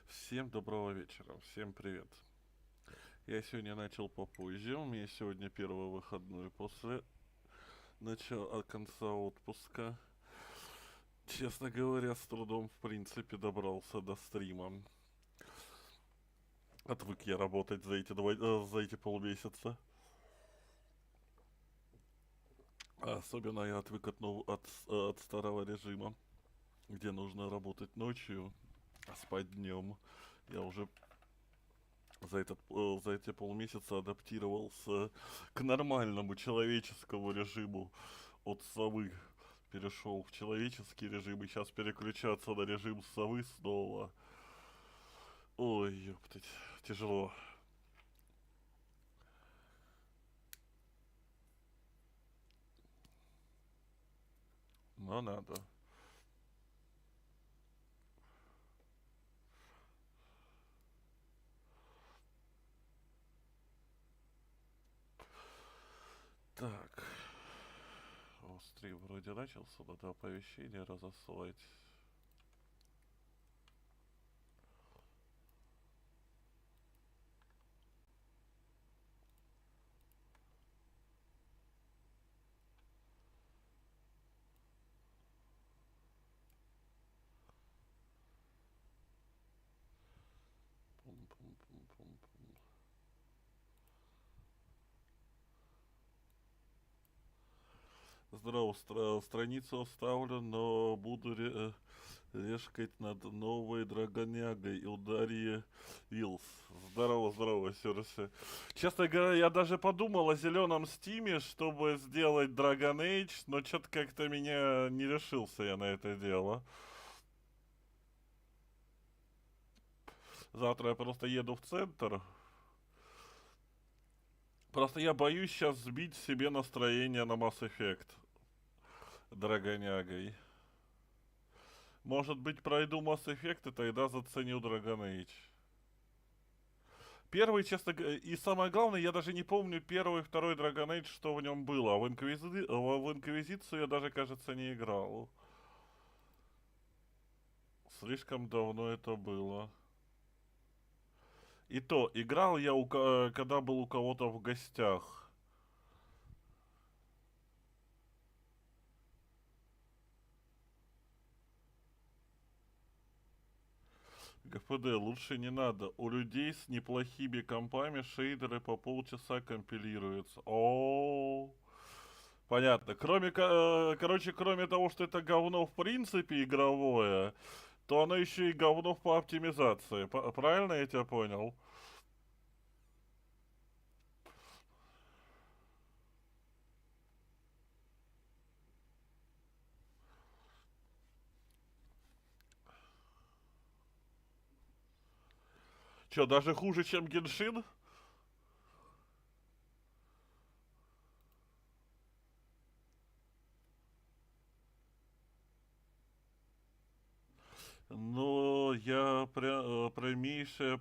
Всем доброго вечера, всем привет. Я сегодня начал попозже, у меня сегодня первый выходной после начала конца отпуска. Честно говоря, с трудом в принципе добрался до стрима. Отвык я работать за эти полмесяца. Особенно я отвык от старого режима, где нужно работать ночью, а спать днем. Я уже за эти полмесяца адаптировался к нормальному человеческому режиму. От совы перешел в человеческий режим и сейчас переключаться на режим совы снова. Ой, ёптать, тяжело. Но надо. Так. О, стрим вроде начался, надо оповещение разослать. Пум-пум-пум-пум-пум. Здорово, страницу оставлю, но буду решкать над новой драгонягой и ударье Вилс. Здорово, здорово, Серыся. Честно говоря, я даже подумал о зеленом стиме, чтобы сделать Dragon Age, но что-то как-то меня не решился я на это дело. Завтра я просто еду в центр. Просто я боюсь сейчас сбить себе настроение на Mass Effect драгонягой. Может быть, пройду Mass Effect и тогда заценю Dragon Age. Первый, честно говоря, и самое главное, я даже не помню первый и второй Dragon Age, что в нем было. А в Инквизицию я даже, кажется, не играл. Слишком давно это было. И то, играл я, когда был у кого-то в гостях. ГФД, лучше не надо. У людей с неплохими компами шейдеры по полчаса компилируются. О, понятно. Короче, кроме того, что это говно в принципе игровое, то оно еще и говно по оптимизации. Правильно я тебя понял? Че, даже хуже, чем Геншин? Но я прямейшая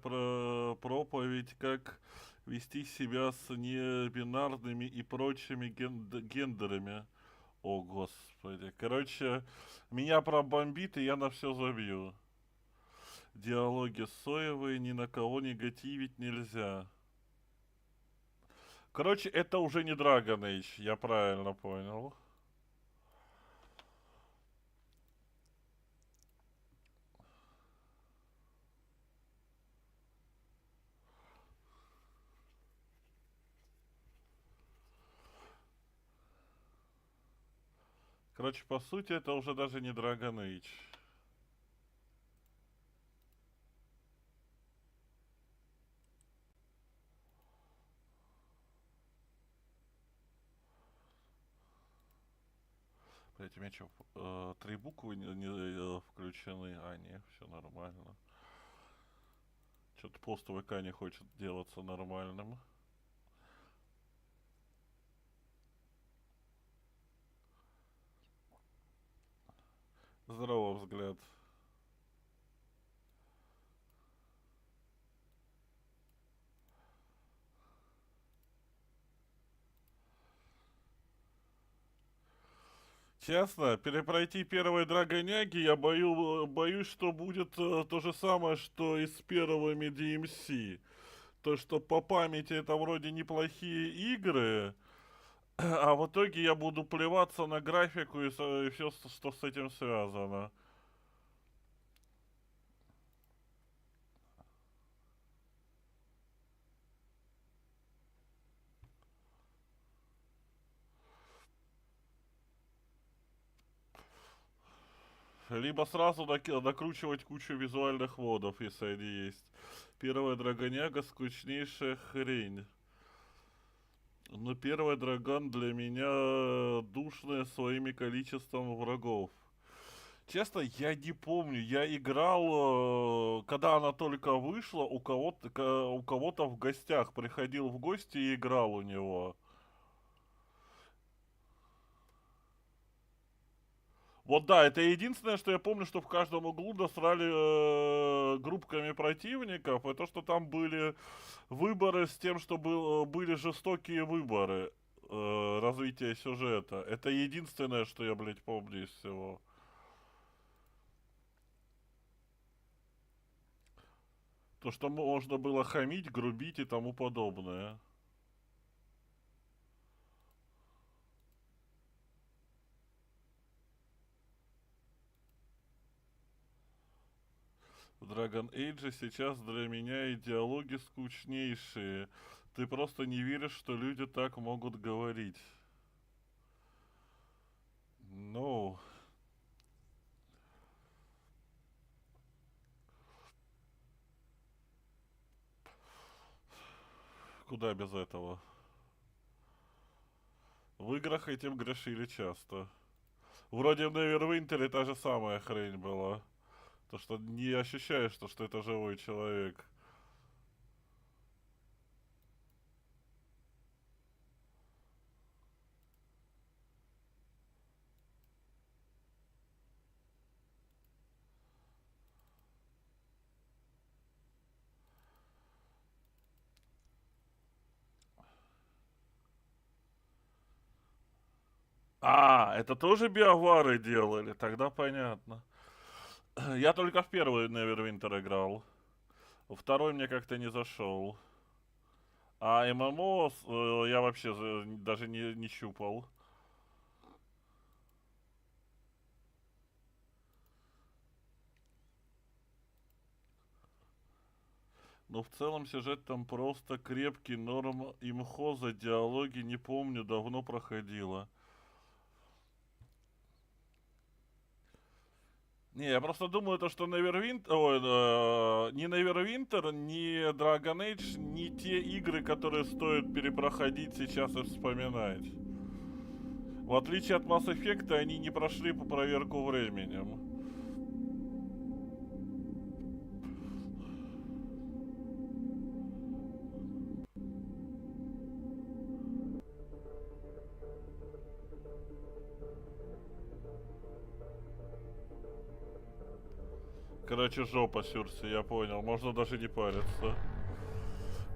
проповедь, как вести себя с небинарными и прочими гендерами. О, господи. Короче, меня пробомбит, и я на все забью. Диалоги соевые, ни на кого негативить нельзя. Короче, это уже не Dragon Age, я правильно понял. Короче, по сути, это уже даже не Dragon Age. Блять, у меня что, 3 буквы не включены? А, не, все нормально. Что-то пост ВК не хочет делаться нормальным. Здорово, взгляд. Честно, перепройти первые драгоняги, я боюсь, что будет то же самое, что и с первыми DMC. То, что по памяти это вроде неплохие игры, а в итоге я буду плеваться на графику и все, что с этим связано. Либо сразу накручивать кучу визуальных водов, если они есть. Первая драгоняга скучнейшая хрень. Но первый драгон для меня душная своими количеством врагов. Честно, я не помню. Я играл, когда она только вышла, у кого-то в гостях. Приходил в гости и играл у него. Вот да, это единственное, что я помню, что в каждом углу насрали группками противников, и то, что там были выборы с тем, что были жестокие выборы развития сюжета. Это единственное, что я, блядь, помню из всего. То, что можно было хамить, грубить и тому подобное. В Dragon Age сейчас для меня идеологи скучнейшие. Ты просто не веришь, что люди так могут говорить. Ну... Куда без этого? В играх этим грешили часто. Вроде в Neverwinter та же самая хрень была. То, что не ощущаешь, что это живой человек. А, это тоже биовары делали? Тогда понятно. Я только в первый Neverwinter играл. Во второй мне как-то не зашел. А ММО я вообще даже не щупал. Но в целом сюжет там просто крепкий, норм имхоза, диалоги не помню, давно проходило. Не, я просто думаю, то, что Neverwinter, не Neverwinter, не Dragon Age, не те игры, которые стоит перепроходить сейчас и вспоминать. В отличие от Mass Effect, они не прошли по проверку временем. Короче, жопа Сюрси, я понял. Можно даже не париться.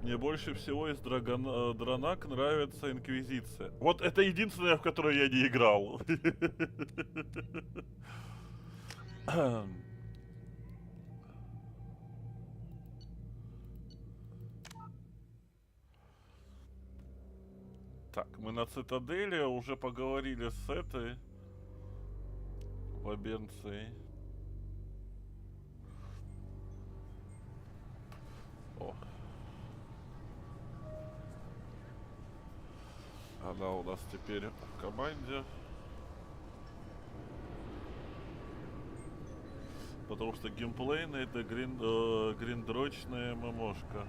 Мне больше всего из Дранак нравится Инквизиция. Вот это единственное, в которое я не играл. Так, мы на цитадели уже поговорили с этой Бабенцией. О. Она у нас теперь в команде. Потому что геймплейная это гриндрочная ММОшка.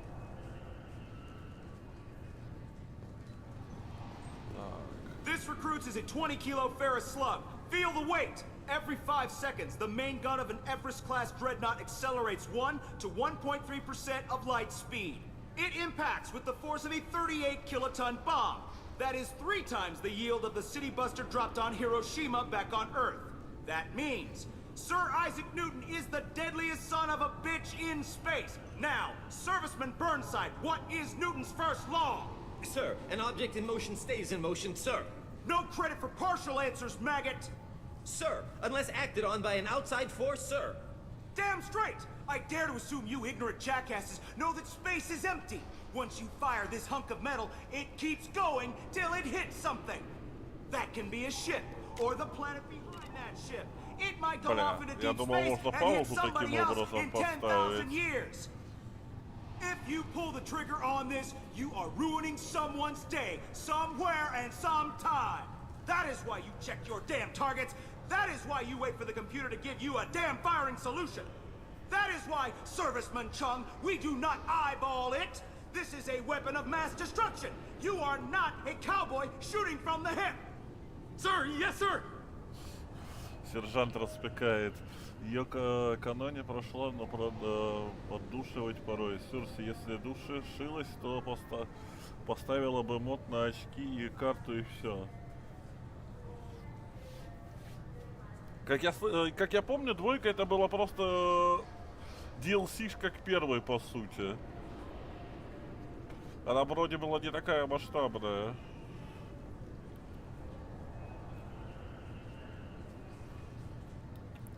This recruits is a 20-kilo ferrous slug. Feel the weight! Every 5 seconds, the main gun of an Everest-class dreadnought accelerates 1 to 1.3% of light speed. It impacts with the force of a 38-kiloton bomb. That is 3 times the yield of the city buster dropped on Hiroshima back on Earth. That means Sir Isaac Newton is the deadliest son of a bitch in space. Now, Serviceman Burnside, what is Newton's first law? Sir, an object in motion stays in motion, sir. No credit for partial answers, maggot! Sir, unless acted on by an outside force, sir. Damn straight! I dare to assume you ignorant jackasses know that space is empty. Once you fire this hunk of metal, it keeps going till it hits something. That can be a ship, or the planet behind that ship. It might go off into deep space and hit somebody else in 10,000 years. If you pull the trigger on this, you are ruining someone's day, somewhere and sometime. That is why you check your damn targets. That is why you wait for the computer to give you a damn firing solution. That is why, Serviceman Chung, we do not eyeball it. This is a weapon of mass destruction. You are not a cowboy shooting from the hip. Sir, yes, sir. Сержант распекает. Ее каноне прошла, но поддушивать порой. Сюрси, если душилась, то поставила бы мод на очки и карту и все. Как я помню, двойка это было просто DLC как первый, по сути. Она вроде была не такая масштабная.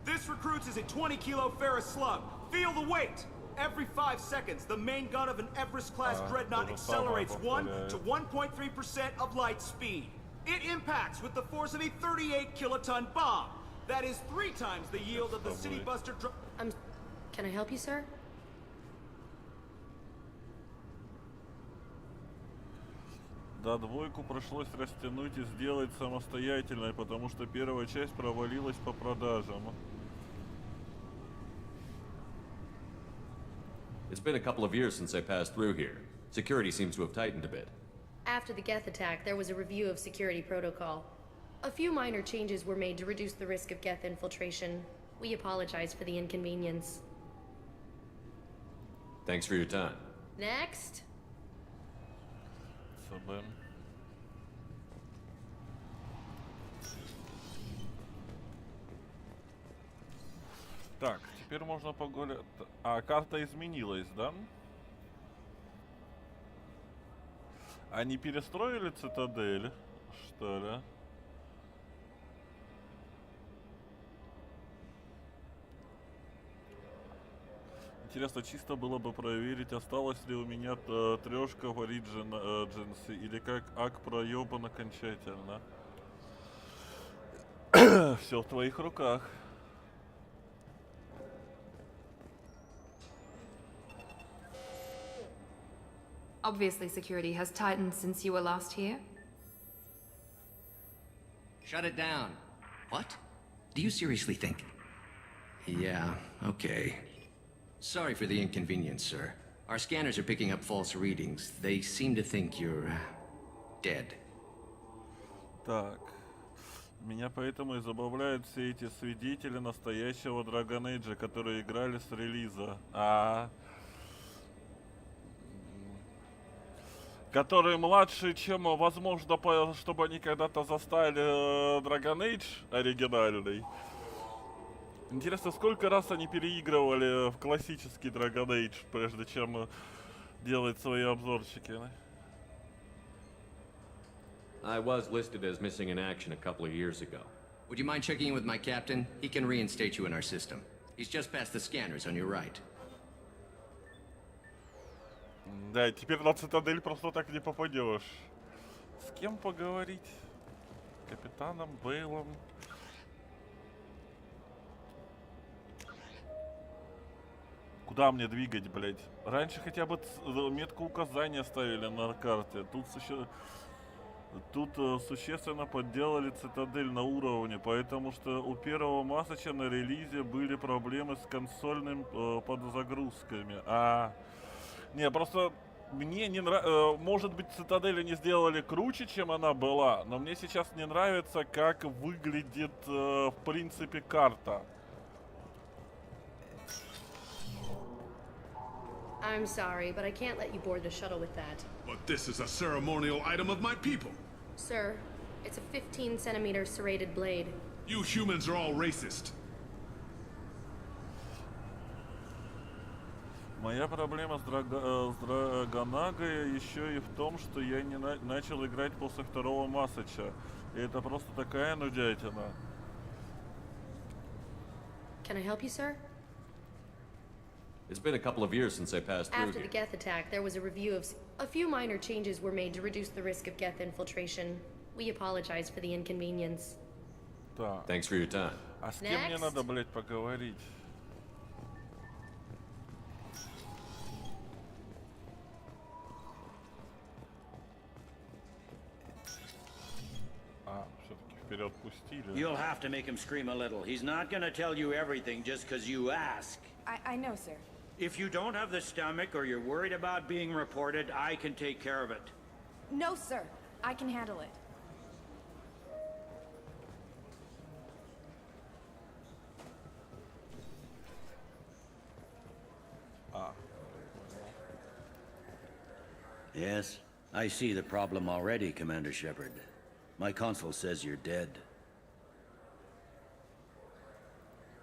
This recruits is a 20-kilo ferrous slug. Feel the weight. Every 5 seconds, the main gun of an Everest-class dreadnought accelerates 1 to 1.3% of light speed. It impacts with the force of a 38-kiloton bomb. That is 3 times the yield of the City Buster drone. Can I help you, sir? Да, двойку пришлось растянуть и сделать самостоятельной, потому что первая часть провалилась по продажам. It's been a couple of years since I passed through here. Security seems to have tightened a bit. After the Geth attack, there was a review of security protocol. A few minor changes were made to reduce the risk of Geth infiltration. We apologize for the inconvenience. Thanks for your time. Next. Так, теперь можно погулять. А, карта изменилась, да? Они перестроили цитадель, что ли? Интересно, чисто было бы проверить, осталась ли у меня трешка в Origins или как ак проебан окончательно. Все в твоих руках. Obviously, security has tightened since you were last here. Shut it down. What? Do you seriously think? Yeah, okay. Sorry for the inconvenience, sir. Our scanners are picking up false readings. They seem to think you're dead. Так. Меня поэтому и забавляют все эти свидетели настоящего Dragon Age, которые играли с релиза. Которые младше, чем, возможно, чтобы они когда-то застали Dragon Age оригинальный. Интересно, сколько раз они переигрывали в классический Dragon Age, прежде чем делать свои обзорчики? I was listed as missing in action a couple of years ago. Would you mind checking in with my captain? He can reinstate you in our system. He's just past the scanners on your right. Да, теперь на цитадель просто так не попадешь. С кем поговорить? Капитаном Бейлом. Куда мне двигать, блядь? Раньше хотя бы метку указания ставили на карте. Тут существенно подделали цитадель на уровне, потому что у первого Масача на релизе были проблемы с консольными подзагрузками. Не, просто мне не нравится. Может быть, цитадель они сделали круче, чем она была, но мне сейчас не нравится, как выглядит в принципе карта. I'm sorry, but I can't let you board the shuttle with that. But this is a ceremonial item of my people. Sir, it's a 15-centimeter serrated blade. You humans are all racist. Моя проблема с Драгонагой еще и в том, что я не начал играть после второго Масача. И это просто такая нудятина. Can I help you, sir? It's been a couple of years since I passed through After the here. Geth attack, there was a review of... A few minor changes were made to reduce the risk of Geth infiltration. We apologize for the inconvenience. Так. Thanks for your time. А с кем мне Next. надо, блядь, поговорить? А, все-таки вперед пустили. You'll have to make him scream a little. He's not gonna tell you everything just because you ask. I know, sir. If you don't have the stomach or you're worried about being reported, I can take care of it. No, sir. I can handle it. Yes, I see the problem already, Commander Shepard. My consul says you're dead.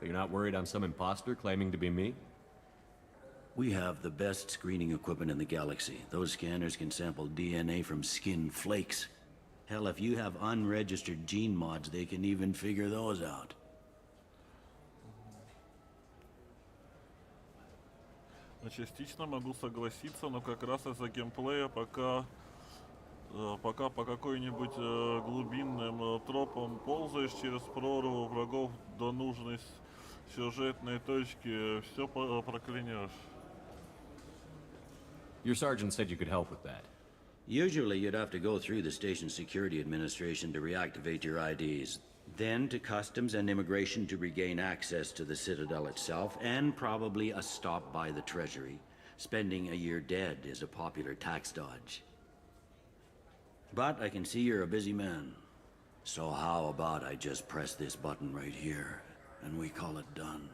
You're not worried I'm some imposter claiming to be me? We have the best screening equipment in the galaxy. Those scanners can sample DNA from skin flakes. Hell, if you have unregistered gene mods, they can even figure those out. Частично могу согласиться, но как раз из-за геймплея пока по какой-нибудь глубинным тропам ползаешь через прорву врагов до нужной сюжетной точки, все проклянешь. Your sergeant said you could help with that. Usually you'd have to go through the station security administration to reactivate your IDs, then to customs and immigration to regain access to the Citadel itself, and probably a stop by the Treasury. Spending a year dead is a popular tax dodge. But I can see you're a busy man. So how about I just press this button right here, and we call it done?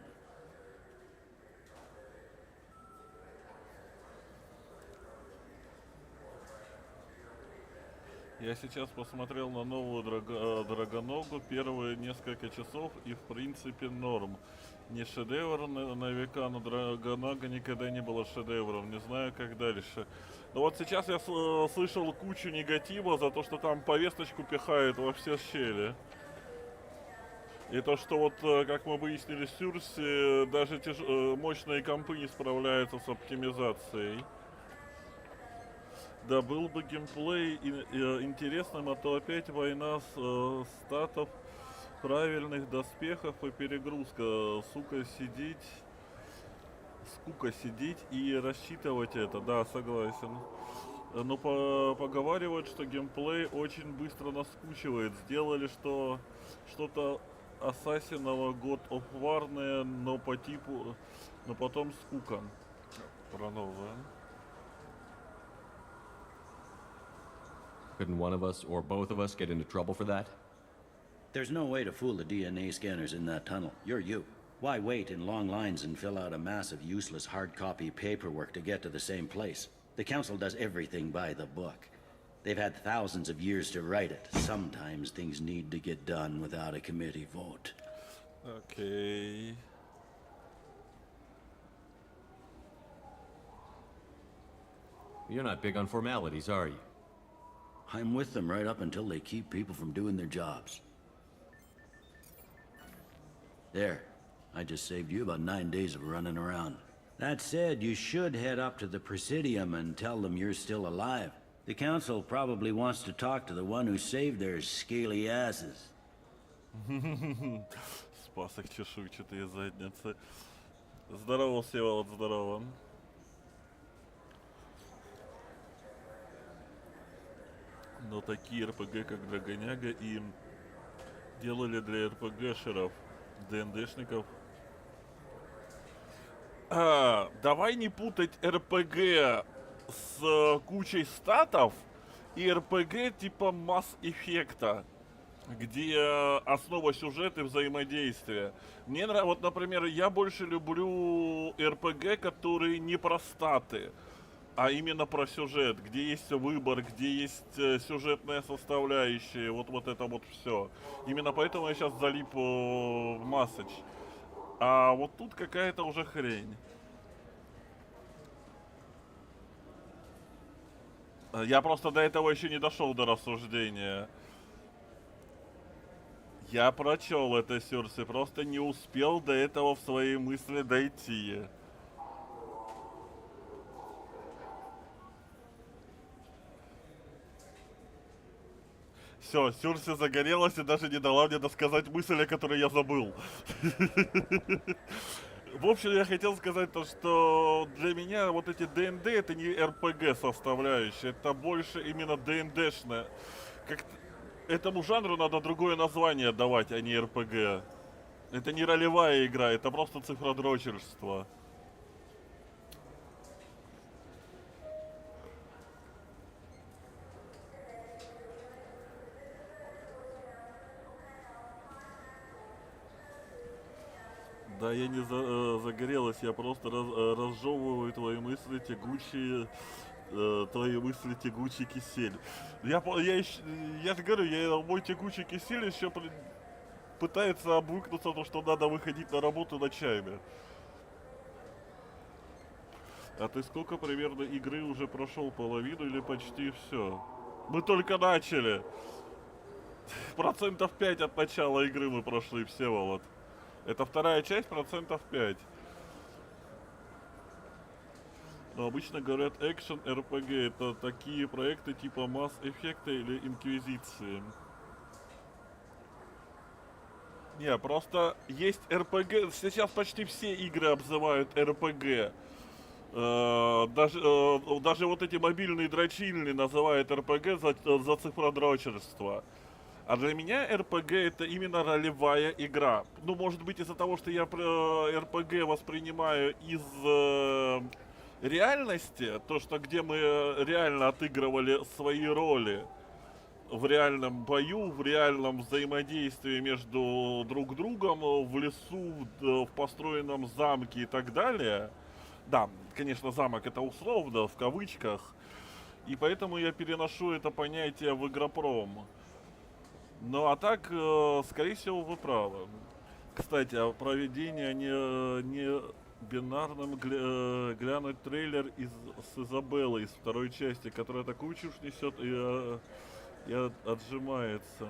Я сейчас посмотрел на новую Драгоногу первые несколько часов и в принципе норм. Не шедевр на века, но Драгонога никогда не была шедевром. Не знаю, как дальше. Но вот сейчас я слышал кучу негатива за то, что там повесточку пихают во все щели. И то, что вот, как мы выяснили в Сюрсе, даже мощные компы не справляются с оптимизацией. Да, был бы геймплей интересным, а то опять война статов, правильных доспехов и перегрузка. Скука сидеть и рассчитывать это, да, согласен. Но поговаривают, что геймплей очень быстро наскучивает. Сделали что-то ассасиново God of War-ное, но по типу, но потом скука. Про новое. Couldn't one of us, or both of us, get into trouble for that? There's no way to fool the DNA scanners in that tunnel. You're you. Why wait in long lines and fill out a massive useless hard copy paperwork to get to the same place? The Council does everything by the book. They've had thousands of years to write it. Sometimes things need to get done without a committee vote. Okay. You're not big on formalities, are you? I'm with them right up until they keep people from doing their jobs. There. I just saved you about 9 days of running around. That said, you should head up to the Presidium and tell them you're still alive. The Council probably wants to talk to the one who saved their scaly asses. Спас их чешуйчатые задницы. Здорово, Всеволод, здорово. Но такие РПГ, как Драгоняга, им делали для РПГшеров, ДНДшников. Давай не путать РПГ с кучей статов и РПГ типа Масс-эффекта, где основа сюжета и взаимодействия. Мне нравится, вот, например, я больше люблю РПГ, которые не про статы, а именно про сюжет, где есть выбор, где есть сюжетная составляющая, вот это вот все. Именно поэтому я сейчас залип в Массач. А вот тут какая-то уже хрень. Я просто до этого еще не дошел до рассуждения. Я прочел это, Сюрси, просто не успел до этого в своей мысли дойти. Все, Сюрси загорелась и даже не дала мне досказать мысль, о которой я забыл. В общем, я хотел сказать то, что для меня вот эти ДНД это не РПГ составляющая, это больше именно ДНДшная. Этому жанру надо другое название давать, а не РПГ. Это не ролевая игра, это просто цифродрочерство. Да, я не загорелась, я просто разжевываю твои мысли тягучие, тягучий кисель. Я же говорю, мой тягучий кисель еще пытается обвыкнуться, то, что надо выходить на работу ночами. А ты сколько примерно игры уже прошел? Половину или почти все? Мы только начали. 5% от начала игры мы прошли, Всеволод. Это вторая часть, 5%. Но обычно говорят экшен RPG. Это такие проекты типа Mass Effect или Инквизиции. Не, просто есть RPG. Сейчас почти все игры обзывают RPG. Даже вот эти мобильные дрочильни называют RPG за цифродрочерство. А для меня RPG это именно ролевая игра. Ну, может быть, из-за того, что я RPG воспринимаю из реальности, то, что где мы реально отыгрывали свои роли в реальном бою, в реальном взаимодействии между друг другом, в лесу, в построенном замке и так далее. Да, конечно, замок это условно, в кавычках. И поэтому я переношу это понятие в игропром. Ну, а так, скорее всего, вы правы. Кстати, о проведении не бинарном глянуть трейлер с Изабеллой из второй части, которая такую чушь несет и отжимается.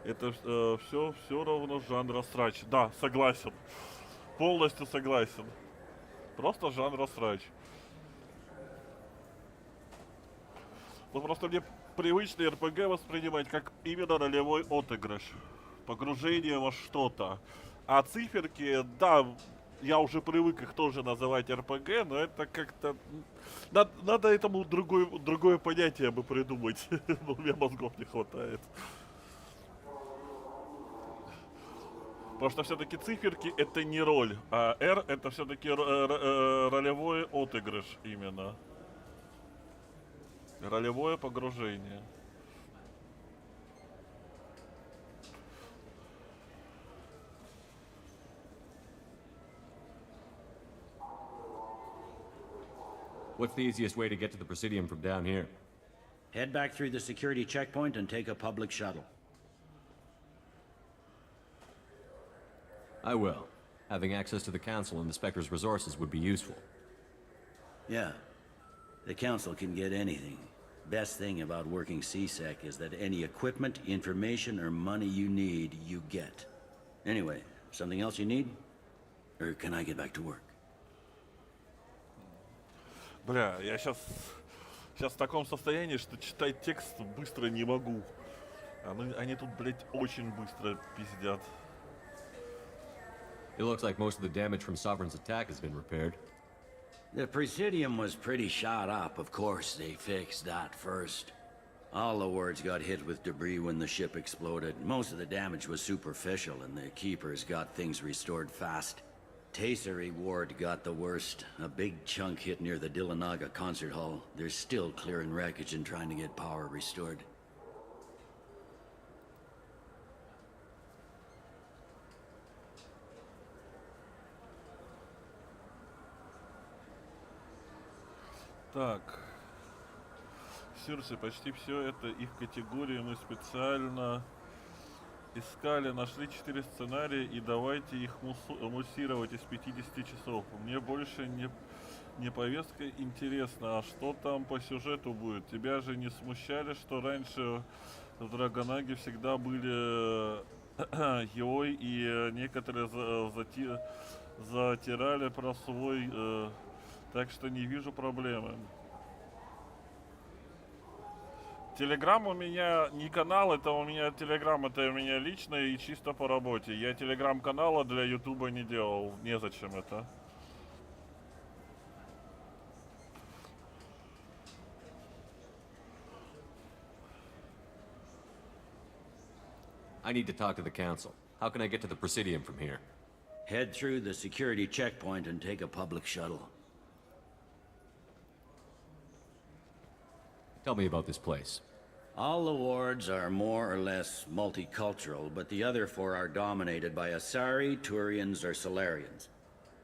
Это все равно жанра срач. Да, согласен. Полностью согласен. Просто жанра срач. Ну, просто мне привычный РПГ воспринимать как именно ролевой отыгрыш. Погружение во что-то. А циферки, да, я уже привык их тоже называть РПГ, но это как-то... Надо этому другое понятие бы придумать. Но у меня мозгов не хватает. Потому что все-таки циферки это не роль, а R это все-таки ролевой отыгрыш именно. Ролевое погружение. What's the easiest way to get to the Presidium from down here? Head back through the security checkpoint and take a public shuttle. I will. Having access to the Council and the Spectre's resources would be useful. Yeah. The Council can get anything. Best thing about working CSEC is that any equipment, information, or money you need, you get. Anyway, something else you need? Or can I get back to work? Бля, я сейчас в таком состоянии, что читать текст быстро не могу. Они тут, блядь, очень быстро пиздят. It looks like most of the damage from Sovereign's attack has been repaired. The Presidium was pretty shot up. Of course, they fixed that first. All the wards got hit with debris when the ship exploded. Most of the damage was superficial, and the Keepers got things restored fast. Tasery Ward got the worst. A big chunk hit near the Dillanaga concert hall. They're still clearing wreckage and trying to get power restored. Так. Сюрсы, почти все это их категории мы специально искали, нашли 4 сценария и давайте их муссировать из 50 часов. Мне больше не повестка интересна, а что там по сюжету будет? Тебя же не смущали, что раньше в Драгонаге всегда были герои, и некоторые затирали про свой, так что не вижу проблемы. Телеграм у меня не канал, это у меня Телеграм, это у меня личное и чисто по работе. Я Телеграм-канала для Ютуба не делал, незачем это. I need to talk to the council. How can I get to the Presidium from here? Head through the security checkpoint and take a public shuttle. Tell me about this place. All the wards are more or less multicultural, but the other 4 are dominated by Asari, Turians, or Solarians.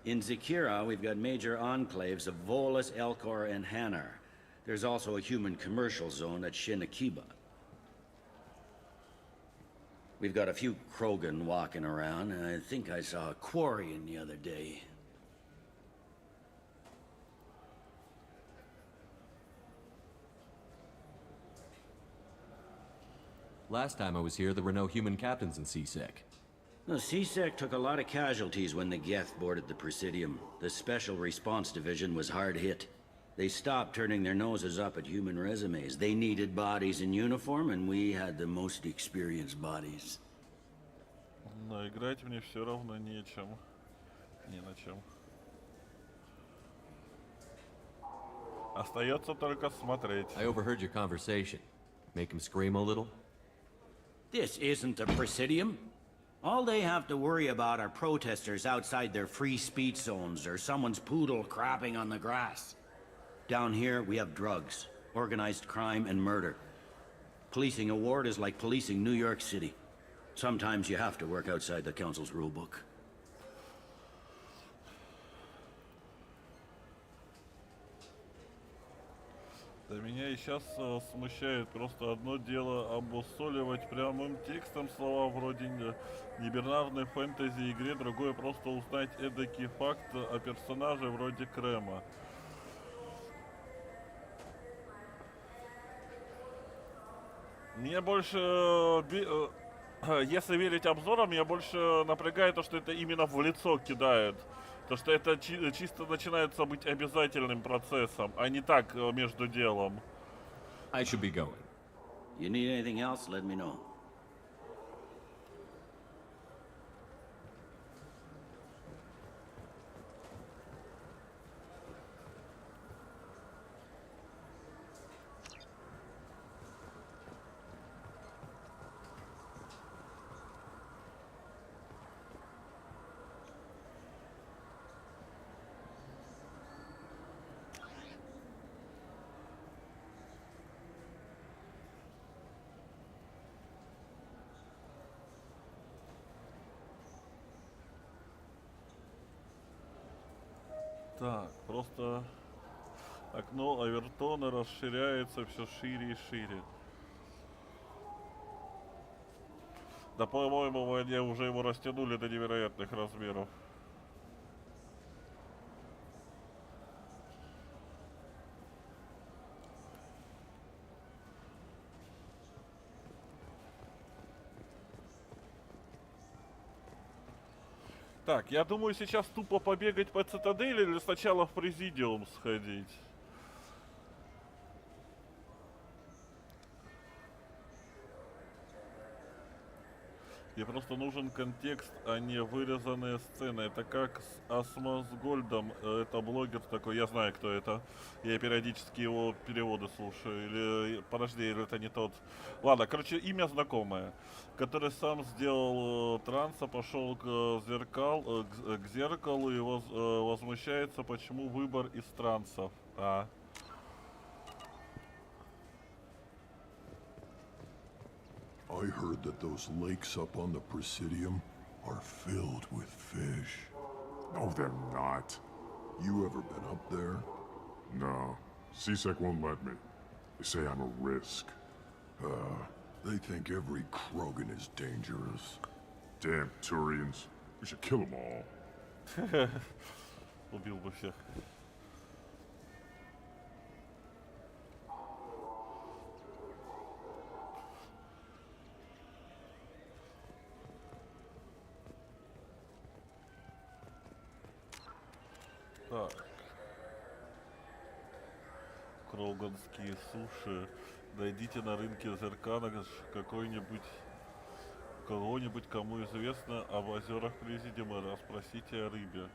In Zakira, we've got major enclaves of Volus, Elcor, and Hanar. There's also a human commercial zone at Shinakiba. We've got a few Krogan walking around, and I think I saw a Quarian the other day. Last time I was here, there were no human captains in CSEC. The CSEC took a lot of casualties when the Geth boarded the Presidium. The Special Response Division was hard hit. They stopped turning their noses up at human resumes. They needed bodies in uniform, and we had the most experienced bodies. Но играть мне все равно нечем. Ни на чем. Остается только смотреть. I overheard your conversation. Make him scream a little? This isn't the Presidium. All they have to worry about are protesters outside their free speech zones or someone's poodle crapping on the grass. Down here, we have drugs, organized crime, and murder. Policing a ward is like policing New York City. Sometimes you have to work outside the council's rulebook. Да меня и сейчас смущает просто одно дело обусловливать прямым текстом слова вроде небинарной фэнтези игре, другое просто узнать эдакий факт о персонаже вроде Крема. Мне больше, если верить обзорам, меня больше напрягает то, что это именно в лицо кидают. То, что это чисто начинается быть обязательным процессом, а не так между делом. I should be going. You need anything else, let me know. Так, просто окно Авертона расширяется все шире и шире. Да, по-моему, они уже его растянули до невероятных размеров. Так, я думаю сейчас тупо побегать по цитадели или сначала в президиум сходить. Мне просто нужен контекст, а не вырезанные сцены. Это как с Асмосгольдом. Это блогер такой, я знаю, кто это. Я периодически его переводы слушаю. Или, подожди, или это не тот. Ладно, короче, имя знакомое. Который сам сделал транса, пошел к зеркалу и возмущается, почему выбор из трансов. I heard that those lakes up on the Presidium are filled with fish. No, they're not. You ever been up there? No. CSEC won't let me. They say I'm a risk. They think every Krogan is dangerous. Damn Turians. We should kill them all. Убил бы всех. Так. Кроганские суши. Найдите на рынке Зеркана кого-нибудь, кому известно об озерах Президиума, расспросите о рыбе.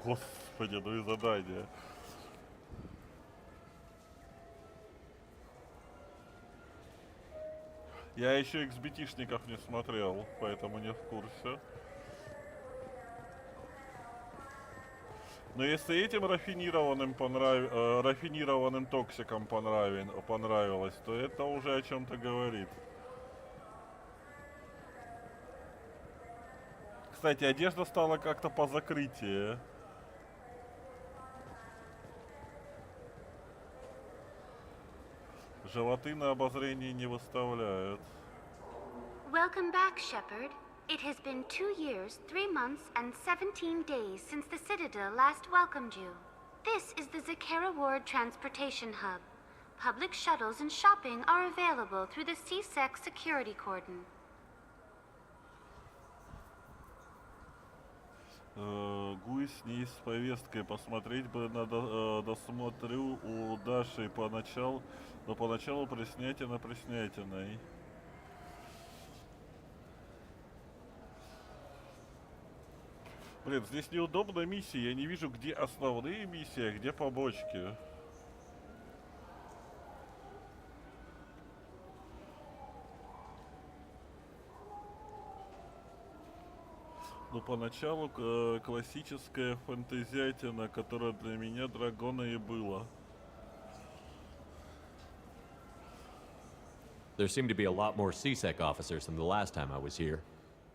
Господи, ну и задание. Я еще XBT-шников не смотрел, поэтому не в курсе. Но если этим рафинированным токсикам понравилось, то это уже о чем-то говорит. Кстати, одежда стала как-то по закрытии. Животы на обозрение не выставляют. Welcome back, Shepard. It has been 2 years, 3 months, and 17 days since the Citadel last welcomed you. This is the Zakera Ward Transportation Hub. Public shuttles and shopping are available through the CSEC security cordon. Гуй с ней с повесткой. Посмотреть бы досмотрю у Даши но поначалу приснятиной. Блин, здесь неудобно миссии. Я не вижу, где основные миссии, а где побочки. Ну, поначалу классическая фэнтезиатина, которая для меня дракона и была. There seem to be a lot more CSEC officers than the last time I was here.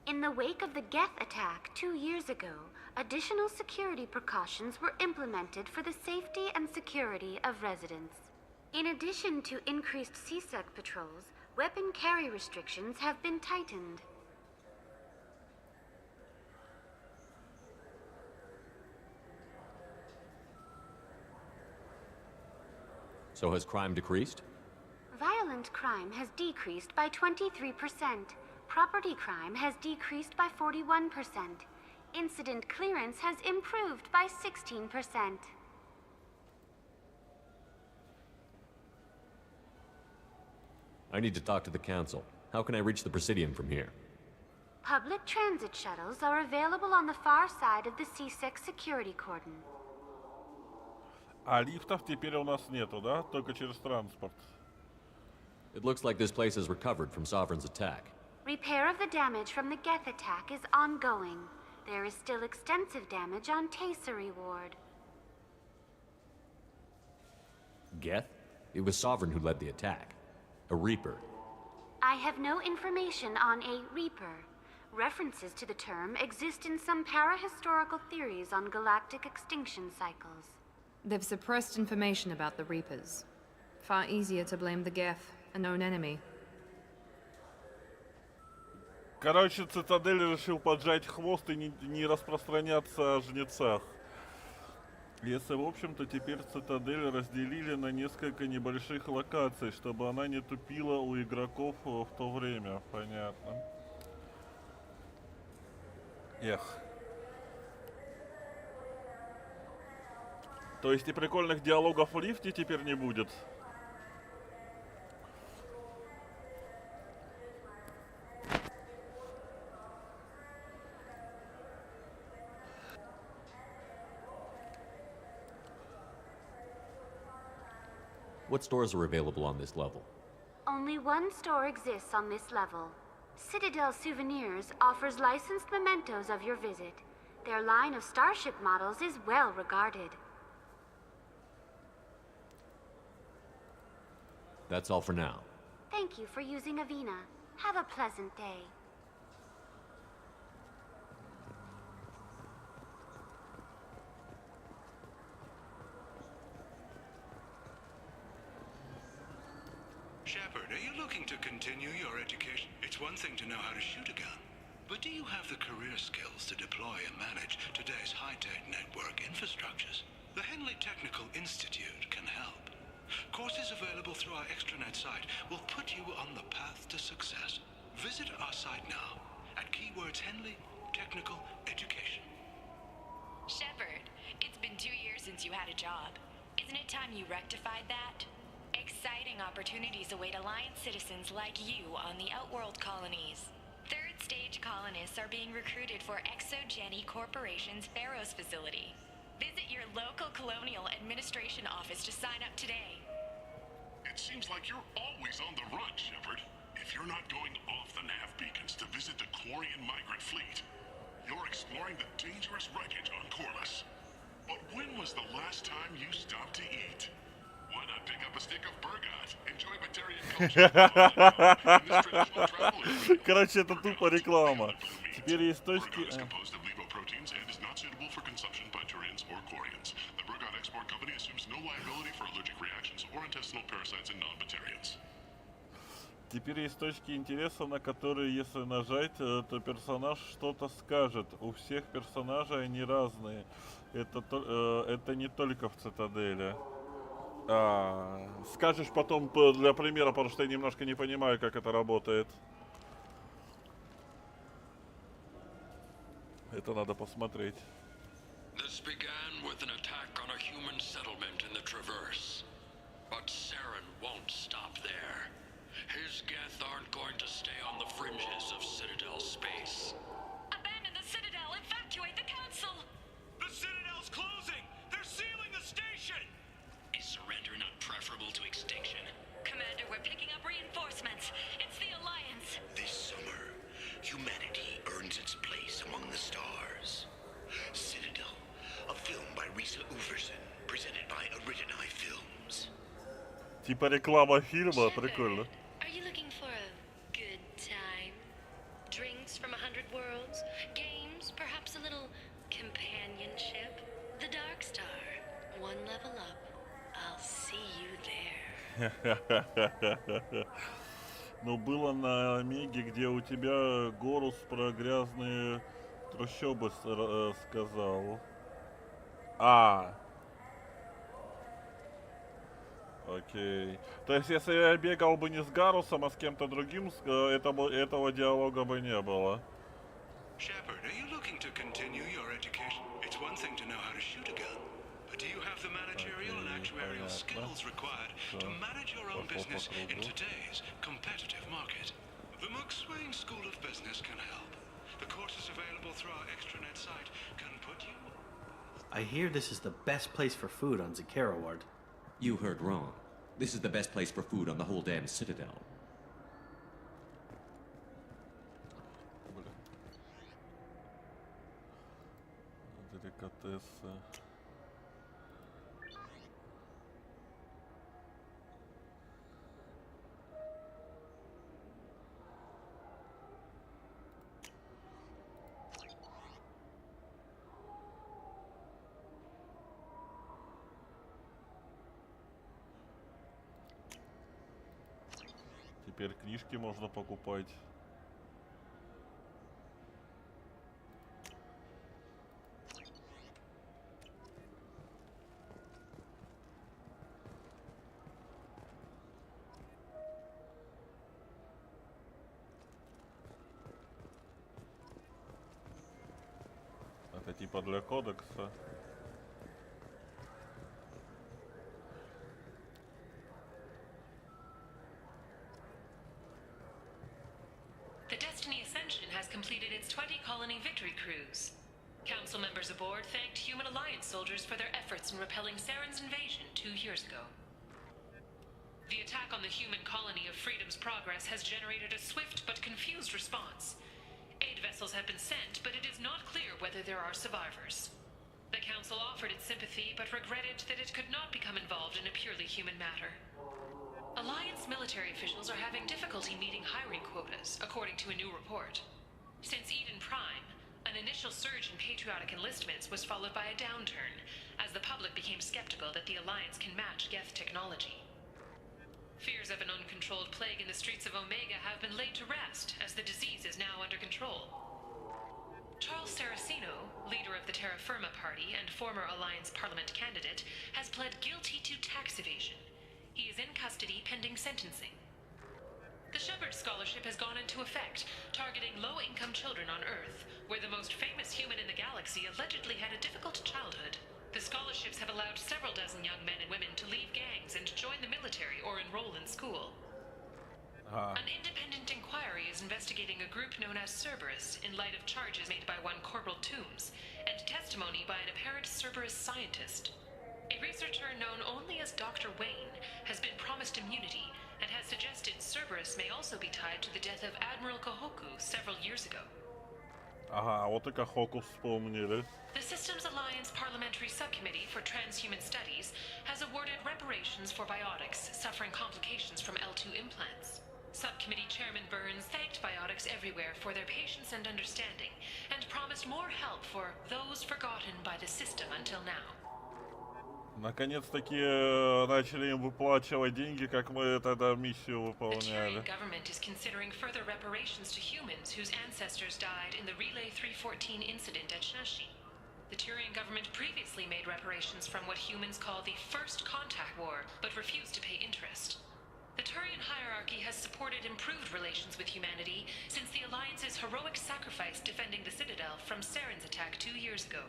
In the wake of the Geth attack 2 years ago, additional security precautions were implemented for the safety and security of residents. In addition to increased CSEC patrols, weapon carry restrictions have been tightened. So has crime decreased? Violent crime has decreased by 23%. Property crime has decreased by 41%. Incident clearance has improved by 16%. I need to talk to the council. How can I reach the Presidium from here? Public transit shuttles are available on the far side of the CSEC security cordon. А лифтов теперь у нас нету, да? Только через транспорт. It looks like this place is recovered from Sovereign's attack. Repair of the damage from the Geth attack is ongoing. There is still extensive damage on Tasery Ward. Geth? It was Sovereign who led the attack. A Reaper. I have no information on a Reaper. References to the term exist in some parahistorical theories on galactic extinction cycles. They've suppressed information about the Reapers. Far easier to blame the Geth, a known enemy. Короче, цитадель решил поджать хвост и не распространяться о жнецах. Если, в общем-то, теперь цитадель разделили на несколько небольших локаций, чтобы она не тупила у игроков в то время. Понятно. Эх. То есть и прикольных диалогов в лифте теперь не будет? What stores are available on this level? Only one store exists on this level. Citadel Souvenirs offers licensed mementos of your visit. Their line of starship models is well regarded. That's all for now. Thank you for using Avina. Have a pleasant day. Shepard, are you looking to continue your education? It's one thing to know how to shoot a gun, but do you have the career skills to deploy and manage today's high-tech network infrastructures? The Henley Technical Institute can help. Courses available through our extranet site will put you on the path to success. Visit our site now at keywords Henley Technical Education. Shepard, it's been 2 you had a job. Isn't it time you rectified that? Exciting opportunities await Alliance citizens like you on the Outworld colonies. Third stage colonists are being recruited for Exogeny Corporation's Pharaoh's facility. Visit your local colonial administration office to sign up today. It seems like you're always on the run, Shepard. If you're not going off the nav beacons to visit the Quarian migrant fleet, you're exploring the dangerous wreckage on Corliss. But when was the last time you stopped to eat? Why not pick up a stick of Burgat? Enjoy Batarian culture. Короче, это тупо реклама. Теперь есть точки... Burgat is composed of lipoproteins and is not suitable for consumption by Turians or Quarians. The Burgat Export Company assumes no liability for allergic reactions or intestinal parasites in non-Batarians. Теперь есть точки интереса, на которые, если нажать, то персонаж что-то скажет. У всех персонажей они разные. Это не только в цитадели. Скажешь потом для примера, потому что я немножко не понимаю, как это работает. Это надо посмотреть. This began with an attack on a human settlement in the Traverse. But Saren won't stop there. His Geth aren't going to stay on the fringes of Citadel space. Abandon the Citadel! Evacuate the Council! The Citadel's closing! They're sealing the station! Is surrender not preferable to extinction? Commander, we're picking up reinforcements. It's the Alliance. This summer, humanity earns its place among the stars. Citadel, a film by Risa Uverson, presented by Originai Films. Типа реклама фильма, прикольно. Are you looking for a good time? Drinks from 100 worlds? Games? Perhaps a little companionship? The Dark Star. One level up. I'll see you there. Ну, было на Омеге, где у тебя Горус про грязные трущобы сказал. Окей. То есть, если я бегал бы не с Гарусом, а с кем-то другим, этого диалога бы не было. Shepard, are you looking to continue your education? It's one thing to know how to shoot a gun, but do you have the managerial and actuarial skills required to manage your own business in today's competitive market? The McSwain School of Business can help. The courses available through our extranet site can put you... I hear this is the best place for food on Zakara Ward. You heard wrong. This is the best place for food on the whole damn Citadel. Деликатесы. Теперь книжки можно покупать. Это типа для кодекса. Completed its 20-colony victory cruise. Council members aboard thanked human Alliance soldiers for their efforts in repelling Saren's invasion 2 years ago. The attack on the human colony of Freedom's Progress has generated a swift but confused response. Aid vessels have been sent, but it is not clear whether there are survivors. The Council offered its sympathy, but regretted that it could not become involved in a purely human matter. Alliance military officials are having difficulty meeting hiring quotas, according to a new report. Since Eden Prime, an initial surge in patriotic enlistments was followed by a downturn, as the public became skeptical that the Alliance can match Geth technology. Fears of an uncontrolled plague in the streets of Omega have been laid to rest, as the disease is now under control. Charles Saraceno, leader of the Terra Firma Party and former Alliance Parliament candidate, has pled guilty to tax evasion. He is in custody pending sentencing. The Shepard Scholarship has gone into effect, targeting low-income children on Earth, where the most famous human in the galaxy allegedly had a difficult childhood. The Scholarships have allowed several dozen young men and women to leave gangs and join the military or enroll in school. An independent inquiry is investigating a group known as Cerberus in light of charges made by one Corporal Toombs and testimony by an apparent Cerberus scientist. A researcher known only as Dr. Wayne has been promised immunity and has suggested Cerberus may also be tied to the death of Admiral Kohoku several years ago. Ага, вот и Кахоку вспомнили. The Systems Alliance Parliamentary Subcommittee for Transhuman Studies has awarded reparations for biotics suffering complications from L2 implants. Subcommittee Chairman Burns thanked biotics everywhere for their patience and understanding, and promised more help for those forgotten by the system until now. Наконец-таки начали им выплачивать деньги, как мы тогда миссию The выполняли. Tyrian government is considering further reparations to humans whose ancestors died in the Relay 314 incident at Shashi. The Tyrian government previously made reparations from what humans call the First Contact War, but refused to pay interest. The Turian hierarchy has supported improved relations with humanity since the Alliance's heroic sacrifice defending the Citadel from Saren's attack 2 years ago.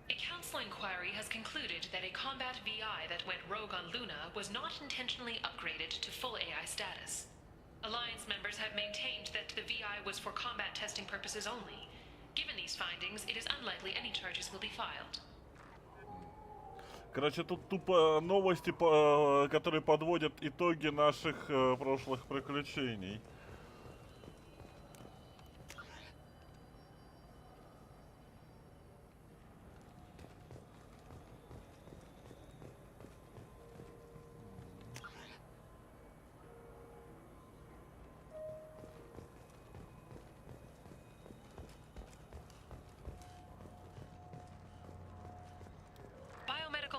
A council inquiry has concluded that a combat VI that went rogue on Luna was not intentionally upgraded to full AI status. Alliance members have maintained that the VI was for combat testing purposes only. Given these findings, it is unlikely any charges will be filed. Короче, тут тупо новости, которые подводят итоги наших прошлых приключений.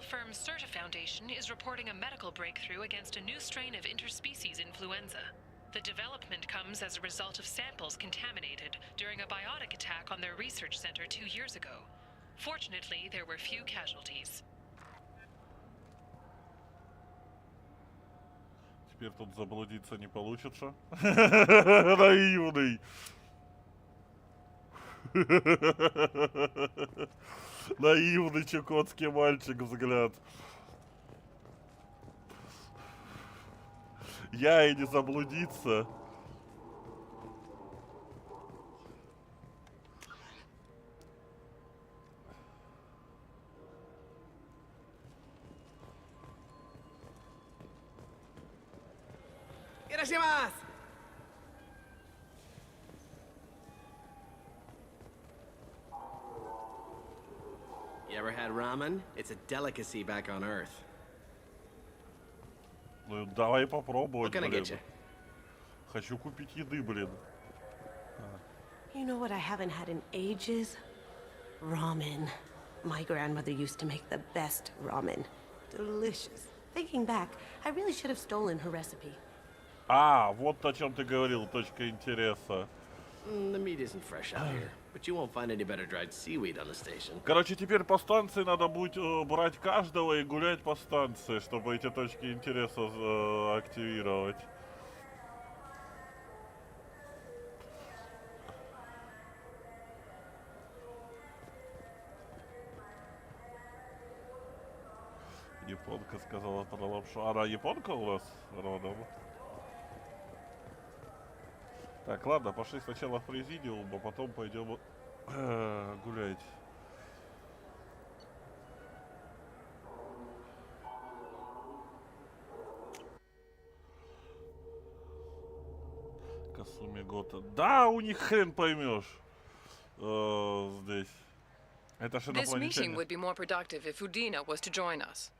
Firm Certa Foundation is reporting a medical breakthrough against a new strain of interspecies influenza. The development comes as a result of samples contaminated during a biotic attack on their research center 2 years ago. Fortunately, there were few casualties. Теперь тут заблудиться не получится. Наивный. Наивный чукотский мальчик взгляд. Я и не заблудиться. Ирашимас! You ever had ramen? It's a delicacy back on Earth. Ну, давай попробовать, What can I блин. get you? Хочу купить еды, блин. You know what I haven't had in ages? Ramen. My grandmother used to make the best ramen. Delicious. Thinking back, I really should have stolen her recipe. А, вот о чем ты говорил, точка интереса. The meat isn't fresh out here, but you won't find any better dried seaweed on the station. Короче, теперь по станции надо будет брать каждого и гулять по станции, чтобы эти точки интереса активировать. Японка сказала про лапшу. Она японка у нас родом? Так, ладно, пошли сначала в президиум, а потом пойдем гулять. Касуми Гота. Да, у них хрен поймешь. Здесь. Это же This meeting инопланетяне. would be more productive if Udina was to join us.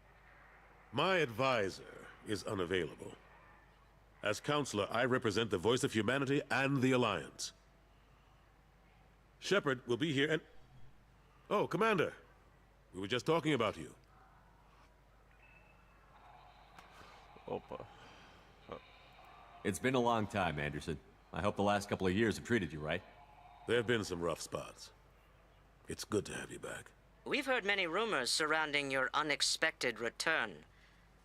My advisor is unavailable. As counselor, I represent the voice of humanity and the Alliance. Shepard will be here and... Oh, Commander. We were just talking about you. Опа. It's been a long time, Anderson. I hope the last couple of years have treated you right. There have been some rough spots. It's good to have you back. We've heard many rumors surrounding your unexpected return.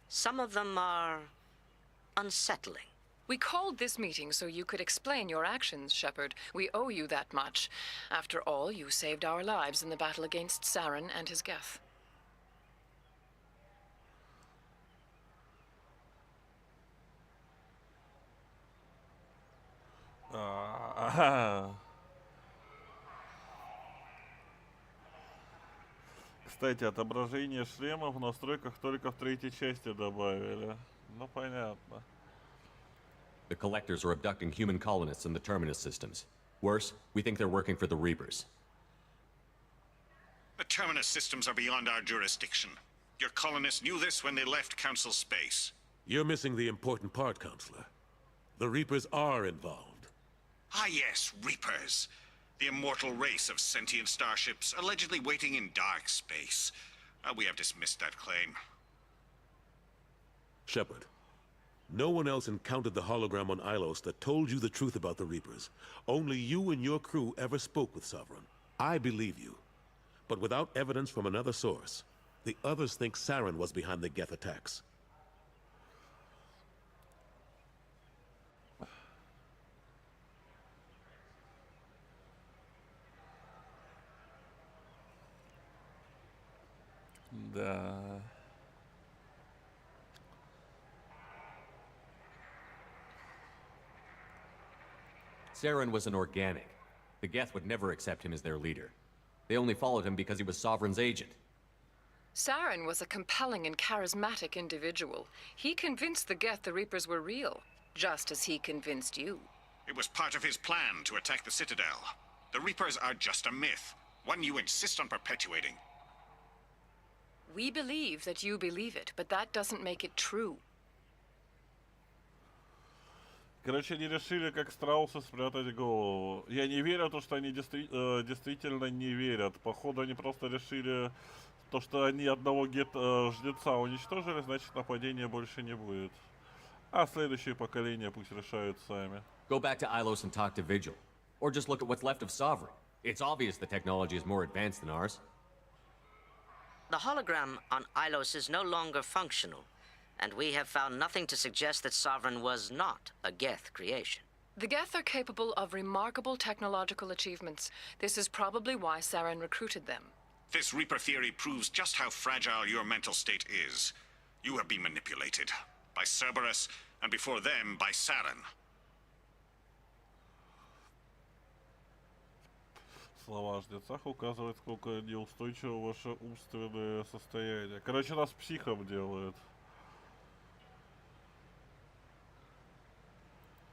Some of them are unsettling. We called this meeting so you could explain your actions, Shepard. We owe you that much. After all, you saved our lives in the battle against Saren and his Geth. Кстати, отображение шлема в настройках только в третьей части добавили. Ну, понятно. The collectors are abducting human colonists in the terminus systems. Worse, we think they're working for the Reapers. The terminus systems are beyond our jurisdiction. Your colonists knew this when they left Council space. You're missing the important part, Counselor. The Reapers are involved. Ah yes, Reapers. The immortal race of sentient starships allegedly waiting in dark space. We have dismissed that claim. Shepard, no one else encountered the hologram on Ilos that told you the truth about the Reapers. Only you and your crew ever spoke with Sovereign. I believe you. But without evidence from another source, the others think Saren was behind the Geth attacks. Да. Saren was an organic. The Geth would never accept him as their leader. They only followed him because he was Sovereign's agent. Saren was a compelling and charismatic individual. He convinced the Geth the Reapers were real, just as he convinced you. It was part of his plan to attack the Citadel. The Reapers are just a myth, one you insist on perpetuating. We believe that you believe it, but that doesn't make it true. Короче, они решили, как страусы, спрятать голову. Я не верю в то, что они действительно не верят. Походу, они просто решили, то, что они одного жреца уничтожили, значит, нападения больше не будет. А следующее поколение пусть решают сами. Go back to Ilos and talk to Vigil. Or just look at what's left of Sovereign. It's obvious the technology is more advanced than ours. The hologram on Ilos is no longer functional, and we have found nothing to suggest that Sovereign was not a Geth creation. The Geth are capable of remarkable technological achievements. This is probably why Saren recruited them. This Reaper theory proves just how fragile your mental state is. You have been manipulated. By Cerberus, and before them, by Saren. Слова о жнецах указывают, сколько неустойчиво ваше умственное состояние. Короче, нас психом делают.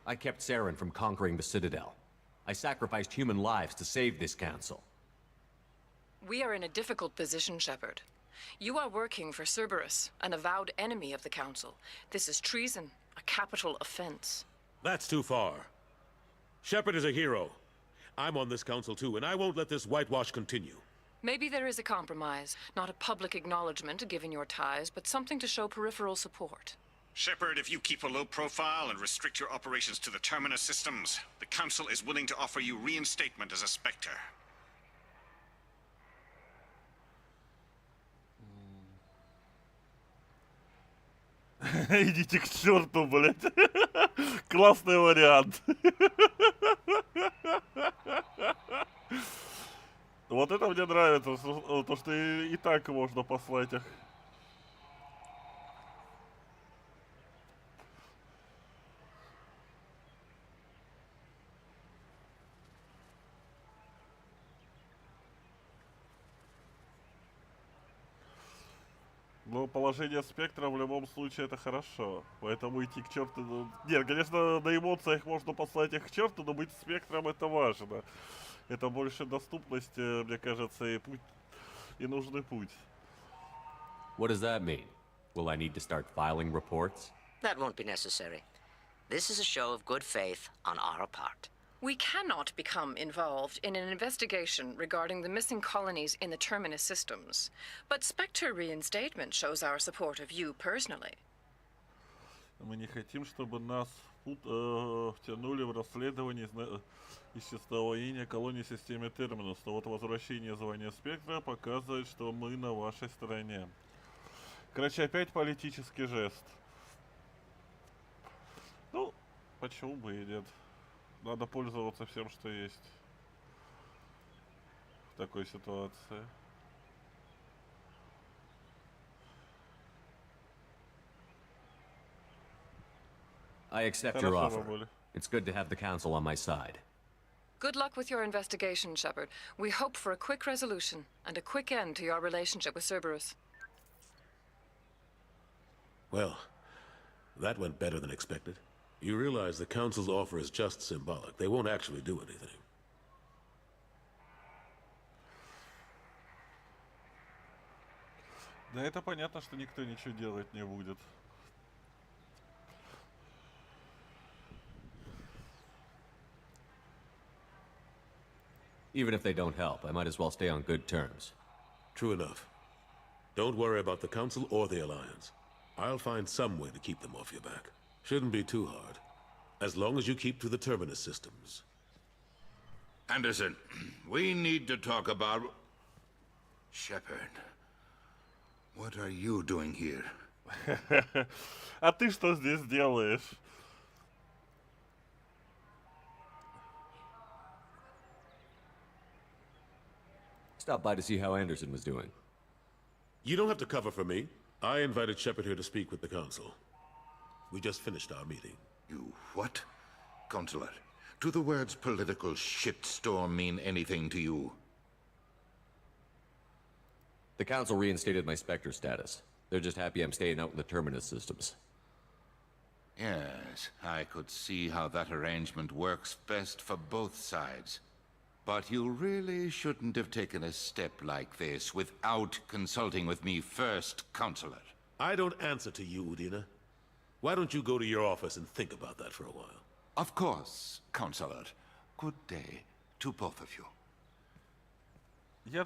I kept Saren from conquering the Citadel. I sacrificed human lives to save this council. We are in a difficult position, Shepard. You are working for Cerberus, an avowed enemy of the Council. This is treason, a capital offense. That's too far. Shepard is a hero. I'm on this council too, and I won't let this whitewash continue. Maybe there is a compromise, not a public acknowledgement given your ties, but something to show peripheral support. Shepard, if you keep a low profile and restrict your operations to the Terminus systems, the Council is willing to offer you reinstatement as a Spectre. Идите к черту, блядь. Классный вариант. Вот это мне нравится, то, что и так можно послать их. Но положение спектра в любом случае это хорошо. Поэтому идти к черту... Нет, конечно, на эмоциях можно послать их к черту, но быть спектром это важно. Это больше доступности, мне кажется, и путь, и нужный путь. What does that mean? Will I need to start filing reports? That won't be necessary. This is a show of good faith on our part. We cannot become involved in an investigation regarding the missing colonies in the Terminus systems, but Spectre reinstatement shows our support of you personally. Мы не хотим, чтобы нас втянули в расследование исчезновения колонии в системе Терминус. Но вот возвращение звания Спектра показывает, что мы на вашей стороне. Короче, опять политический жест. Ну, почему бы и нет? Надо пользоваться всем, что есть в такой ситуации. I accept your offer. It's good to have the Council on my side. Good luck with your investigation, Shepard. We hope for a quick resolution and a quick end to your relationship with Cerberus. Well, that went better than expected. You realize the Council's offer is just symbolic. They won't actually do anything. Да это понятно, что никто ничего делать не будет. Even if they don't help, I might as well stay on good terms. True enough. Don't worry about the Council or the Alliance. I'll find some way to keep them off your back. Shouldn't be too hard. As long as you keep to the Terminus systems. Anderson, we need to talk about... Shepard, what are you doing here? А ты что здесь делаешь? Stop by to see how Anderson was doing. You don't have to cover for me. I invited Shepard here to speak with the Council. We just finished our meeting. You what? Consular, do the words political shitstorm mean anything to you? The Council reinstated my Spectre status. They're just happy I'm staying out in the Terminus systems. Yes, I could see how that arrangement works best for both sides. But you really shouldn't have taken a step like this without consulting with me first, Consular. I don't answer to you, Udina. Why don't you go to your office and think about that for a while? Of course, Consular. Good day to both of you.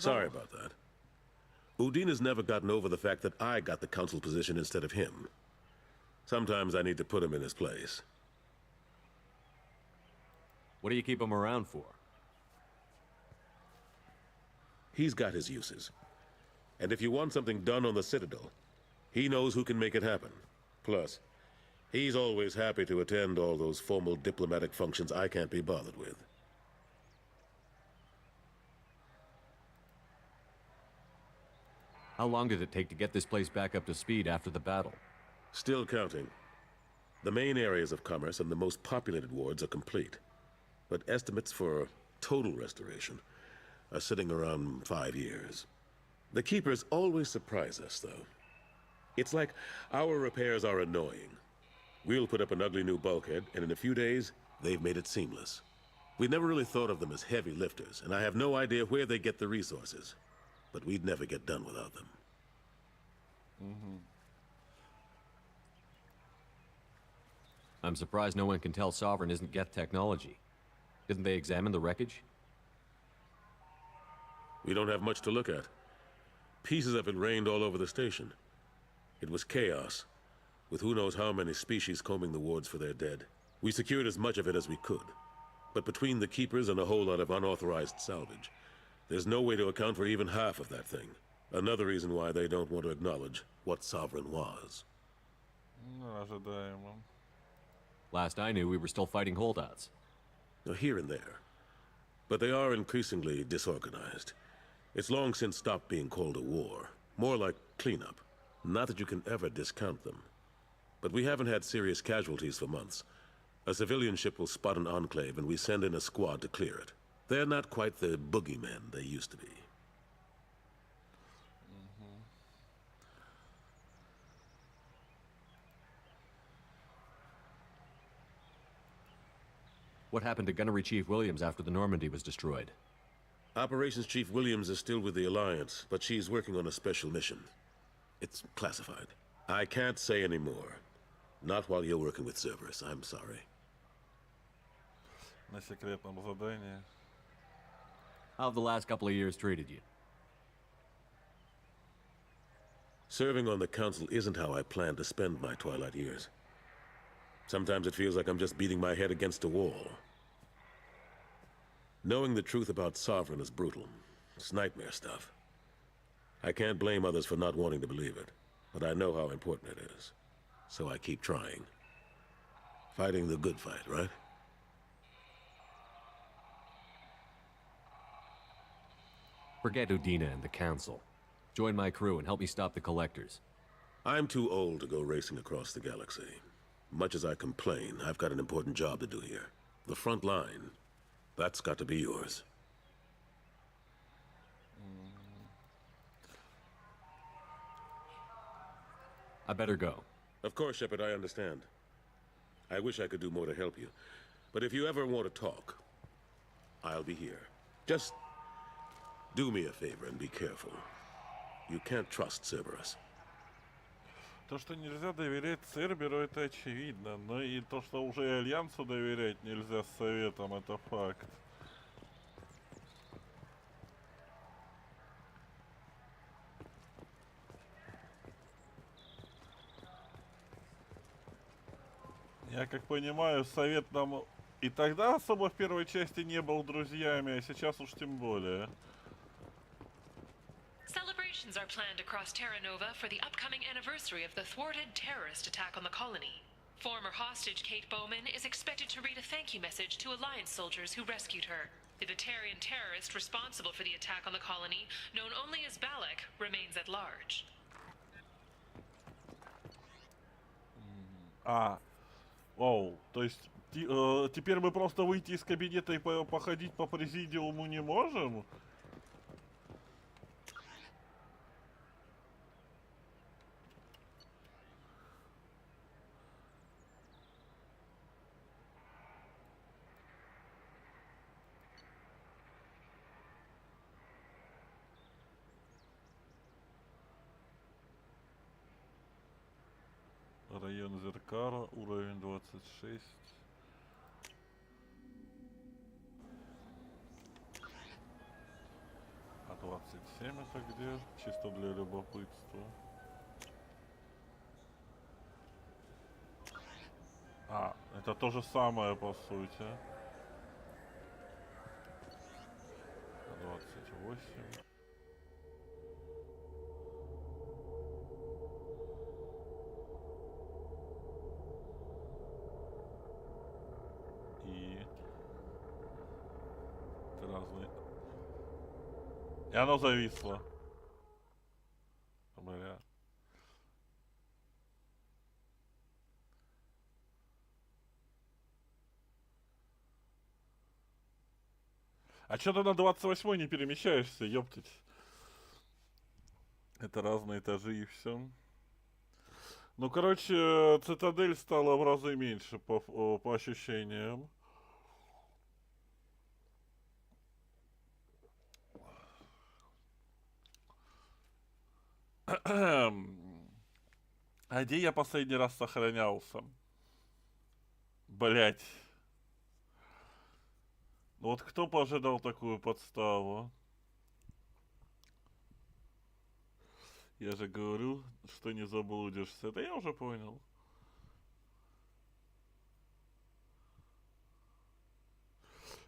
Sorry about that. Udina's never gotten over the fact that I got the Council position instead of him. Sometimes I need to put him in his place. What do you keep him around for? He's got his uses. And if you want something done on the Citadel, he knows who can make it happen. Plus, he's always happy to attend all those formal diplomatic functions I can't be bothered with. How long did it take to get this place back up to speed after the battle? Still counting. The main areas of commerce and the most populated wards are complete. But estimates for total restoration are sitting around 5 years. The Keepers always surprise us, though. It's like our repairs are annoying. We'll put up an ugly new bulkhead, and in a few days, they've made it seamless. We never really thought of them as heavy lifters, and I have no idea where they get the resources. But we'd never get done without them. I'm surprised no one can tell Sovereign isn't Geth technology. Didn't they examine the wreckage? We don't have much to look at. Pieces of it rained all over the station. It was chaos, with who knows how many species combing the wards for their dead. We secured as much of it as we could. But between the Keepers and a whole lot of unauthorized salvage, there's no way to account for even half of that thing. Another reason why they don't want to acknowledge what Sovereign was. Ожидаемо. Last I knew, we were still fighting holdouts. Here and there. But they are increasingly disorganized. It's long since stopped being called a war. More like cleanup. Not that you can ever discount them. But we haven't had serious casualties for months. A civilian ship will spot an enclave and we send in a squad to clear it. They're not quite the boogeymen they used to be. What happened to Gunnery Chief Williams after the Normandy was destroyed? Operations Chief Williams is still with the Alliance, but she's working on a special mission. It's classified. I can't say any more. Not while you're working with Cerberus, I'm sorry. На секретном задании. How have the last couple of years treated you? Serving on the Council isn't how I plan to spend my twilight years. Sometimes it feels like I'm just beating my head against a wall. Knowing the truth about Sovereign is brutal. It's nightmare stuff. I can't blame others for not wanting to believe it, but I know how important it is. So I keep trying. Fighting the good fight, right? Forget Udina and the Council. Join my crew and help me stop the Collectors. I'm too old to go racing across the galaxy. Much as I complain, I've got an important job to do here. The front line, that's got to be yours. I better go. Of course, Shepard, I understand. I wish I could do more to help you. But if you ever want to talk, I'll be here. Just do me a favor and be careful. You can't trust Cerberus. То, что нельзя доверять Церберу, это очевидно. Но и то, что уже и Альянсу доверять нельзя с Советом, это факт. Я как понимаю, Совет нам и тогда особо в первой части не был друзьями, а сейчас уж тем более. Celebrations are planned across Terra Nova for the upcoming anniversary of the thwarted terrorist attack on the colony. Former hostage Kate Bowman is expected to read a thank you message to Alliance soldiers who rescued her. The Batarian terrorist responsible for the attack on the colony, known only as Balak, remains at large. Оу, то есть теперь мы просто выйти из кабинета и походить по президиуму не можем? Район Зеркара, уровень 26. А 27 это где? Чисто для любопытства. Это то же самое по сути. 28. Разные. И оно зависло. Бля. А чё ты на 28 не перемещаешься, ёптать? Это разные этажи и все. Ну, короче, цитадель стала в разы меньше по ощущениям. А где я последний раз сохранялся? Блять. Ну вот кто бы ожидал такую подставу? Я же говорю, что не заблудишься. Это я уже понял.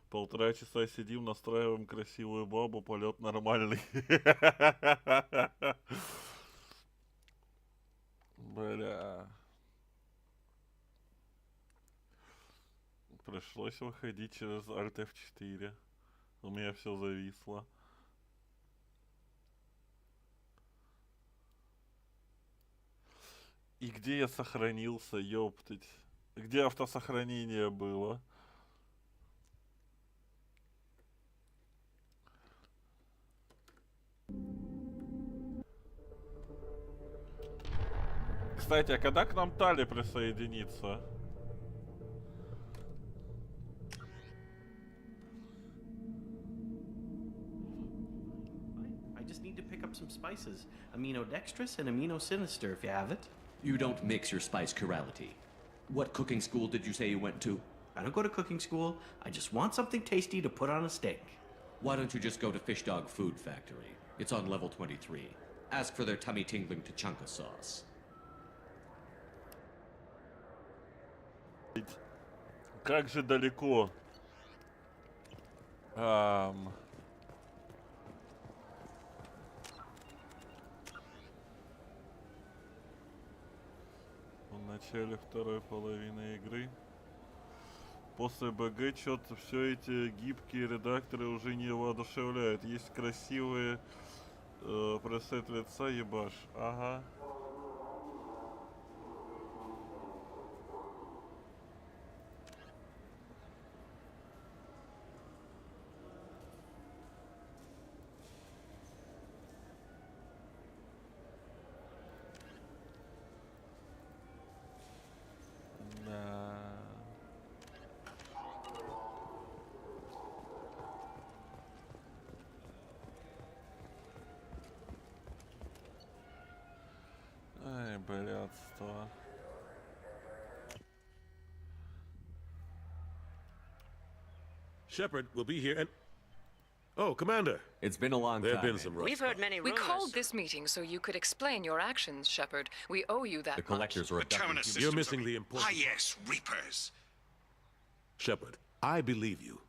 Полтора часа сидим, настраиваем красивую бабу, полет нормальный. Бля. Пришлось выходить через Alt F4. У меня все зависло. И где я сохранился, ёптать? Где автосохранение было? Кстати, а когда к нам Тали присоединится? I just need to pick up some spices. Aminodextrous and aminosinister if you have it. You don't mix your spice chirality. What cooking school did you say you went to? I don't go to cooking school. I just want something tasty to put on a steak. Why don't you just go to Fish Dog Food Factory? It's on level 23. Ask for their tummy-tingling tachanka sauce. Как же далеко. В начале второй половины игры. После БГ что-то все эти гибкие редакторы уже не воодушевляют. Есть красивые пресет лица, ебаш. Ага. Shepard will be here and... Oh, Commander. It's been a long time. There have been some rough We've heard spots. many rumors. We called this meeting so you could explain your actions, Shepard. We owe you that The collectors are abducting humans. You're missing the important... Ah, yes, Reapers. Shepard, I believe you.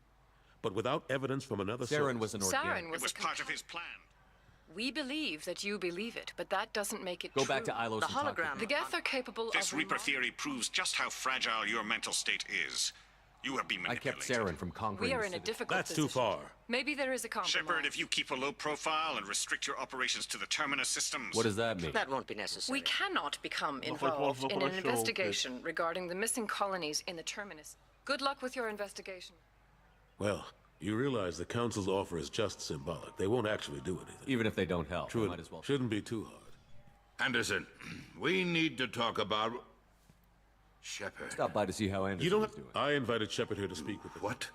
But without evidence from another Saren source... was an organic. It was part of his plan. We believe that you believe it, but that doesn't make it Go true. back to Ilos The and talk to hologram. them. The Geth are capable This of... Reaper theory proves just how fragile your mental state is. You have been I kept manipulated. Saren from conquering We are the in a city. difficult That's position. too far. Maybe there is a compromise. Shepard, if you keep a low profile and restrict your operations to the Terminus systems... What does that mean? That won't be necessary. We cannot become Ну, хоть involved можно in an прощёлкать. investigation regarding the missing colonies in the Terminus. Good luck with your investigation. Well, you realize the Council's offer is just symbolic. They won't actually do anything. Even if they don't help, True, they might as well. Shouldn't be too hard. Anderson, we need to talk about... Shepard. Stop by to see how Anderson You don't is have... doing. I invited Shepard here to speak with you. What?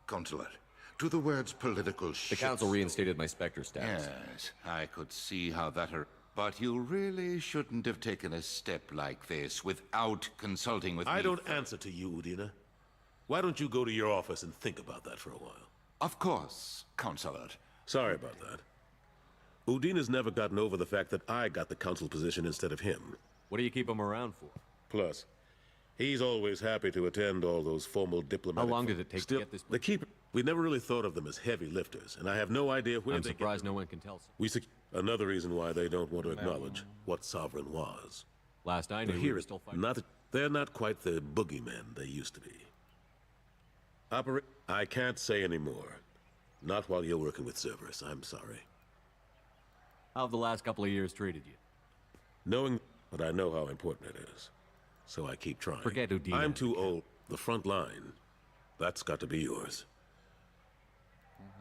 Consulate, do the words political The shit... Council reinstated my Spectre status. Yes, I could see how that... But you really shouldn't have taken a step like this without consulting with me. I don't answer to you, Udina. Why don't you go to your office and think about that for a while? Of course, Consulate. Sorry about that. Udina's never gotten over the fact that I got the Council position instead of him. What do you keep him around for? Plus, he's always happy to attend all those formal diplomatic... How long did it take to get this... The keep... We never really thought of them as heavy lifters, and I have no idea where I'm they surprised get... no one can tell. Another reason why they don't want to acknowledge what Sovereign was. Last I knew, But we here were is still fighting. they're not quite the boogeymen they used to be. I can't say any more. Not while you're working with Cerberus, I'm sorry. How have the last couple of years treated you? Knowing, but I know how important it is. So I keep trying. Forget Udina. I'm too old. The front line, that's got to be yours.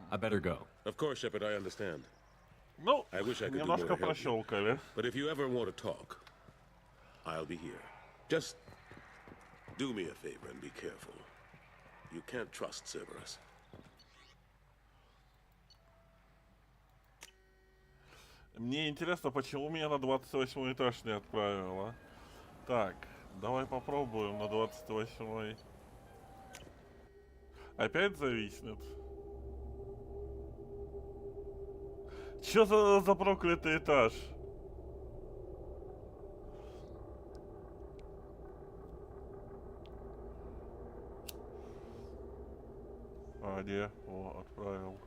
I better go. Of course, Shepard, I understand. Ну, I wish I could do more немножко to help you. прощёлкали. But if you ever want to talk, I'll be here. Just do me a favor and be careful. You can't trust Cerberus. Мне интересно, почему меня на 28 этаж не отправило. Так, давай попробуем на 28-й. Опять зависнет. Чё за проклятый этаж? А, где? О, отправил.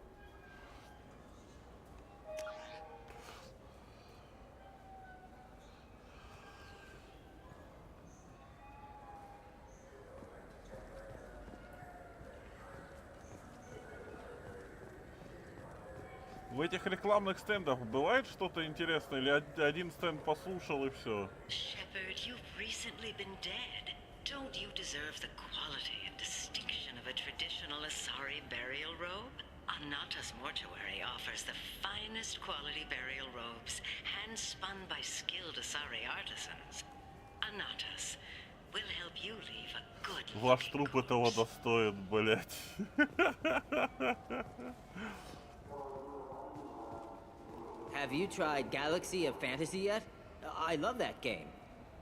В этих рекламных стендах бывает что-то интересное? Или один стенд послушал и все? Shepard, you've recently been dead. Don't you deserve the quality and distinction of a traditional Asari burial robe? Anata's mortuary offers the finest quality burial robes, hand-spun by skilled Asari artisans. Anata's will help you leave a good... Ваш труп этого достоин, блять. Have you tried Galaxy of Fantasy yet? I love that game.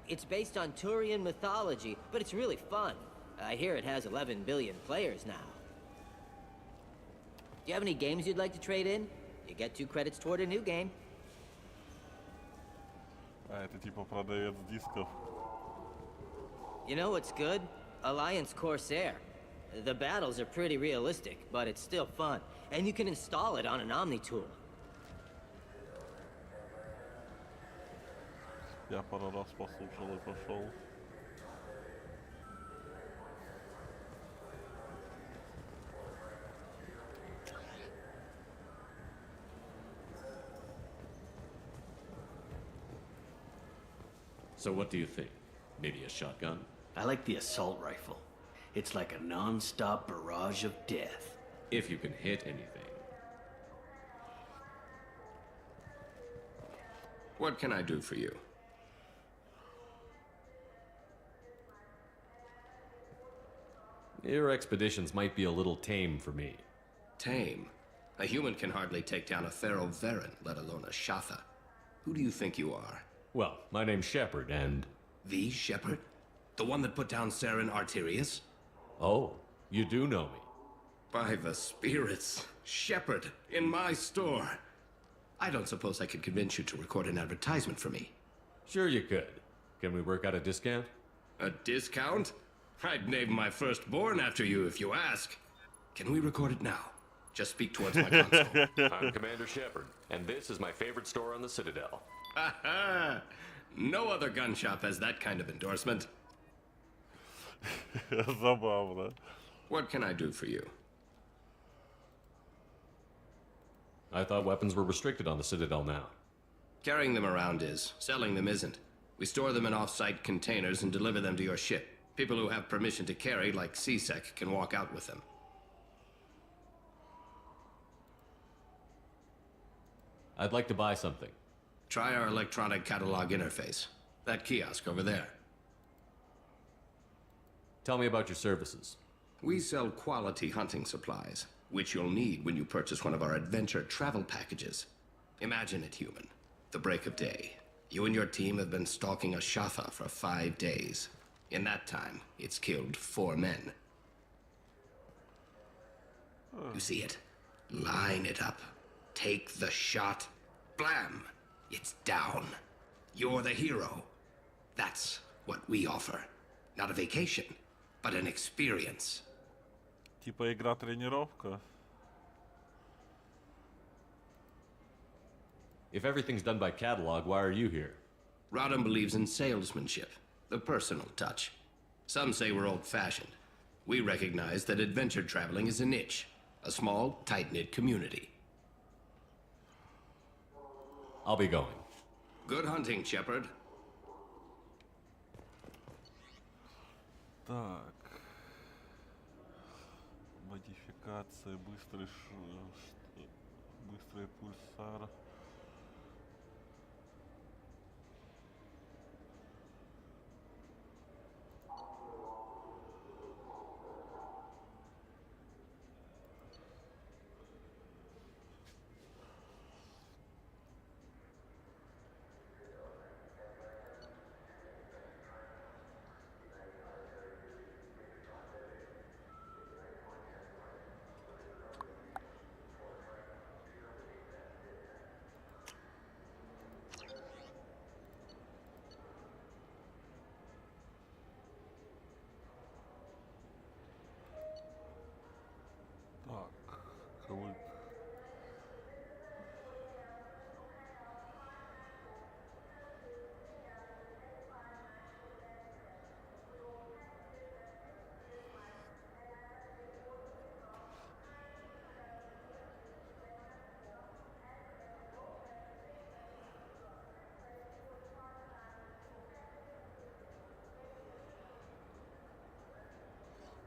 It's based on Turian mythology, but it's really fun. I hear it has 11 billion players now. Do you have any games you'd like to trade in? You get 2 credits toward a new game. А это типа продавец дисков. You know what's good? Alliance Corsair. The battles are pretty realistic, but it's still fun. And you can install it on an Omni tool. Я пару раз послушал и пошел. So what do you think? Maybe a shotgun? I like the assault rifle. It's like a non-stop barrage of death. If you can hit anything. What can I do for you? Your expeditions might be a little tame for me. Tame? A human can hardly take down a Pharaoh Varen, let alone a Shatha. Who do you think you are? Well, my name's Shepard, and... The Shepard? The one that put down Saren Arterius? Oh, you do know me. By the spirits. Shepard, in my store. I don't suppose I could convince you to record an advertisement for me. Sure you could. Can we work out a discount? A discount? I'd name my firstborn after you if you ask. Can we record it now? Just speak towards my console. I'm Commander Shepard, and this is my favorite store on the Citadel. Ha No other gun shop has that kind of endorsement. Забавно. What can I do for you? I thought weapons were restricted on the Citadel now. Carrying them around is. Selling them isn't. We store them in off-site containers and deliver them to your ship. People who have permission to carry, like CSEC, can walk out with them. I'd like to buy something. Try our electronic catalog interface. That kiosk over there. Tell me about your services. We sell quality hunting supplies, which you'll need when you purchase one of our adventure travel packages. Imagine it, human. The break of day. You and your team have been stalking a Shatha for 5 days. In that time, it's killed 4 men. You see it? Line it up. Take the shot. Blam! It's down. You're the hero. That's what we offer. Not a vacation, but an experience. Типа игра-тренировка. If everything's done by catalog, why are you here? Rodham believes in salesmanship, the personal touch. Some say we're old-fashioned. We recognize that adventure traveling is a niche, a small, tight-knit community. I'll be going. Good hunting, Shepard. Так. Модификация, быстрый пульсар. Клык.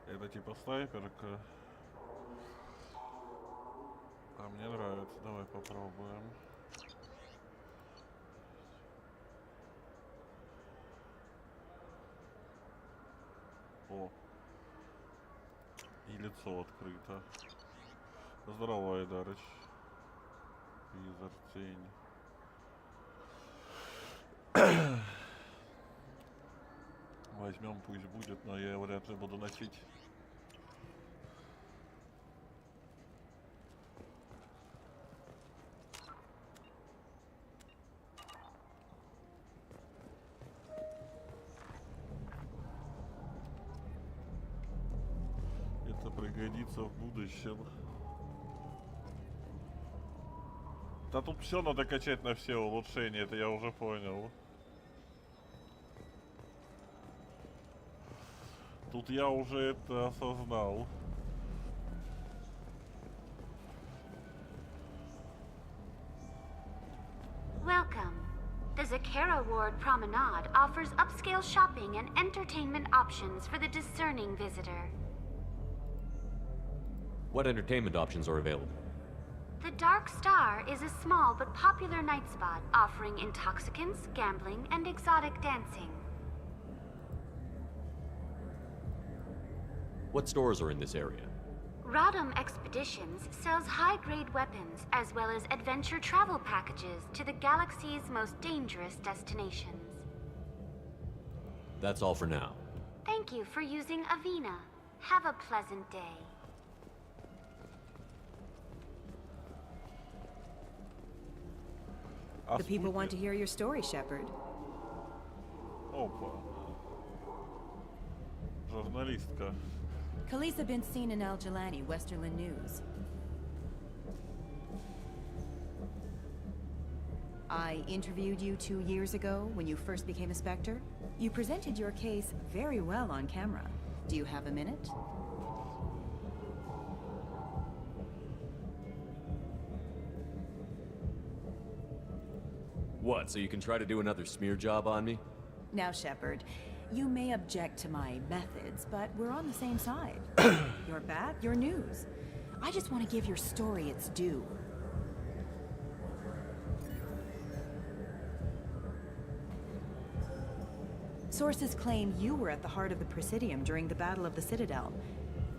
Это типа снайперка. А мне нравится, давай попробуем. О. И лицо открыто. Здорово, Айдарыч. Визор, тень. Возьмем, пусть будет, но я его вряд ли буду носить. Пригодится в будущем. Да тут все надо качать на все улучшения, это я уже понял. Тут я уже это осознал. Welcome. The Zakara Ward Promenade offers upscale shopping and entertainment options for the discerning visitor. What entertainment options are available? The Dark Star is a small but popular night spot offering intoxicants, gambling, and exotic dancing. What stores are in this area? Rodham Expeditions sells high-grade weapons as well as adventure travel packages to the galaxy's most dangerous destinations. That's all for now. Thank you for using Avina. Have a pleasant day. The people want to hear your story, Shepard. Опа. Журналистка. Khaleesa been seen in Al Jalani, Westerland News. I interviewed you 2 years ago when you first became a Spectre. You presented your case very well on camera. Do you have a minute? What, so you can try to do another smear job on me? Now, Shepard, you may object to my methods, but we're on the same side. You're back, you're news. I just want to give your story its due. Sources claim you were at the heart of the Presidium during the Battle of the Citadel.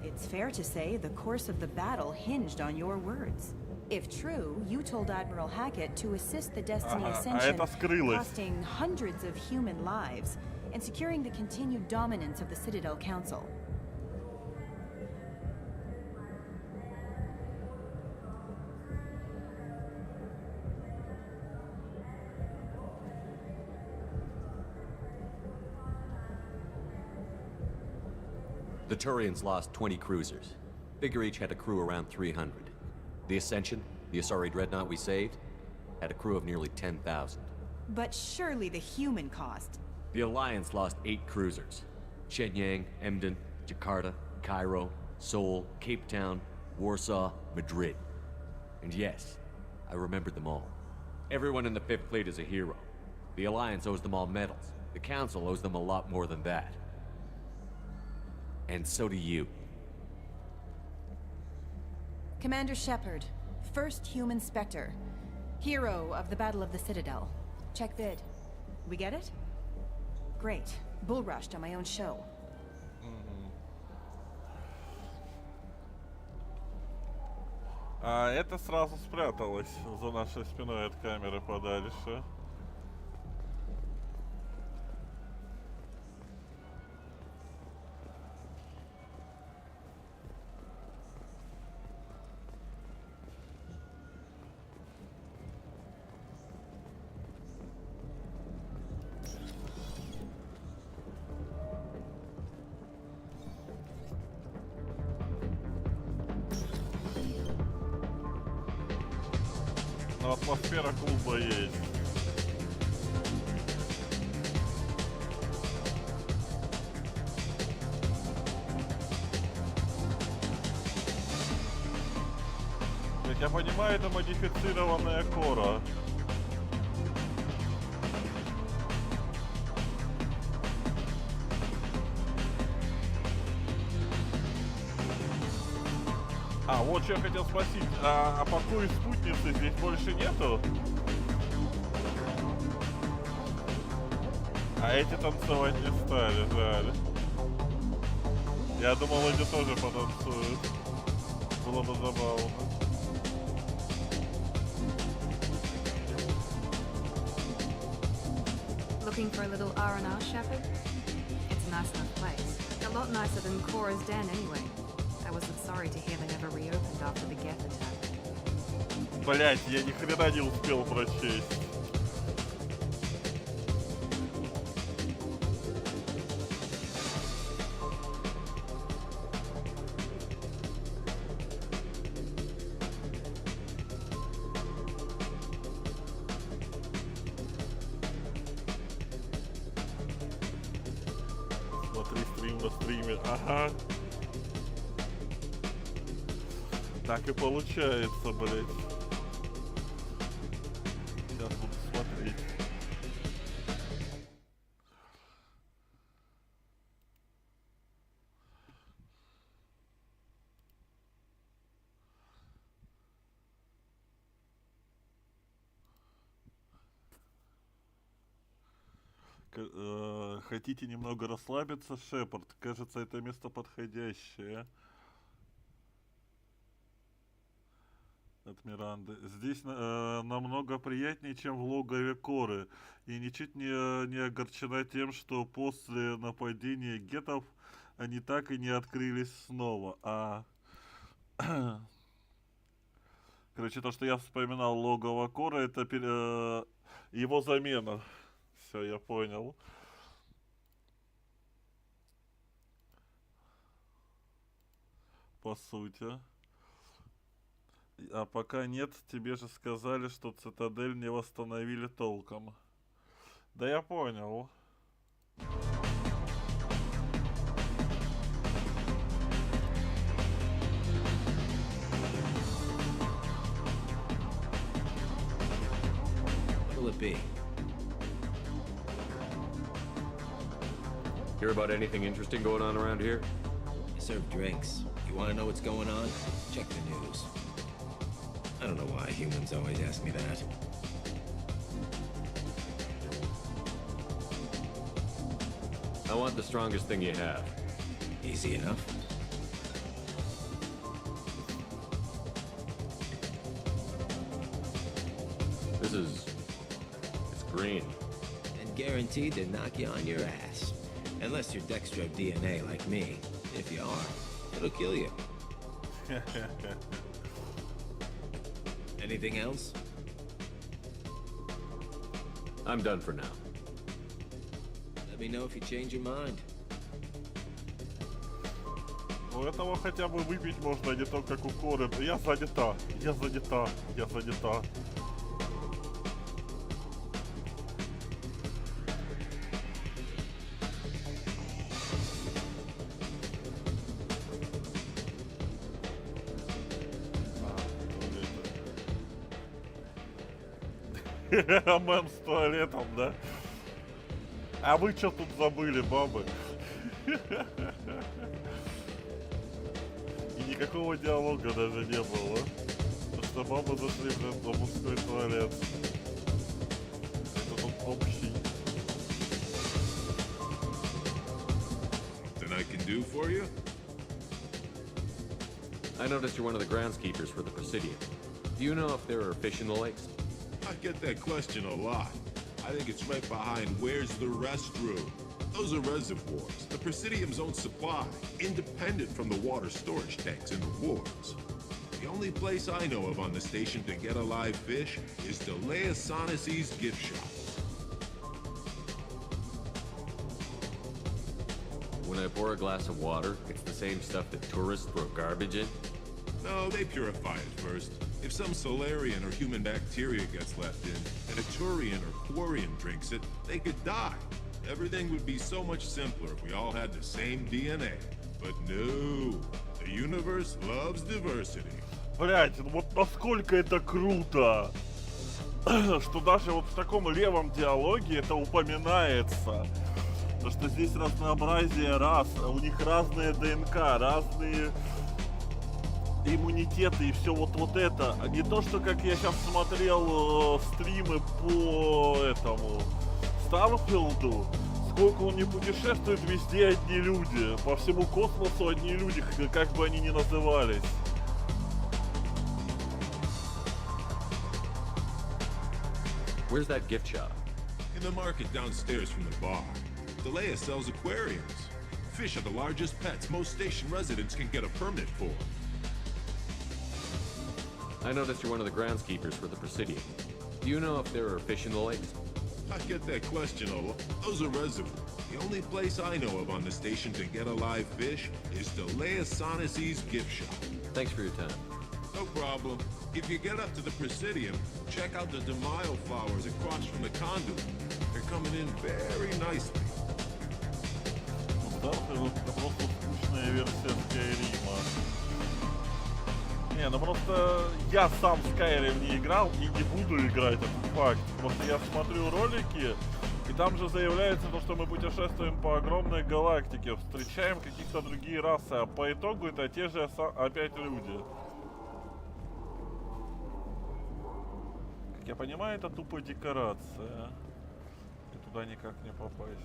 It's fair to say the course of the battle hinged on your words. If true, you told Admiral Hackett to assist the Destiny Ascension, costing hundreds of human lives and securing the continued dominance of the Citadel Council. The Turians lost 20 cruisers. Figure each had a crew around 300. The Ascension, the Asari dreadnought we saved, had a crew of nearly 10,000. But surely the human cost. The Alliance lost 8 cruisers. Shenyang, Emden, Jakarta, Cairo, Seoul, Cape Town, Warsaw, Madrid. And yes, I remembered them all. Everyone in the 5th Fleet is a hero. The Alliance owes them all medals. The Council owes them a lot more than that. And so do you. Commander Shepard, first human Spectre. Hero of the Battle of the Citadel. Check vid. We get it? Great. Bull rushed on my own show. А это сразу спряталось за нашей спиной от камеры подальше. Но атмосфера клуба есть. Как я понимаю, это модифицированная кора. А, вот что я хотел спросить, а покоя спутницы здесь больше нету? А эти танцевать не стали, жаль. Я думал, эти тоже потанцуют. Было бы забавно. Looking for a little R&R, Shepard? It's a nice enough place. A lot nicer than Cora's den anyway. I wasn't sorry to hear they never reopened after the Geth attack. Блять, я ни хрена не успел прочесть. Смотри стрим на стриме, ага. Так и получается, блять. Сейчас буду смотреть. Хотите немного расслабиться, Шепард? Кажется, это место подходящее. От Миранды. Здесь намного приятнее, чем в логове Коры. И ничуть не огорчена тем, что после нападения гетов они так и не открылись снова. Короче, то, что я вспоминал логово Кора, это его замена. Все, я понял. По сути. А пока нет, тебе же сказали, что цитадель не восстановили толком. Да я понял. What'll it be? Hear about anything interesting going on around here? I serve drinks. You want to know what's going on? Check the news. I don't know why humans always ask me that. I want the strongest thing you have. Easy enough. It's green. And guaranteed to knock you on your ass. Unless you're dextro DNA like me. If you are, it'll kill you. Anything else? I'm done for now. Let me know if you change your mind. У этого хотя бы выпить можно, не то как у Коры. Я занята, я занята, я занята. Мем с туалетом, да? А вы что тут забыли, бабы? И никакого диалога даже не было. Потому что бабы зашли в мужской туалет. Это тут общий. Something I can do for you? I noticed you're one of the groundskeepers for the Presidium. Do you know if there are fish in the lakes? I get that question a lot. I think it's right behind where's the restroom. Those are reservoirs, the Presidium's own supply, independent from the water storage tanks in the wards. The only place I know of on the station to get a live fish is Delea Sonesi's gift shop. When I pour a glass of water, it's the same stuff that tourists throw garbage in? No, they purify it first. If some Solarian or human bacteria gets left in, and a Turian or Quarian drinks it, they could die. Everything would be so much simpler if we all had the same DNA. But no, the universe loves diversity. Блять, вот насколько это круто, что даже вот в таком левом диалоге это упоминается. То, что здесь разнообразие рас, у них разные ДНК, разные иммунитеты и все вот это. А не то, что как я сейчас смотрел стримы по этому Старфилду, сколько он не путешествует, везде одни люди. По всему космосу одни люди, как бы они ни назывались. Where's that gift shop? In the market downstairs from the bar. Delea sells aquariums. Fish are the largest pets most station residents can get a permit for. I noticed you're one of the groundskeepers for the Presidium. Do you know if there are fish in the lakes? I get that question a lot. Those are reservoirs. The only place I know of on the station to get a live fish is Delea Sonesi's gift shop. Thanks for your time. No problem. If you get up to the Presidium, check out the De Mayo flowers across from the conduit. They're coming in very nicely. Это просто скучная версия Скайрима. Не, ну просто я сам в Skyrim не играл и не буду играть, это факт. Просто я смотрю ролики, и там же заявляется то, что мы путешествуем по огромной галактике, встречаем каких-то другие расы, а по итогу это те же опять люди. Как я понимаю, это тупо декорация. И туда никак не попасть.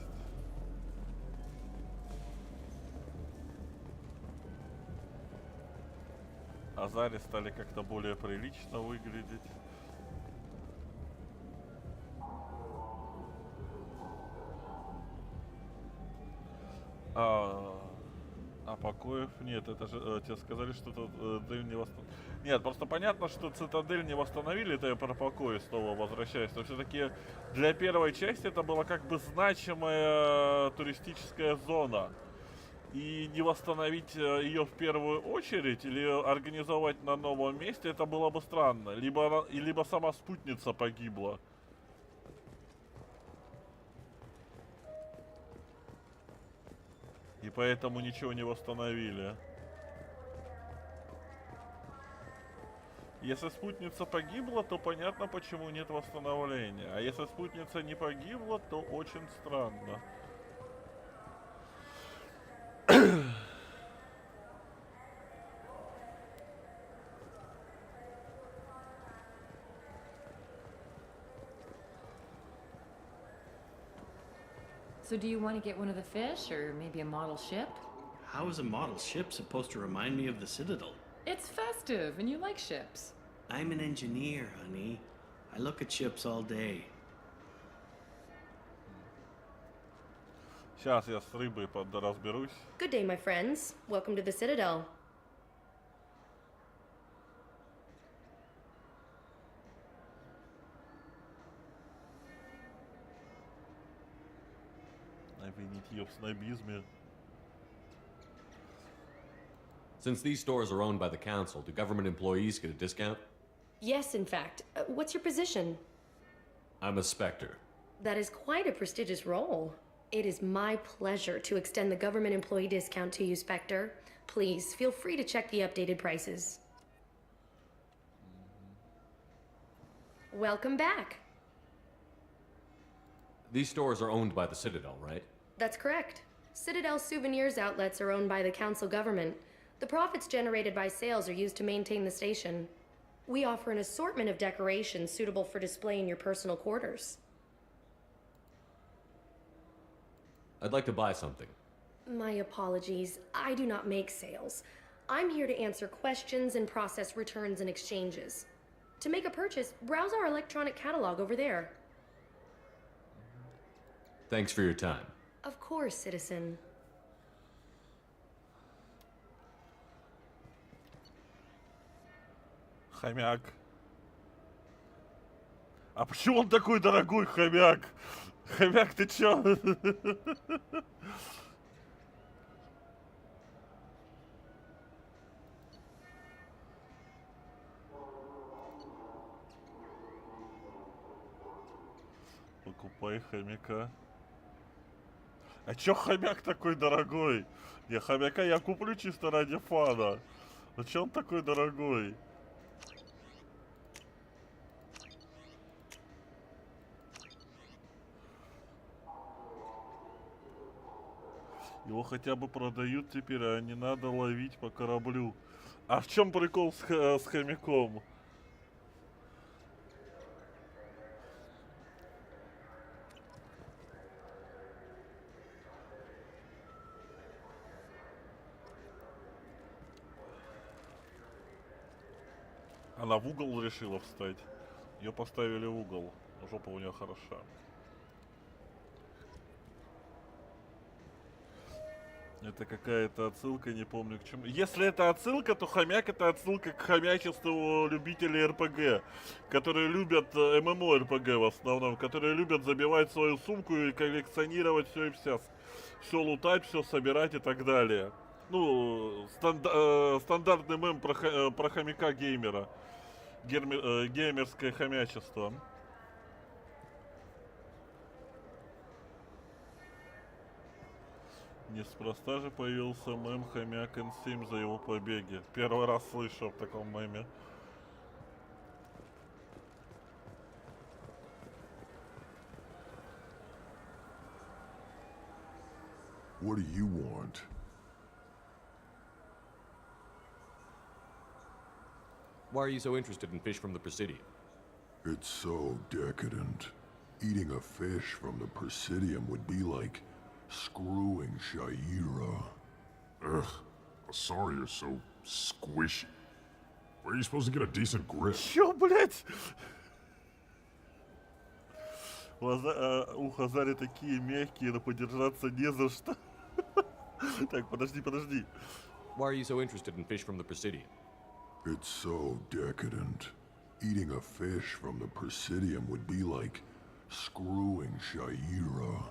Азари стали как-то более прилично выглядеть. А покоев нет, это же тебе сказали, что цитадель не восстановили. Нет, просто понятно, что цитадель не восстановили, это я про покои снова возвращаюсь. Но все-таки для первой части это была как бы значимая туристическая зона. И не восстановить ее в первую очередь или организовать на новом месте, это было бы странно. Либо сама спутница погибла. И поэтому ничего не восстановили. Если спутница погибла, то понятно, почему нет восстановления. А если спутница не погибла, то очень странно. So do you want to get one of the fish, or maybe a model ship? How is a model ship supposed to remind me of the Citadel? It's festive, and you like ships. I'm an engineer, honey. I look at ships all day. Сейчас я с рыбой разберусь. Good day, my friends. Welcome to the Citadel. Обвинить ее в снобизме. Since these stores are owned by the council, do government employees get a discount? Yes, in fact. What's your position? I'm a Spectre. That is quite a prestigious role. It is my pleasure to extend the government employee discount to you, Spectre. Please, feel free to check the updated prices. Welcome back. These stores are owned by the Citadel, right? That's correct. Citadel Souvenirs outlets are owned by the council government. The profits generated by sales are used to maintain the station. We offer an assortment of decorations suitable for display in your personal quarters. I'd like to buy something. My apologies. I do not make sales. I'm here to answer questions and process returns and exchanges. To make a purchase, browse our electronic catalog over there. Thanks for your time. Of course, citizen. Хомяк. А почему он такой дорогой, хомяк? Хомяк, ты чё? Покупай хомяка. А чё хомяк такой дорогой? Не, хомяка я куплю чисто ради фана. Но чё он такой дорогой? Его хотя бы продают теперь, а не надо ловить по кораблю. А в чем прикол с хомяком? Она в угол решила встать. Ее поставили в угол. Жопа у нее хороша. Это какая-то отсылка, не помню к чему. Если это отсылка, то хомяк — это отсылка к хомячеству любителей РПГ, которые любят ММО РПГ в основном, которые любят забивать свою сумку и коллекционировать все и вся. Все лутать, все собирать и так далее. Ну, стандартный мем про хомяка-геймера. Геймерское хомячество. Неспроста же появился мем хомяк N7 за его побеги. Первый раз слышу о таком меме. What do you want? Why are you so interested in fish from the Presidium? It's so decadent. Eating a fish from the Presidium would be like screwing Shaira. Ugh, sorry you're so squishy. Where are you supposed to get a decent grip? Чё, блять? У Хазари такие мягкие, но подержаться не за что. Так, подожди. Why are you so interested in fish from the Presidium? It's so decadent. Eating a fish from the Presidium would be like screwing Shaira.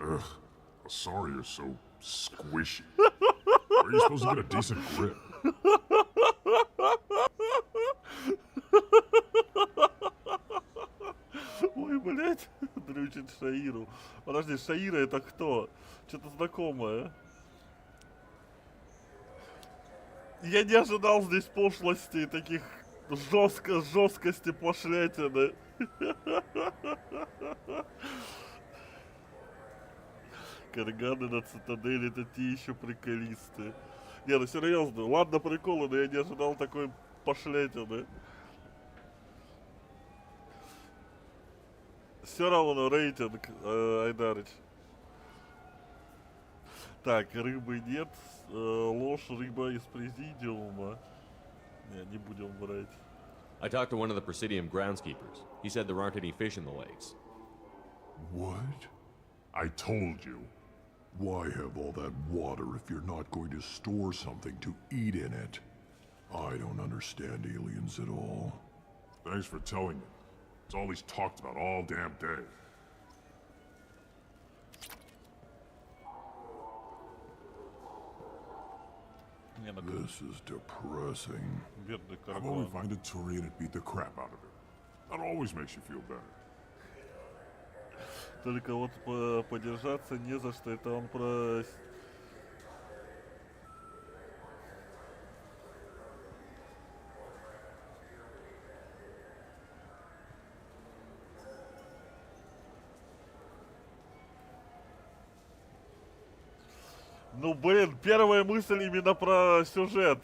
Ugh, sorry you're so squishy. Where are you supposed to get a decent grip? Ой, блядь, дрючит Шаиру. Подожди, Шаира это кто? Что-то знакомое. Я не ожидал здесь пошлости и таких жесткости пошлятины. Карганы на цитадели это те еще приколисты. Не, ну серьезно, ладно приколы, но я не ожидал такой пошлятины. Все равно рейтинг, Айдарыч. Так, рыбы нет. Ложь, рыба из президиума. Не будем брать. I talked to one of the Presidium groundskeepers. He said there aren't any fish in the lakes. What? I told you. Why have all that water if you're not going to store something to eat in it? I don't understand aliens at all. Thanks for telling me. It's all he's talked about all damn day. This is depressing. How about we find a Turian and beat the crap out of him? That always makes you feel better. Только вот подержаться не за что. Это он про... Ну, блин, первая мысль именно про сюжет.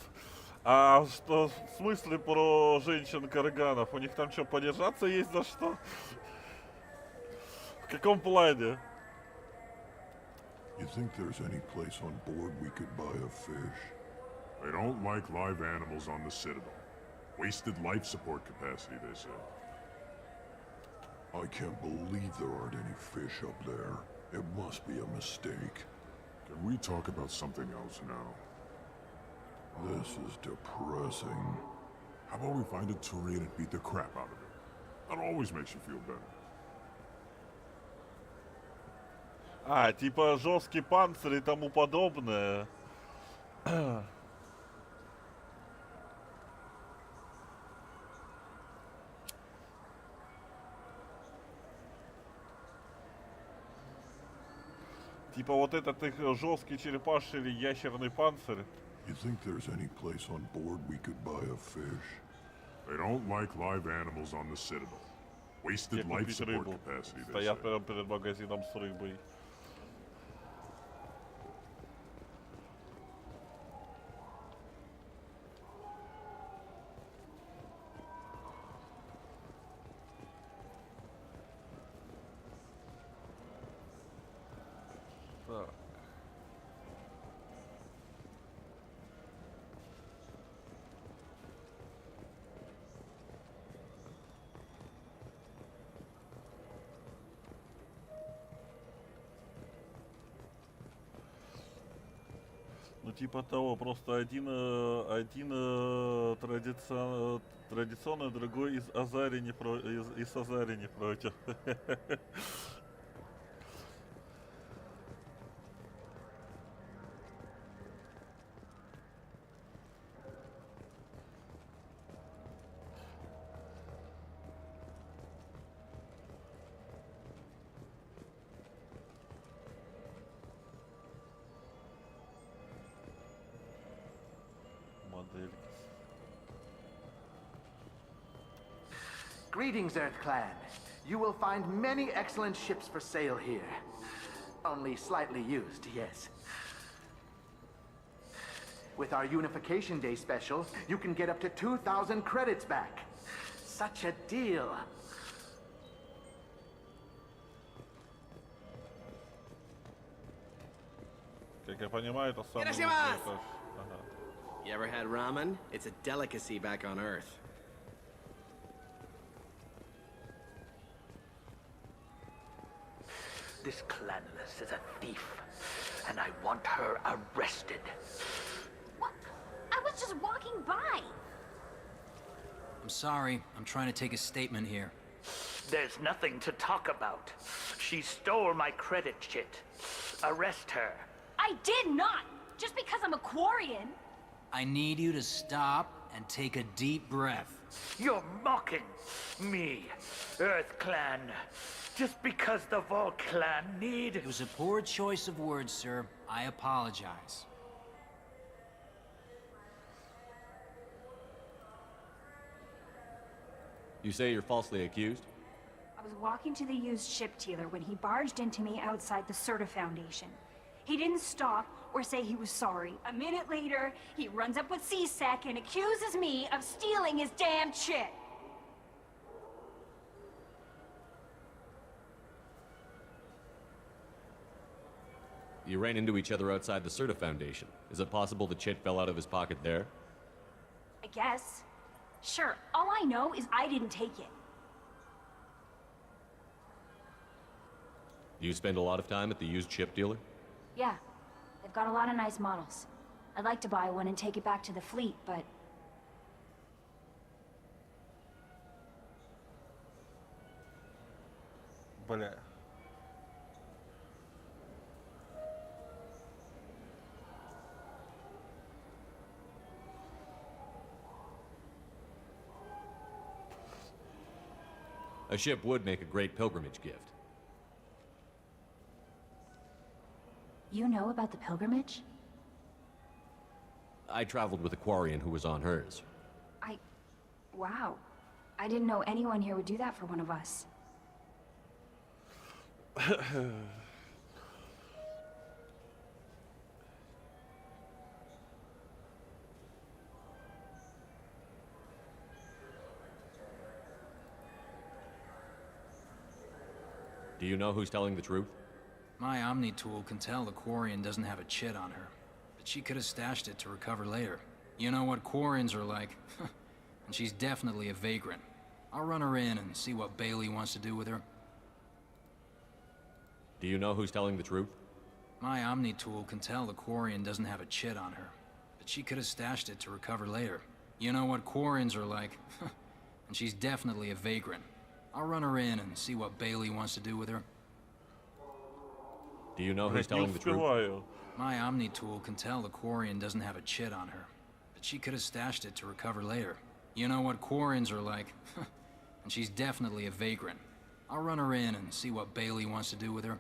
А что, в смысле про женщин-карганов? У них там что, подержаться есть за что? В каком плане? You think there's any place on board we could buy a fish? They don't like live animals on the Citadel. Wasted life support capacity, they say. I can't believe there aren't any fish up there. It must be a mistake. Can we talk about something else now? This is depressing. How about we find a Turian and beat the crap out of him? That always makes you feel better. А, типа жесткий панцирь и тому подобное. Типа вот этот их жесткий черепаший или ящерный панцирь. You think there's any place on board we could buy a fish? They don't like live animals on the Citadel. Wasted life support capacity, they say. Стоят прямо перед магазином с рыбой. Так. Ну типа того, просто один традиционный, другой из Азари не из Азари не против. Greetings, Earth Clan. You will find many excellent ships for sale here. Only slightly used, yes. With our Unification Day special, you can get up to 2,000 credits back. Such a deal. Как я понимаю, это самое... You ever had ramen? It's a delicacy back on Earth. This clanless is a thief. and I want her arrested. What? I was just walking by. I'm sorry. I'm trying to take a statement here. There's nothing to talk about. She stole my credit chit. Arrest her. I did not! Just because I'm a Quarian. I need you to stop and take a deep breath. You're mocking me, Earth Clan. Just because the Vol Clan need... It was a poor choice of words, sir. I apologize. You say you're falsely accused? I was walking to the used ship dealer when he barged into me outside the Serta Foundation. He didn't stop or say he was sorry. A minute later, he runs up with C-Sec and accuses me of stealing his damn chit. You ran into each other outside the Serta Foundation. Is it possible the chit fell out of his pocket there? I guess. Sure, all I know is I didn't take it. Do you spend a lot of time at the used chip dealer? Yeah, they've got a lot of nice models. I'd like to buy one and take it back to the fleet, but... Бля. A ship would make a great pilgrimage gift. You know about the pilgrimage? I traveled with a Quarian who was on hers. Wow. I didn't know anyone here would do that for one of us. Do you know who's telling the truth? My Omni tool can tell the Quarian doesn't have a chit on her, but she could have stashed it to recover later. You know what Quarians are like, and she's definitely a vagrant. I'll run her in and see what Bailey wants to do with her. Do you know who's telling the truth? My Omni tool can tell the Quarian doesn't have a chit on her, but she could have stashed it to recover later. You know what Quarians are like, and she's definitely a vagrant. I'll run her in and see what Bailey wants to do with her. Do you know who's telling the truth? My Omni tool can tell the Quarian doesn't have a chit on her, but she could have stashed it to recover later. You know what Quarians are like, and she's definitely a vagrant. I'll run her in and see what Bailey wants to do with her.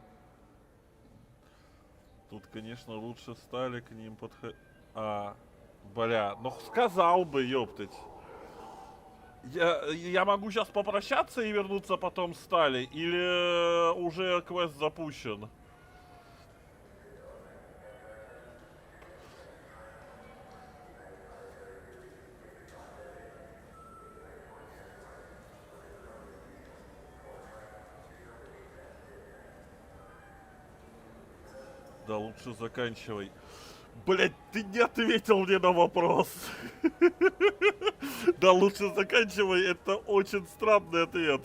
Тут, конечно, лучше стали к ним подходить. Бля, ну сказал бы, ёптать. Я могу сейчас попрощаться и вернуться потом с Стали, или уже квест запущен? Да лучше заканчивай. Блять, ты не ответил мне на вопрос. Да лучше заканчивай, это очень странный ответ.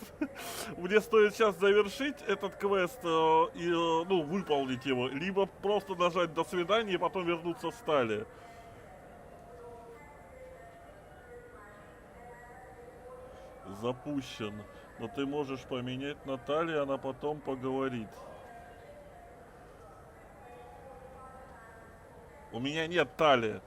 Мне стоит сейчас завершить этот квест и, ну, выполнить его, либо просто нажать «До свидания» и потом вернуться в Стали. Запущен. Но ты можешь поменять Натали, она потом поговорит. У меня нет талии.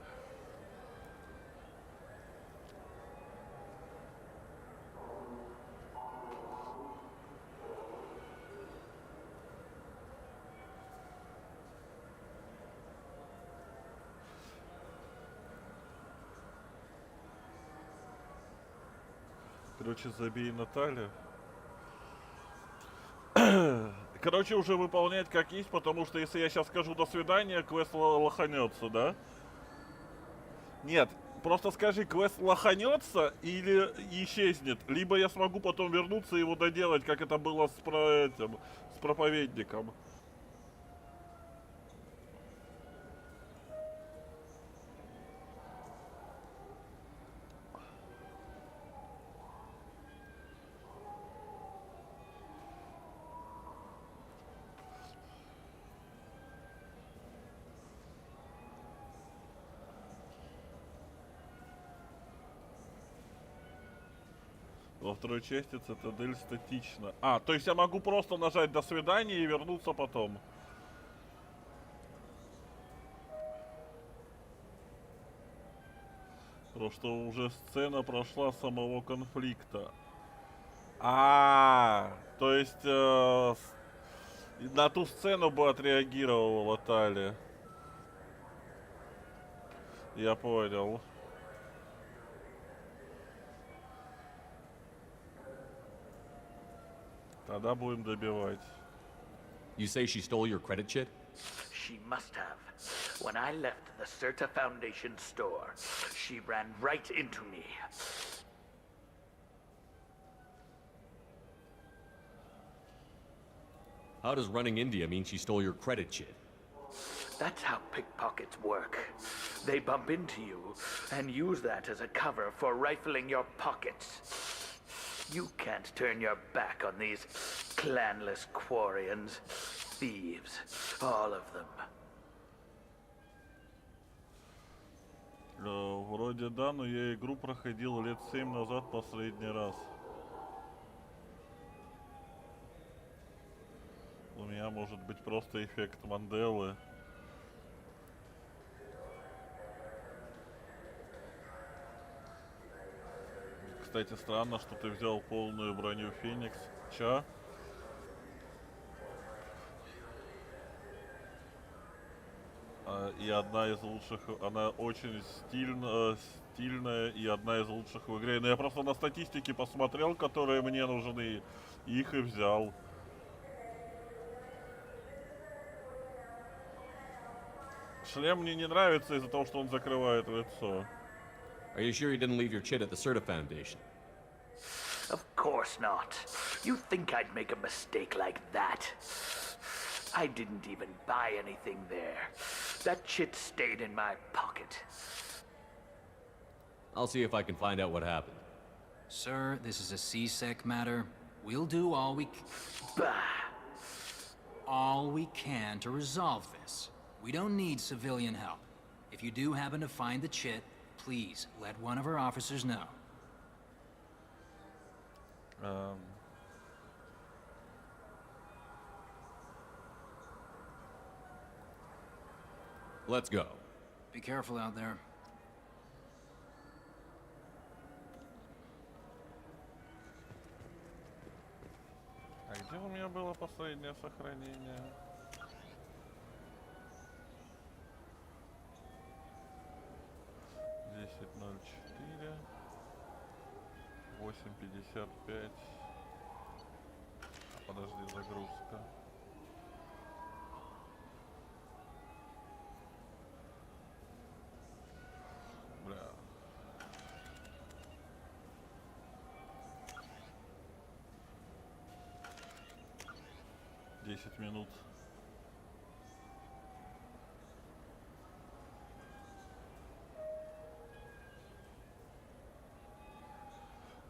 Короче, забей Наталью. Короче, уже выполнять как есть, потому что если я сейчас скажу «до свидания», квест лоханется, да? Нет, просто скажи, квест лоханется или исчезнет, либо я смогу потом вернуться и его доделать, как это было с проповедником. Во второй части цитадель статична. А, то есть я могу просто нажать «до свидания» и вернуться потом. Потому что уже сцена прошла самого конфликта. То есть на ту сцену бы отреагировала Тали. Я понял. Тогда будем добивать. You say she stole your credit chit? She must have. When I left the Certa Foundation store, she ran right into me. How does running India mean she stole your credit chit? That's how pickpockets work. They bump into you and use that as a cover for rifling your pockets. You can't turn your back on these clanless quarians. Thieves. All of them. Вроде да, но я игру проходил лет 7 назад последний раз. У меня может быть просто эффект Манделы. Кстати, странно, что ты взял полную броню Феникс. Чё? И одна из лучших, она очень стильная и одна из лучших в игре. Но я просто на статистике посмотрел, которые мне нужны, их и взял. Шлем мне не нравится из-за того, что он закрывает лицо. Are you sure you didn't leave your chit at the Certa Foundation? Of course not. You think I'd make a mistake like that? I didn't even buy anything there. That chit stayed in my pocket. I'll see if I can find out what happened. Sir, this is a CSEC matter. We'll do all we can to resolve this. We don't need civilian help. If you do happen to find the chit, please let one of our officers know. Let's go. Be careful out there. А где у меня было последнее сохранение? Десять 04 8:55. Подожди, загрузка. Бля. 10 минут.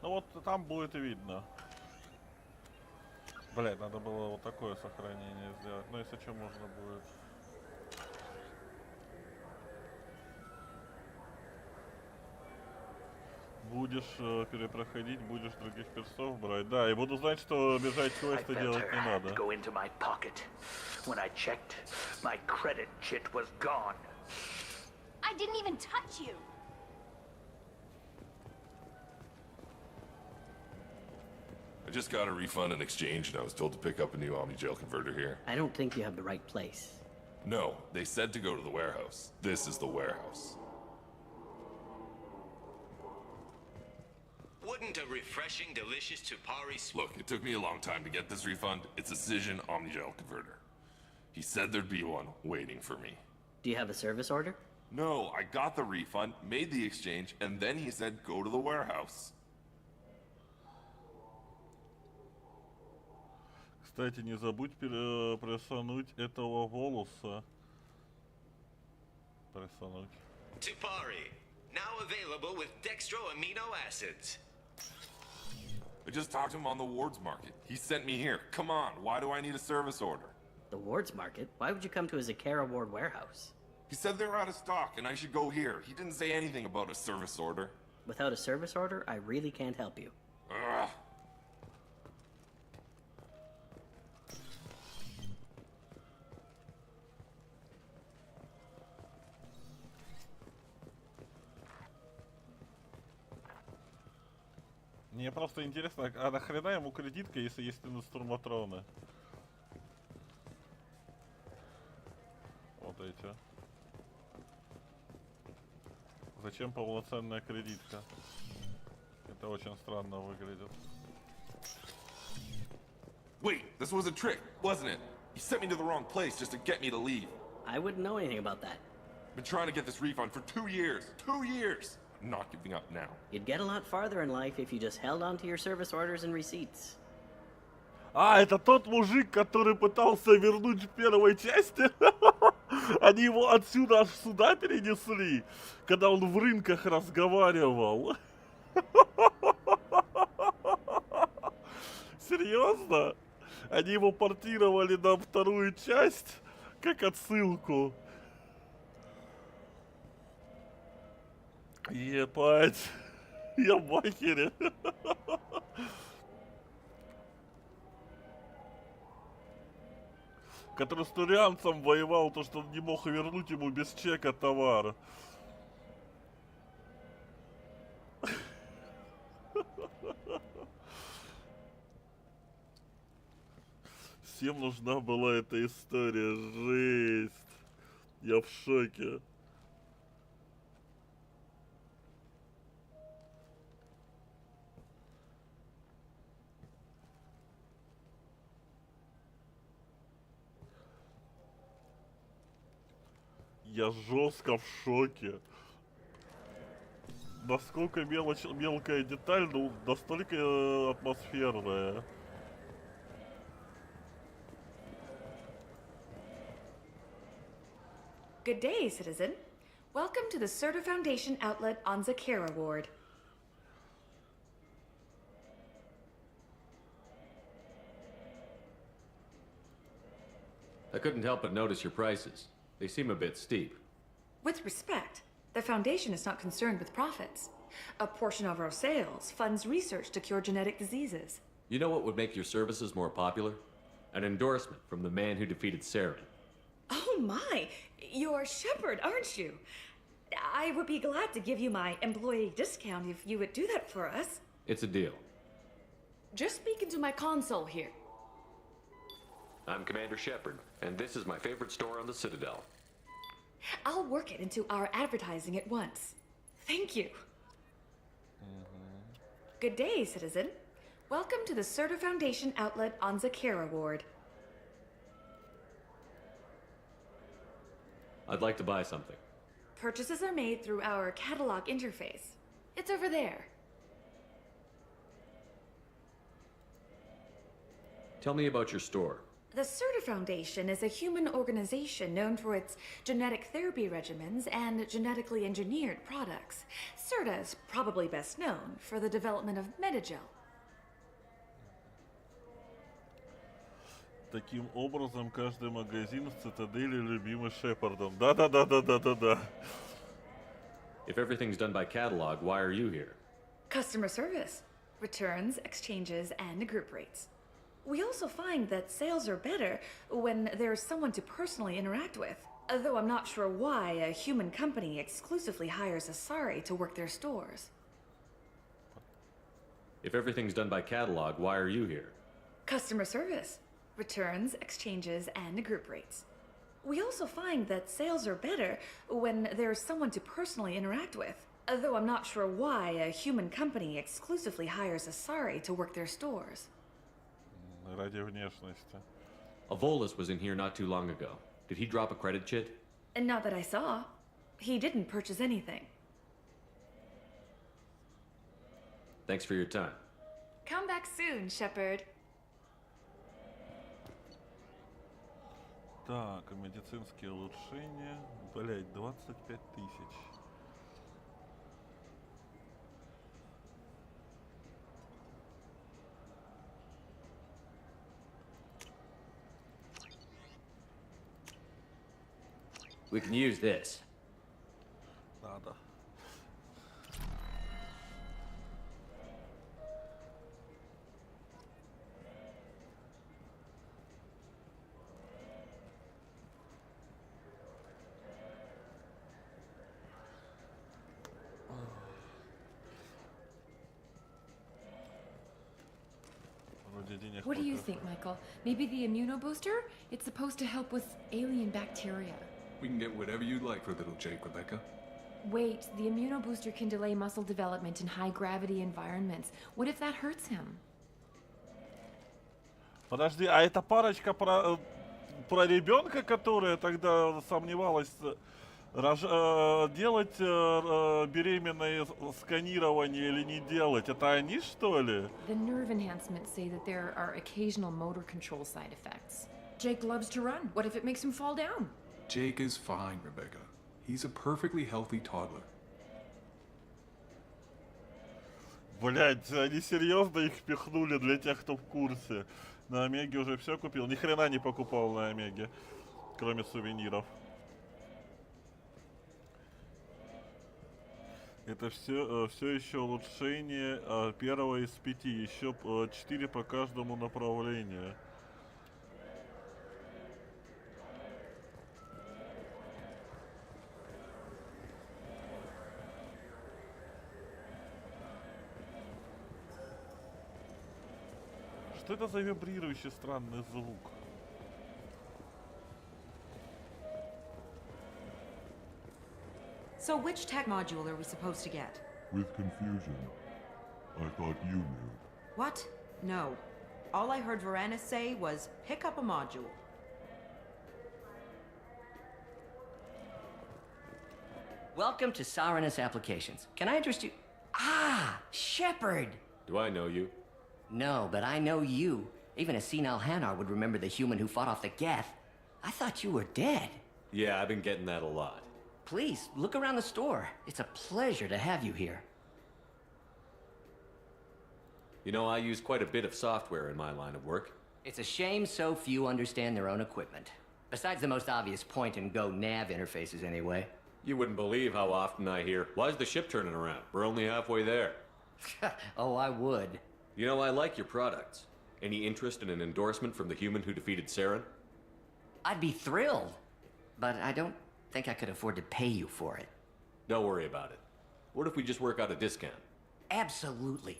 Ну вот там будет и видно. Блядь, надо было вот такое сохранение сделать. Ну если что, можно будет. Будешь перепроходить, будешь других персов брать. Да, и буду знать, что бежать квесты делать не надо. Go into my pocket. When I checked, my credit chit was gone. I didn't even touch you. I just got a refund in exchange, and I was told to pick up a new Omni-Jail converter here. I don't think you have the right place. No, they said to go to the warehouse. This is the warehouse. Wouldn't a refreshing, delicious Tupari... Look, it took me a long time to get this refund. It's a Cision Omni-Gel converter. He said there'd be one waiting for me. Do you have a service order? No, I got the refund, made the exchange, and then he said go to the warehouse. Кстати, не забудь прессануть этого волоса. Прессануть. Tupari, now available with dextro amino acids. I just talked to him on the Wards Market. He sent me here. Come on, why do I need a service order? The Wards Market? Why would you come to a Zakara Ward warehouse? He said they're out of stock and I should go here. He didn't say anything about a service order. Without a service order, I really can't help you. Ugh. Мне просто интересно, а нахрена ему кредитка, если есть инструматроны? Вот эти. Зачем полноценная кредитка? Это очень странно выглядит. Wait, this was a trick, wasn't it? You sent me to the wrong place just to get me to leave. I wouldn't know anything about that. Been trying to get this refund for 2 years. 2 years! I'm not giving up now. You'd get a lot farther in life if you just held on to your service orders and receipts. А, это тот мужик, который пытался вернуть в первой части? Они его отсюда аж сюда перенесли, когда он в рынках разговаривал. Серьезно? Они его портировали на вторую часть, как отсылку. Ебать. Я в ахере. Который с турианцем воевал, то что он не мог вернуть ему без чека товар. Всем нужна была эта история, жесть. Я в шоке. Я жестко в шоке. Насколько мелкая деталь, но настолько атмосферная. Good day, citizen. Welcome to the Serta Foundation outlet on Zakara Ward. I couldn't help but notice your prices. They seem a bit steep. With respect, the Foundation is not concerned with profits. A portion of our sales funds research to cure genetic diseases. You know what would make your services more popular? An endorsement from the man who defeated Saren. Oh my! You're Shepard, aren't you? I would be glad to give you my employee discount if you would do that for us. It's a deal. Just speak into my console here. I'm Commander Shepard, and this is my favorite store on the Citadel. I'll work it into our advertising at once. Thank you. Good day, citizen. Welcome to the Serta Foundation outlet on Zakara Ward. I'd like to buy something. Purchases are made through our catalog interface. It's over there. Tell me about your store. The Serta Foundation is a human organization known for its genetic therapy regimens and genetically engineered products. Serta is probably best known for the development of MENЯ. Таким образом, каждый магазин в цитадели любимый Шепардом. Да-да-да-да-да-да-да. If everything's done by catalog, why are you here? Customer service, returns, exchanges, and group rates. We also find that sales are better when there's someone to personally interact with. Though I'm not sure why a human company exclusively hires Asari to work their stores. If everything's done by catalog, why are you here? Customer service, returns, exchanges, and group rates. We also find that sales are better when there's someone to personally interact with. Though I'm not sure why a human company exclusively hires Asari to work their stores. Ради внешности. Avolis was in here not too long ago. Did he drop a credit chit? And not that I saw. He didn't purchase anything. Thanks for your time. Come back soon, Shepard. Так, медицинские улучшения. Блять, 25 000. We can use this. Надо. сравнениях. What do you пока. think, Michael? Maybe the immunobooster? It's supposed to help with alien bacteria. We can get whatever you'd like for little Jake, Rebecca. Wait, the immunobooster can delay muscle development in high-gravity environments. What if that hurts him? Подожди, а эта парочка про ребенка, которая тогда сомневалась, делать беременное сканирование или не делать, это они, что ли? The nerve enhancements say that there are occasional motor control side effects. Jake loves to run. What if it makes him fall down? Jake is fine, Rebecca. He's a perfectly healthy toddler. Блять, они серьезно их пихнули для тех, кто в курсе. На Омеге уже все купил. Ни хрена не покупал на Омеге, кроме сувениров. Это все еще улучшение первого из 5. Еще 4 по каждому направлению. Что это за вибрирующий странный звук? So which tech module are we supposed to get? With confusion. I thought you knew. What? No. All I heard Varanus say was, pick up a module. Welcome to Saranus Applications. Can I interest you? Ah, Shepard! Do I know you? No, but I know you. Even a senile Hanar would remember the human who fought off the Geth. I thought you were dead. Yeah, I've been getting that a lot. Please, look around the store. It's a pleasure to have you here. You know, I use quite a bit of software in my line of work. It's a shame so few understand their own equipment. Besides the most obvious point-and-go nav interfaces, anyway. You wouldn't believe how often I hear, "Why is the ship turning around? We're only halfway there." Oh, I would. You know, I like your products. Any interest in an endorsement from the human who defeated Saren? I'd be thrilled. But I don't think I could afford to pay you for it. Don't worry about it. What if we just work out a discount? Absolutely.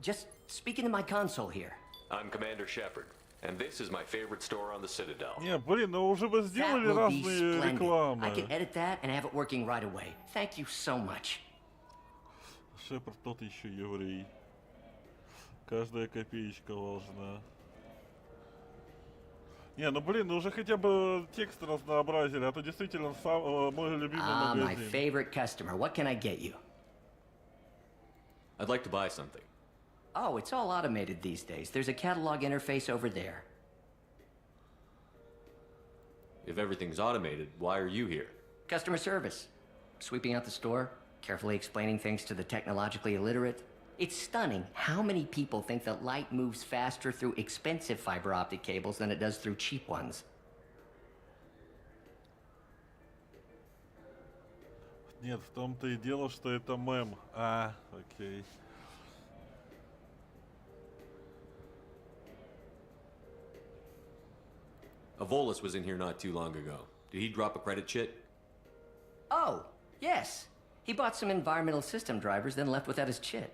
Just speak into my console here. I'm Commander Shepard, and this is my favorite store on the Citadel. Не, блин, ну уже бы сделали That will be разные splendid. рекламы. I can edit that and have it working right away. Thank you so much. Шепард тот еще еврей. Каждая копеечка важна. Не, ну блин, ну уже хотя бы текст разнообразили, а то действительно мой любимый Ah, my магазин. favorite customer. What can I get you? I'd like to buy something. Oh, it's all automated these days. There's a catalog interface over there. If everything's automated, why are you here? Customer service. Sweeping out the store, carefully explaining things to the technologically illiterate. It's stunning how many people think that light moves faster through expensive fiber optic cables than it does through cheap ones. Нет, в том-то и дело, что это мем. А, окей. A Volus was in here not too long ago. Did he drop a credit chit? Oh, yes. He bought some environmental system drivers, then left without his chit.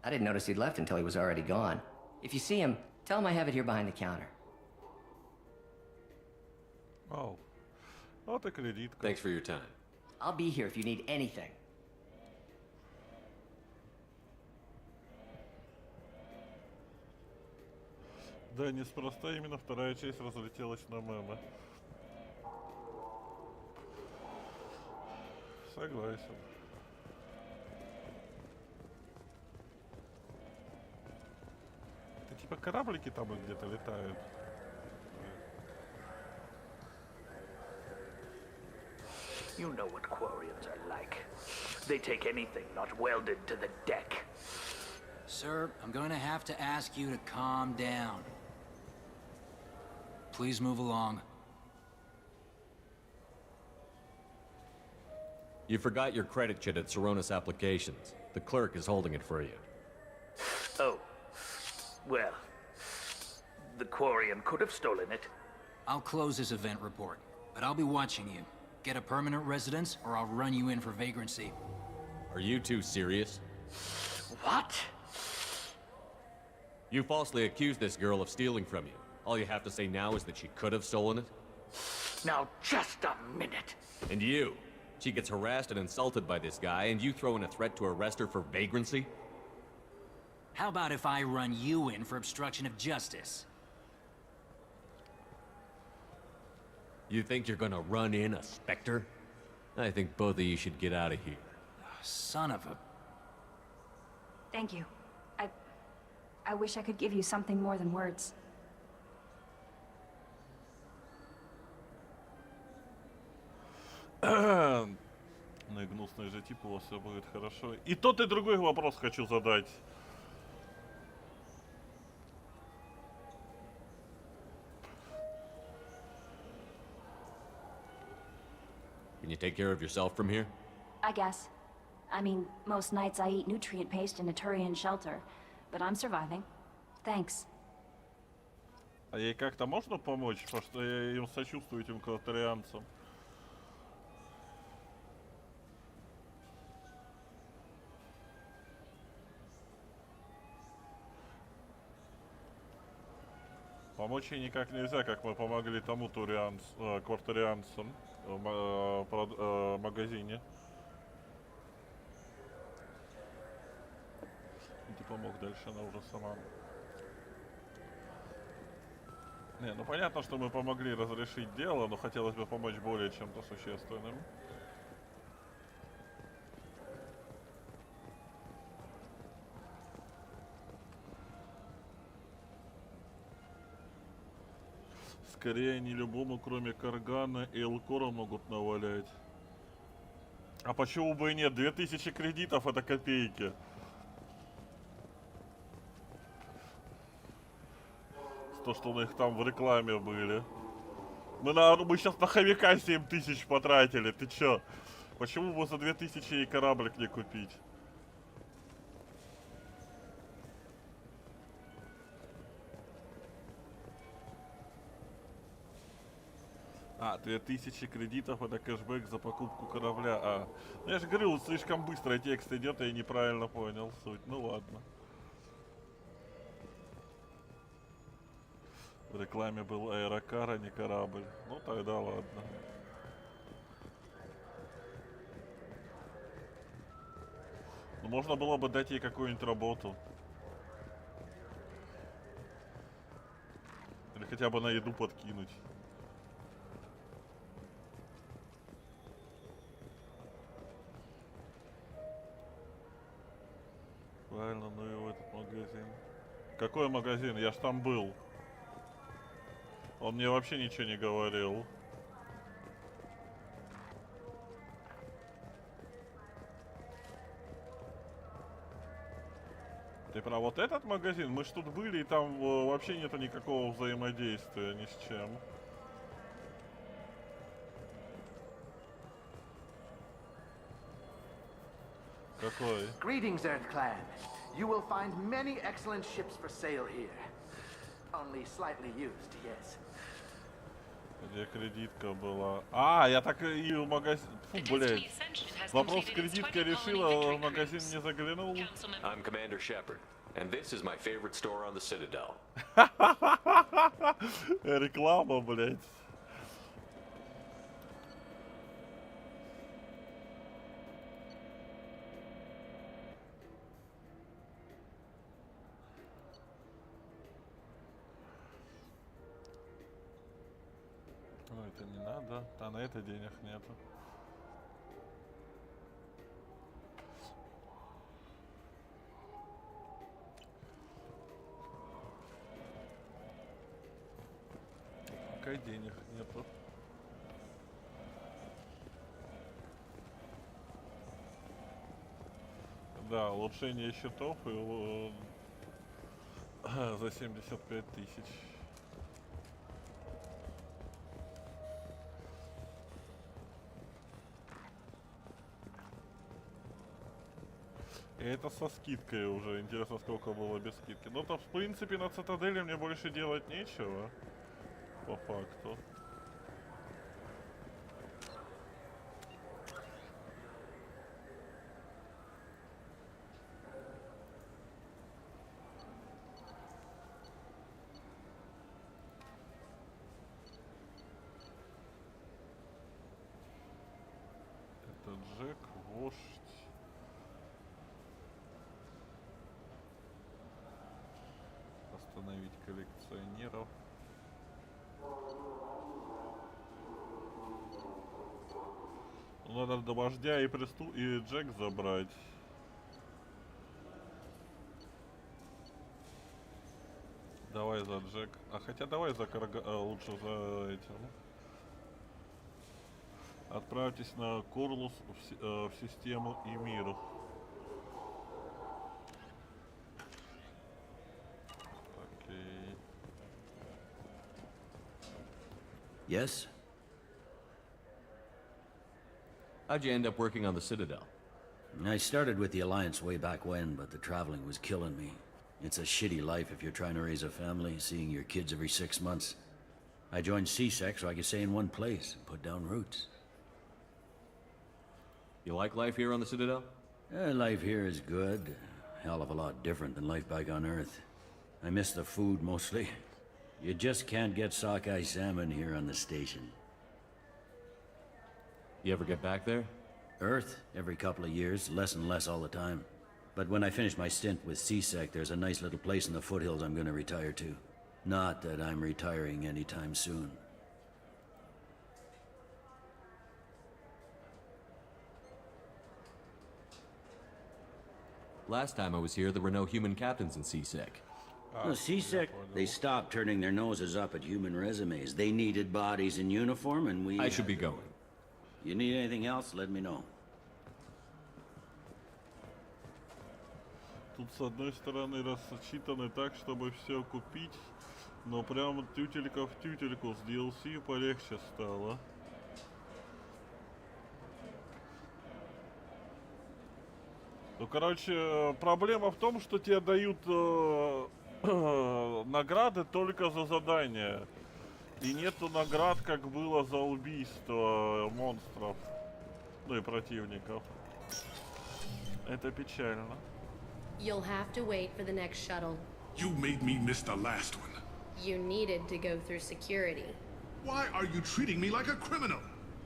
I didn't notice he'd left until he was already gone. If you see him, tell him I have it here behind the counter. Oh. Вот и кредитка. Thanks for your time. I'll be here if you need anything. Да, неспроста именно вторая часть разлетелась на мемы. Согласен. Это типа кораблики там где-то летают. You know what Quarians are like. They take anything not welded to the deck. Sir, I'm going to have to ask you to calm down. Please move along. You forgot your credit chit at Saronis Applications. The clerk is holding it for you. Oh. Well, the Quarian could have stolen it. I'll close this event report, but I'll be watching you. Get a permanent residence, or I'll run you in for vagrancy. Are you two serious? What? You falsely accused this girl of stealing from you. All you have to say now is that she could have stolen it? Now, just a minute. And you? She gets harassed and insulted by this guy, and you throw in a threat to arrest her for vagrancy? How about if I run you in for obstruction of justice? You think you're gonna run in a specter? I think both of you should get out of here. Son of a... Thank you. I wish I could give you something more than words. Ну и гнусный же тип, у вас все будет хорошо. И тот, и другой вопрос хочу задать. Can you take care of yourself from here? I guess. I mean, most nights I eat nutrient paste in a Turian shelter, but I'm surviving. Thanks. А ей как-то можно помочь? Потому что я им сочувствую, этим квартарианцам. Помочь ей никак нельзя, как мы помогли тому квартарианцам в магазине. Ты помог, дальше она уже сама. Не, ну понятно, что мы помогли разрешить дело, но хотелось бы помочь более чем-то существенным. Скорее не любому, кроме Каргана и Элкора, могут навалять. А почему бы и нет? 2000 кредитов — это копейки. То, что у них там в рекламе были. Мы сейчас на хомяка 7000 потратили. Ты чё? Почему бы за 2000 и кораблик не купить? А, 2000 кредитов — это кэшбэк за покупку корабля. А, ну я же говорил, слишком быстро текст идет, я неправильно понял суть. Ну ладно. В рекламе был аэрокар, а не корабль. Ну тогда ладно. Ну, можно было бы дать ей какую-нибудь работу. Или хотя бы на еду подкинуть. Правильно, ну и в этот магазин. Какой магазин? Я ж там был. Он мне вообще ничего не говорил. Ты про вот этот магазин? Мы ж тут были, и там вообще нету никакого взаимодействия ни с чем. Какой? Greetings, Earth Clan. You will find many excellent ships for sale here. Only slightly used, yes. Где кредитка была? А, я так и в магазин... Фу, блядь. Вопрос с кредиткой решила, в магазин не заглянул. I'm Commander Shepard, and this is my favorite store on the Citadel. Реклама, блядь. Ну это не надо, а на это денег нету. Пока денег нету. Да, улучшение счетов и за 75 тысяч. И это со скидкой уже. Интересно, сколько было без скидки. Ну, то, в принципе, на цитадели мне больше делать нечего. По факту. Джек, вождь. Остановить коллекционеров. Надо до вождя и Джек забрать. Давай за Джек. А хотя давай за лучше за этим. Отправьтесь на Корлус в систему и мир. Окей. Yes? How'd you end up working on the Citadel? I started with the Alliance way back when, but the traveling was killing me. It's a shitty life if you're trying to raise a family, seeing your kids every 6 months. I joined CSEC so I could stay in one place and put down roots. You like life here on the Citadel? Life here is good. Hell of a lot different than life back on Earth. I miss the food mostly. You just can't get sockeye salmon here on the station. You ever get back there? Earth, every couple of years, less and less all the time. But when I finish my stint with CSEC, there's a nice little place in the foothills I'm gonna retire to. Not that I'm retiring anytime soon. Last time I was here, there were no human captains in CSEC. Well, CSEC, they stopped turning their noses up at human resumes. They needed bodies in uniform, and we... I should be going. You need anything else, let me know. Тут с одной стороны рассчитаны так, чтобы все купить, но прям тютелька в тютельку с DLC полегче стало. Ну, короче, проблема в том, что тебе дают награды только за задания. И нету наград, как было за убийство монстров. Ну и противников. Это печально. You'll have to wait for the next shuttle. You made me miss the last one. You needed to go through security. Why are you treating me like a criminal?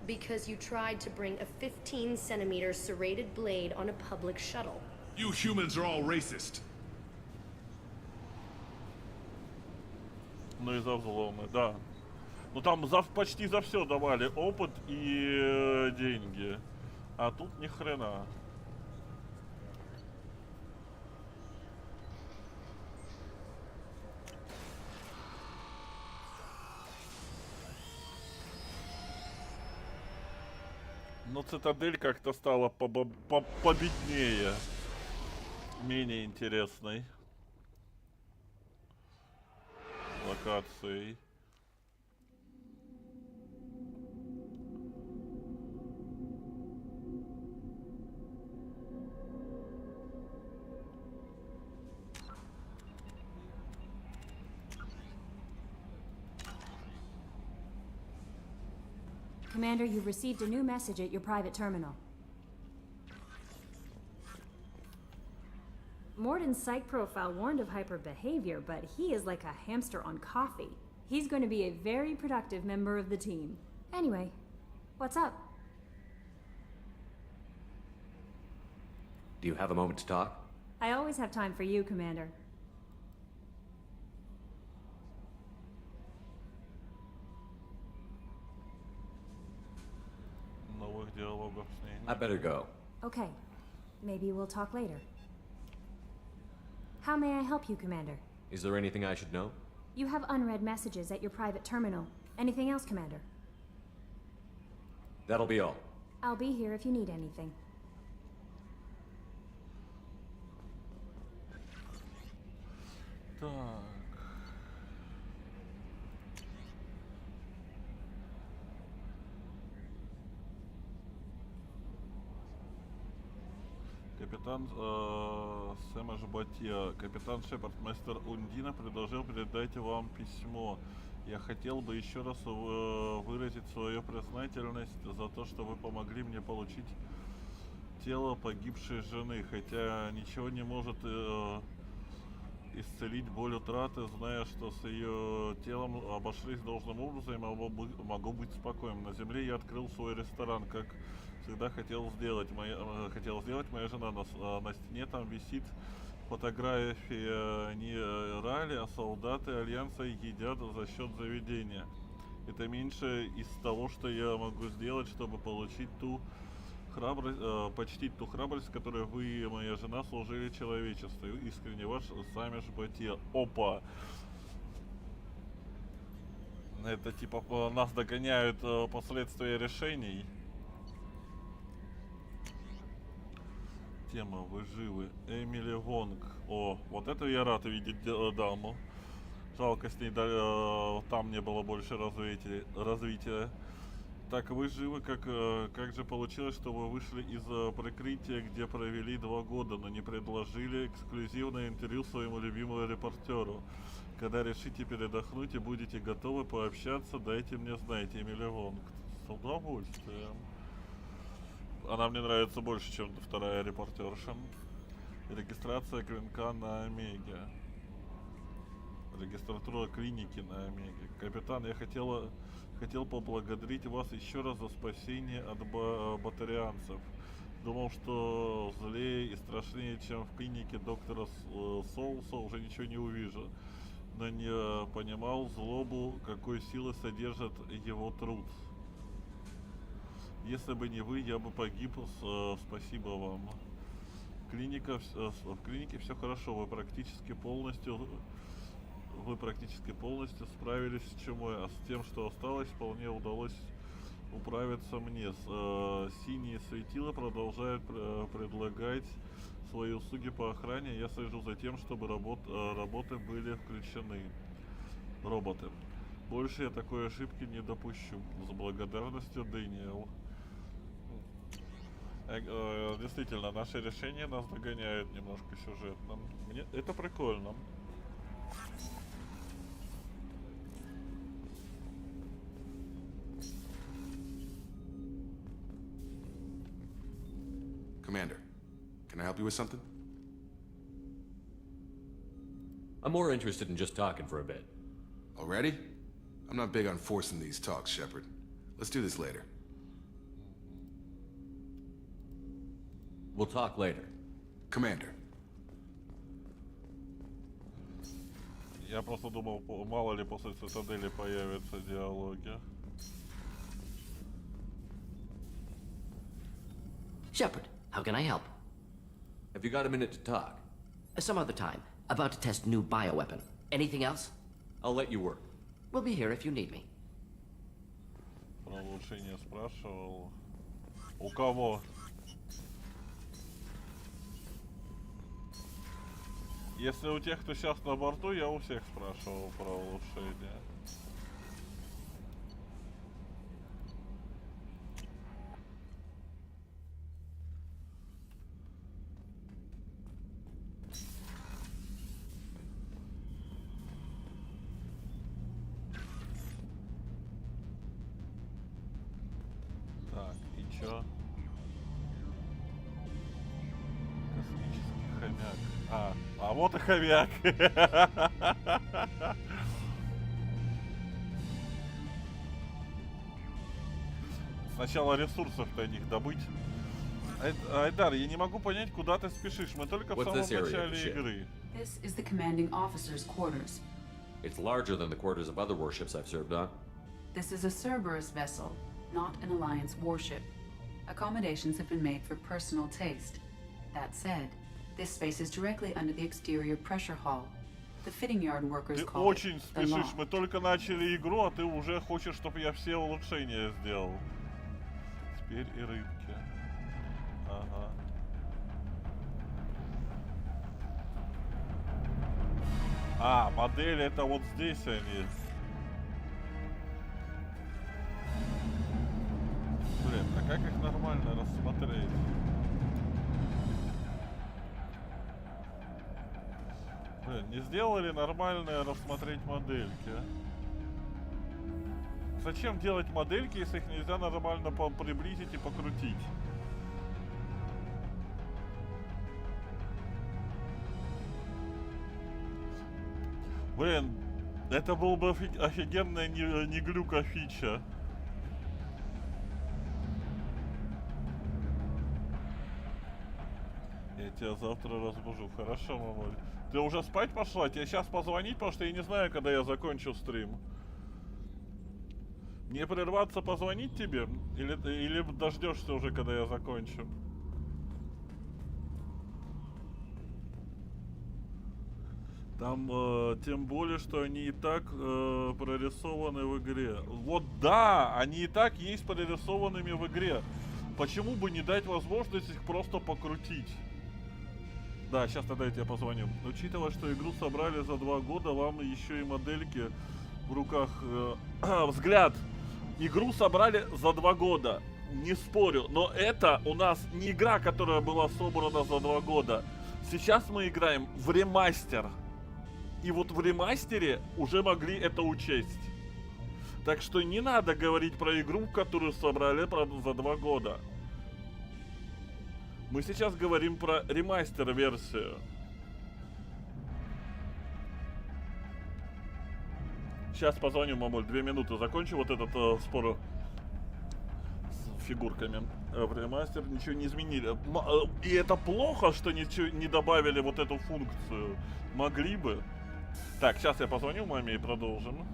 Because you tried to bring a 15-centimeter serrated blade on a public shuttle. You humans are all racist. Ну и за взломы, да. Ну там почти за все давали опыт и деньги. А тут ни хрена. Но цитадель как-то стала победнее, менее интересной локацией. Commander, you've received a new message at your private terminal. Morden's psych profile warned of hyper behavior, but he is like a hamster on coffee. He's going to be a very productive member of the team. Anyway, what's up? Do you have a moment to talk? I always have time for you, Commander. I better go. Okay. Maybe we'll talk later. How may I help you, Commander? Is there anything I should know? You have unread messages at your private terminal. Anything else, Commander? That'll be all. I'll be here if you need anything. Так. Капитан Сэма Жбатья. Капитан Шепард, мастер Ундина предложил передать вам письмо. Я хотел бы еще раз выразить свою признательность за то, что вы помогли мне получить тело погибшей жены, хотя ничего не может исцелить боль утраты, зная, что с ее телом обошлись должным образом, я могу быть спокойным. На земле я открыл свой ресторан, как всегда хотел сделать. Моя жена на стене там висит фотография не ралли, а солдаты Альянса едят за счет заведения. Это меньше из того, что я могу сделать, чтобы получить ту храбрость, почтить ту храбрость, которой вы и моя жена служили человечеству. Искренне ваш Сами Жбате. Опа! Это типа нас догоняют последствия решений. Тема «Вы живы». Эмили Вонг. О, вот это я рад видеть даму. Жалко, с ней там не было больше развития. Так, вы живы, как же получилось, что вы вышли из прикрытия, где провели 2 года, но не предложили эксклюзивное интервью своему любимому репортеру? Когда решите передохнуть и будете готовы пообщаться, дайте мне знать. Эмили Вонг. С удовольствием. Она мне нравится больше, чем вторая репортерша. Регистрация клинка на Омеге. Регистратура клиники на Омеге. Капитан, я хотел поблагодарить вас еще раз за спасение от батарианцев. Думал, что злее и страшнее, чем в клинике доктора Соуса, уже ничего не увижу. Но не понимал злобу, какой силы содержит его труд. Если бы не вы, я бы погиб. Спасибо вам. В клинике все хорошо. Вы практически полностью справились с чумой, а с тем, что осталось, вполне удалось управиться мне. Синие светила продолжают предлагать свои услуги по охране. Я слежу за тем, чтобы работы были включены. Роботы. Больше я такой ошибки не допущу. С благодарностью, Дэниел. Действительно, наши решения нас догоняют немножко сюжетно. Мне это прикольно. Commander, can I help you with something? I'm more interested in just talking for a bit. Already? I'm not big on forcing these talks, Shepard. Let's do this later. We'll talk later. Commander. Я просто думал, мало ли после цитадели появятся диалоги. Shepard, how can I help? Have you got a minute to talk? Some other time. About to test new bioweapon. Anything else? I'll let you work. We'll be here if you need me. Про улучшение спрашивал. У кого? Если у тех, кто сейчас на борту, я у всех спрашивал про улучшение. Так, и чё? Космический хомяк. А вот и хомяк. Сначала ресурсов-то них добыть. Айдар, я не могу понять, куда ты спешишь. Мы только в самом начале игры. This is the commanding officer's quarters. It's larger than the quarters of other warships I've served on. This is a Cerberus vessel, not an Alliance warship. Accommodations have been made for personal taste. That said, this space is directly under the exterior pressure hull. The fitting yard workers Ты call очень it the спешишь. lock. Мы только начали игру, а ты уже хочешь, чтобы я все улучшения сделал. Теперь и рыбки. Ага. А, модели это вот здесь они. Блин, а как их нормально рассмотреть? Блин, не сделали нормально рассмотреть модельки. Зачем делать модельки, если их нельзя нормально приблизить и покрутить? Блин, это был бы офигенная не глюк, а фича. Я тебя завтра разбужу. Хорошо, мамуль. Ты уже спать пошла? Тебе сейчас позвонить, потому что я не знаю, когда я закончу стрим. Мне прерваться, позвонить тебе? Или дождешься уже, когда я закончу? Там, тем более, что они и так прорисованы в игре. Вот да, они и так есть прорисованными в игре. Почему бы не дать возможность их просто покрутить? Да, сейчас тогда я тебе позвоню. Учитывая, что игру собрали за 2 года, вам еще и модельки в руках... Взгляд! Игру собрали за 2 года. Не спорю, но это у нас не игра, которая была собрана за 2 года. Сейчас мы играем в ремастер. И вот в ремастере уже могли это учесть. Так что не надо говорить про игру, которую собрали за 2 года. Мы сейчас говорим про ремастер-версию. Сейчас позвоню, мамуль, 2 минуты. Закончу вот этот спор с фигурками. В ремастер ничего не изменили. И это плохо, что ничего не добавили вот эту функцию. Могли бы. Так, сейчас я позвоню маме и продолжим.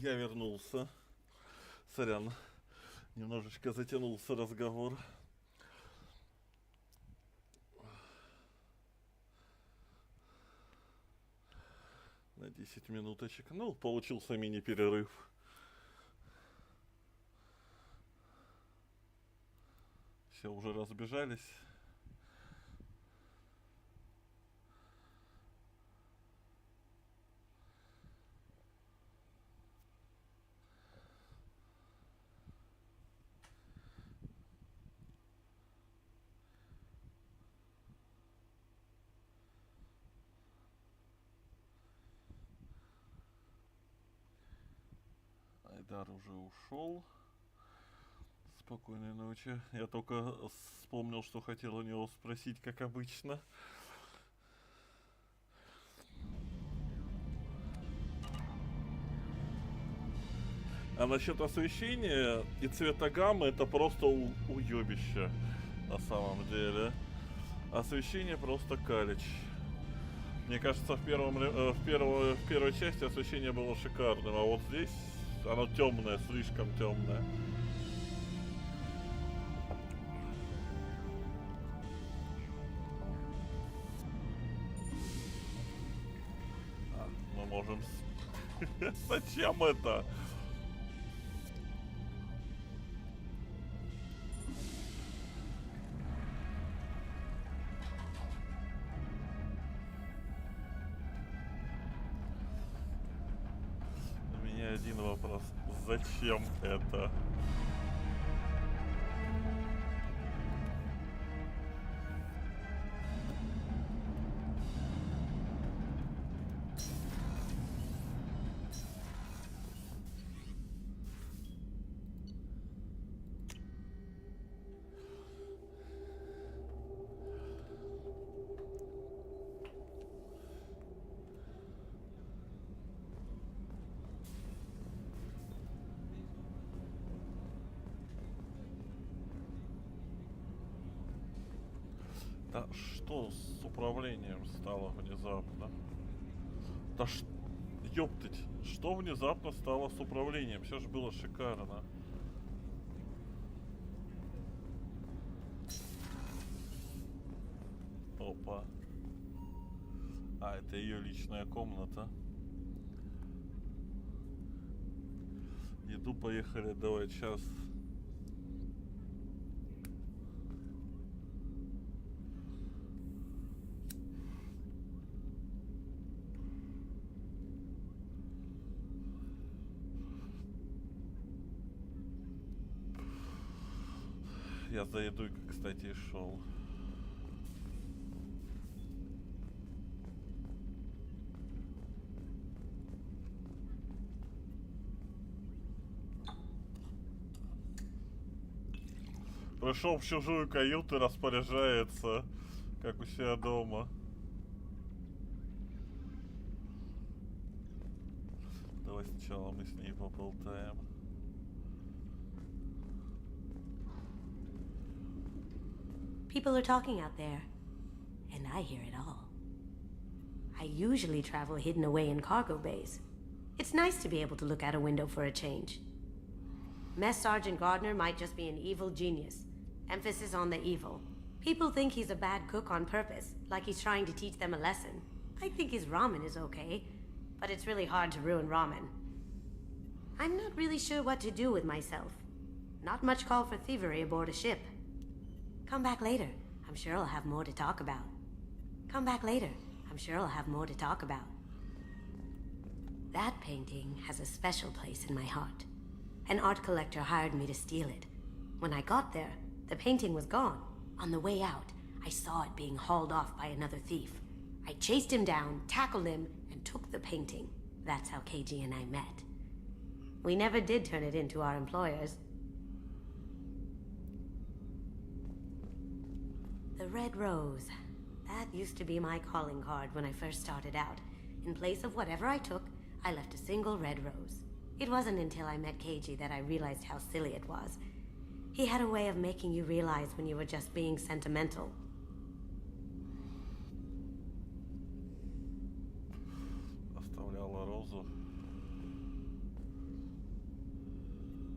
Я вернулся. Сорян, немножечко затянулся разговор. На 10 минуточек. Ну, получился мини-перерыв. Все уже разбежались. Айдар уже ушел. Спокойной ночи. Я только вспомнил, что хотел у него спросить, как обычно. А насчет освещения и цветогаммы это просто уебище на самом деле. Освещение просто калич. Мне кажется, в первой части освещение было шикарным, а вот здесь оно темное, слишком темное. Мы можем... Зачем это? У меня один вопрос. Зачем это? Да что с управлением стало внезапно? Да ёптать, что внезапно стало с управлением? Все же было шикарно. Опа. А, это ее личная комната. Иду, поехали, давай, сейчас. Я за едой, кстати, и шел. Пришел в чужую каюту и распоряжается, как у себя дома. Давай сначала мы с ней поболтаем. People are talking out there, and I hear it all. I usually travel hidden away in cargo bays. It's nice to be able to look out a window for a change. Mess Sergeant Gardner might just be an evil genius. Emphasis on the evil. People think he's a bad cook on purpose, like he's trying to teach them a lesson. I think his ramen is okay, but it's really hard to ruin ramen. I'm not really sure what to do with myself. Not much call for thievery aboard a ship. Come back later. I'm sure I'll have more to talk about. Come back later. I'm sure I'll have more to talk about. That painting has a special place in my heart. An art collector hired me to steal it. When I got there, the painting was gone. On the way out, I saw it being hauled off by another thief. I chased him down, tackled him, and took the painting. That's how KG and I met. We never did turn it into our employers. The red rose. That used to be my calling card when I first started out. In place of whatever I took, I left a single red rose. It wasn't until I met KG that I realized how silly it was. He had a way of making you realize when you were just being sentimental. Оставляла розу.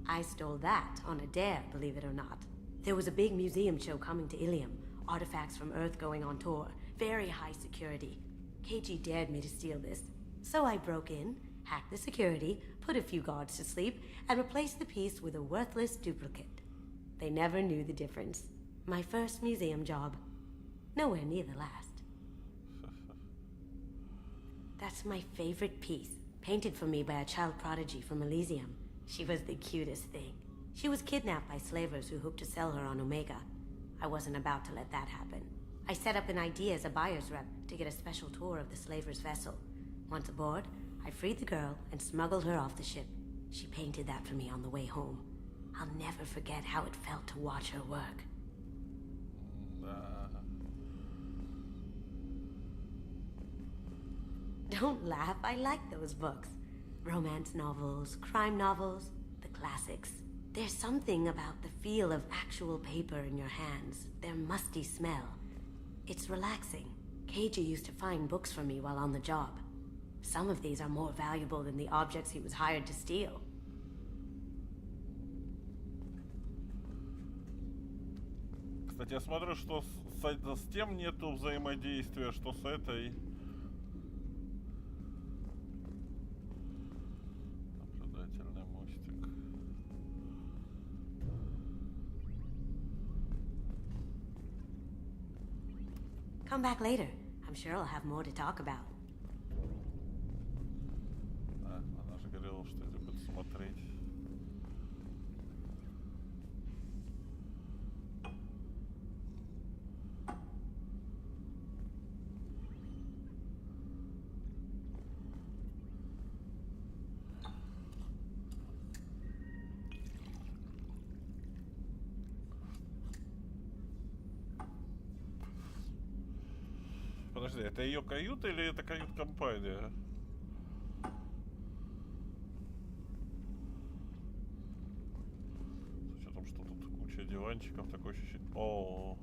I stole that on a dare, believe it or not. There was a big museum show coming to Ilium. Artifacts from Earth going on tour. Very high security. KG dared me to steal this. So I broke in, hacked the security, put a few guards to sleep, and replaced the piece with a worthless duplicate. They never knew the difference. My first museum job. Nowhere near the last. That's my favorite piece. Painted for me by a child prodigy from Elysium. She was the cutest thing. She was kidnapped by slavers who hoped to sell her on Omega. I wasn't about to let that happen. I set up an idea as a buyer's rep to get a special tour of the slaver's vessel. Once aboard, I freed the girl and smuggled her off the ship. She painted that for me on the way home. I'll never forget how it felt to watch her work. Don't laugh, I like those books. Romance novels, crime novels, the classics. There's something about the feel of actual paper in your hands, their musty smell. It's relaxing. Keiji used to find books for me while on the job. Some of these are more valuable than the objects he was hired to steal. Кстати, я смотрю, что с тем нету взаимодействия, что с этой. Наблюдательный мостик. Come back later. I'm sure I'll have more to talk about. Она же говорила, что любит смотреть. Подожди, это ее каюта или это кают-компания? С учетом, что тут куча диванчиков, такое ощущение. О,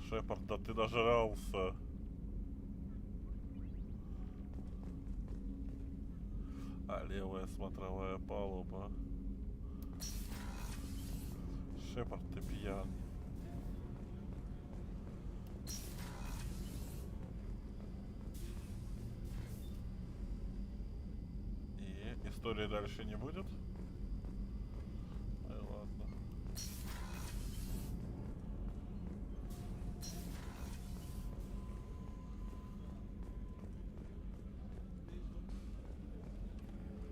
Шепард, да ты дожрался. А левая смотровая палуба. Шепард, ты пьян. Истории дальше не будет? Ай, ладно.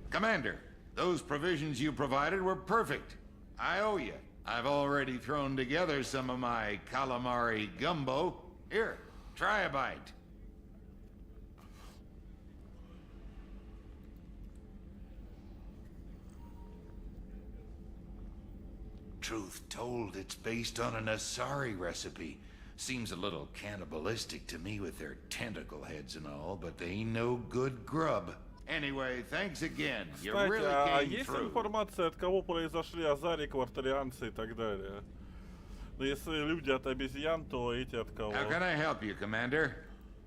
Commander, those provisions you provided were perfect. I owe you. I've already thrown together some of my calamari gumbo. Here, try a bite. Truth told, it's based on an Asari recipe. Seems a little cannibalistic to me with their tentacle heads and all, but they ain't no good grub. Anyway, thanks again. You Кстати, really а came есть through. информация, от кого произошли азари, квартарианцы и так далее? Но если люди от обезьян, то эти от кого? How can I help you, Commander?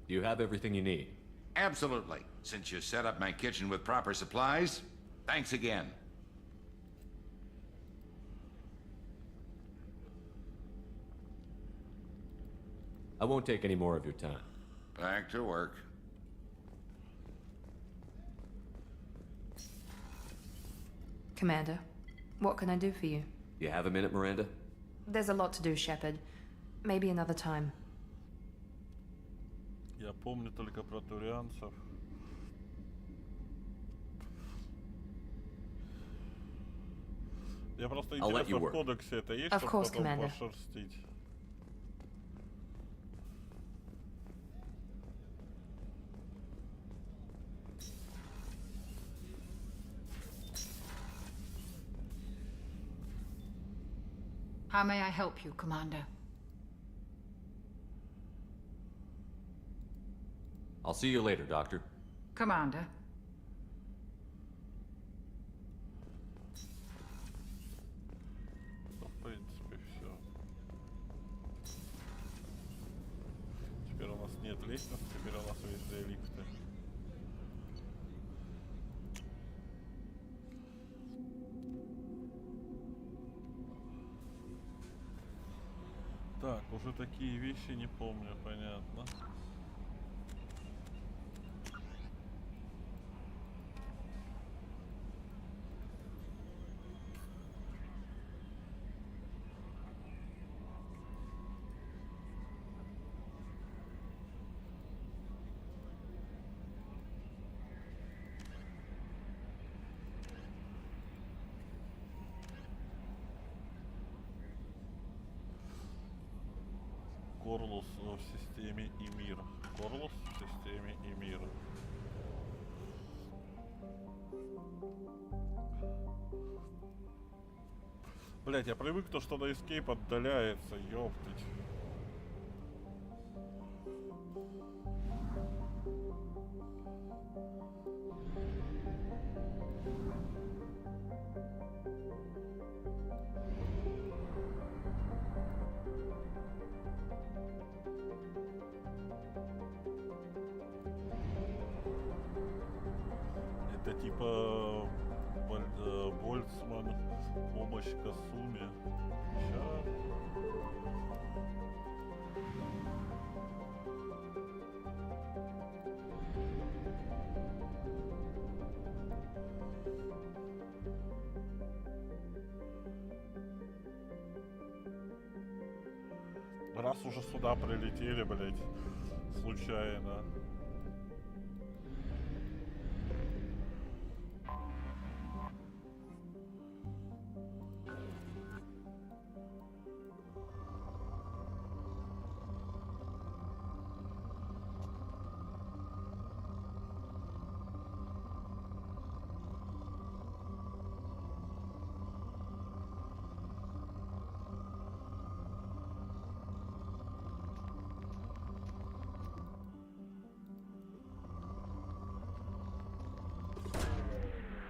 You have everything you need. Absolutely. Since you set up my kitchen with proper supplies, thanks again. I won't take any more of your time. Back to work. Commander, what can I do for you? You have a minute, Miranda? There's a lot to do, Shepard. Maybe another time. Я помню только про турианцев. Я просто интересно, в кодексе это есть, чтобы потом пошерстить. How may I help you, Commander? I'll see you later, Doctor. Commander. В принципе, все. Теперь у нас нет лестниц, теперь у нас везде лифты. Так, уже такие вещи не помню, понятно. Корлус в системе и мир. Корлус в системе и мир. Блять, я привык то, что на Escape отдаляется, ёптать. Это типа Больцман, помощь Касуме. Ща. Раз уже сюда прилетели, блять, случайно.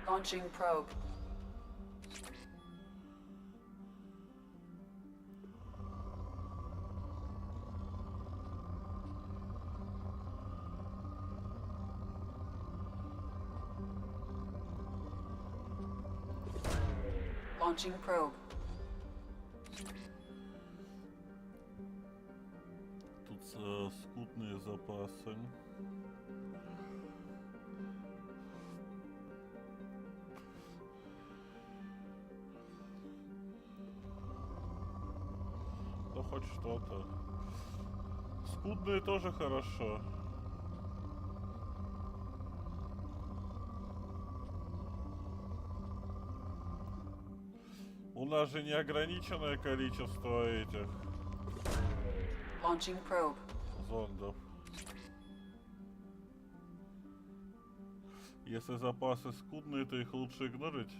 Launching probe. Launching probe. Тут скудные запасы. Ну хоть что-то. Скудные тоже хорошо. У нас же неограниченное количество этих Launching probe. зондов. Если запасы скудные, то их лучше игнорить.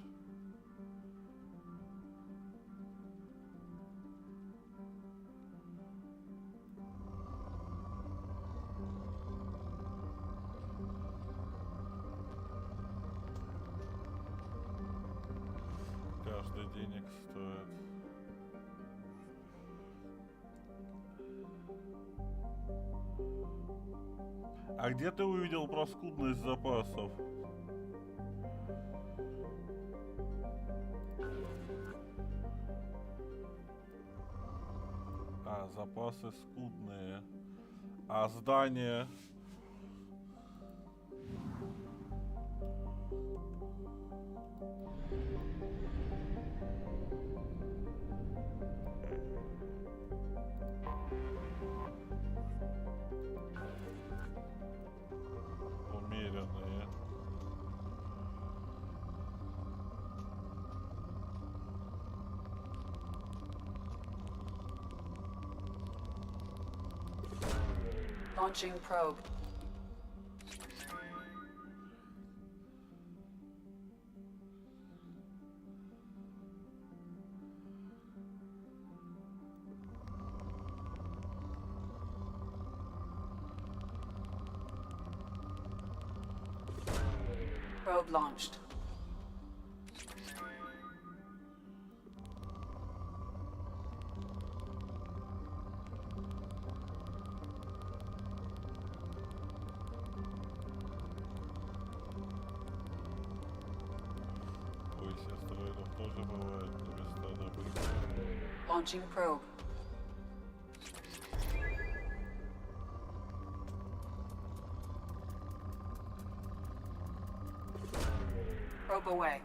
Каждый денег стоит. А где ты увидел про скудность запасов? А, запасы скудные. А здания? Умеренные. Launching probe. Probe launched. Ой, с астероидов тоже бывает места добыть. Launching probe. Probe away.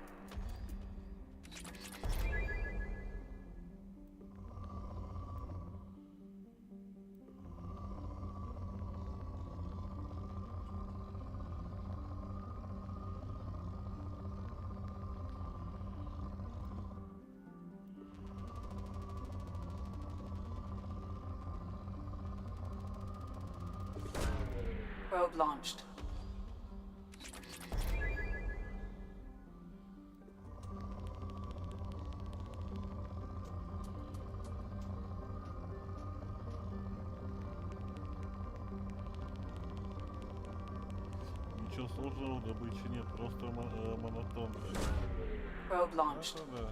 Probe launched. Ничего сложного в добыче нет, просто монотонно. Probe launched. Да.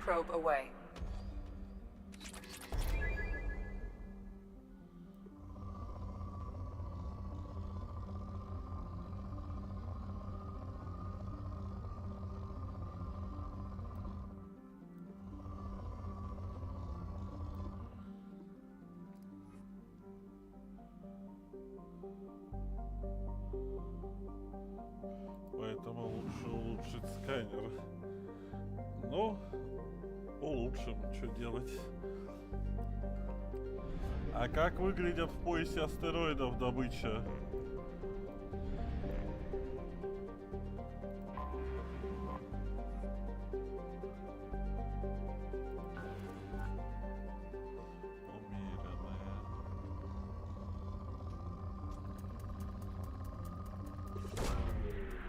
Probe away. Поэтому лучше улучшить сканер. Ну, улучшим, что делать. А как выглядят в поясе астероидов добыча?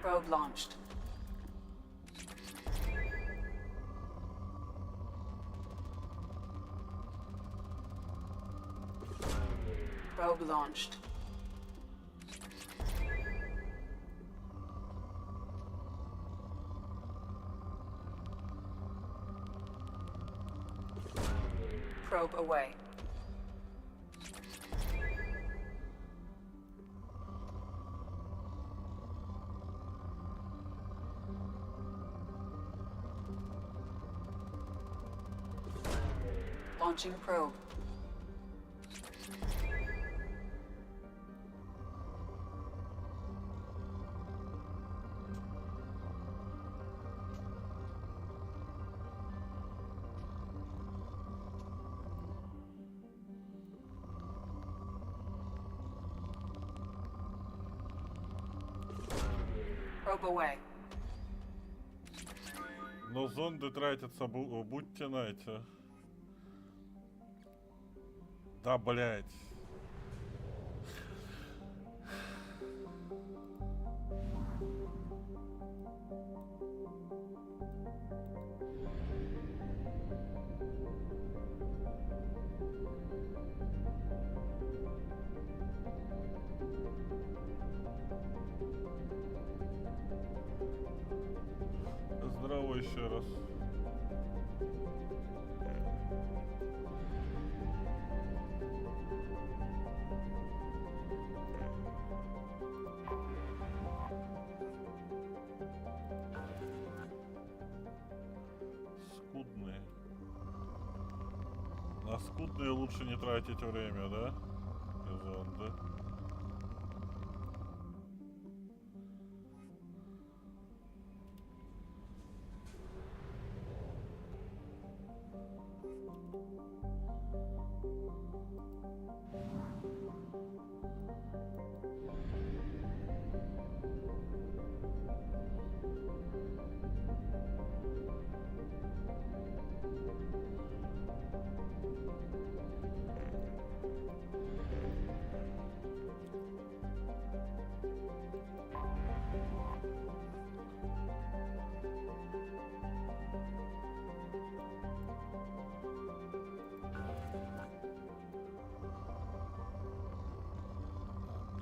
Probe launched. Probe launched. Probe away. Launching probe. Probe away. Но зонды тратятся, будьте нате. Да, блять. Здорово еще раз. Скудные. На скудные лучше не тратить время, да? Зонды.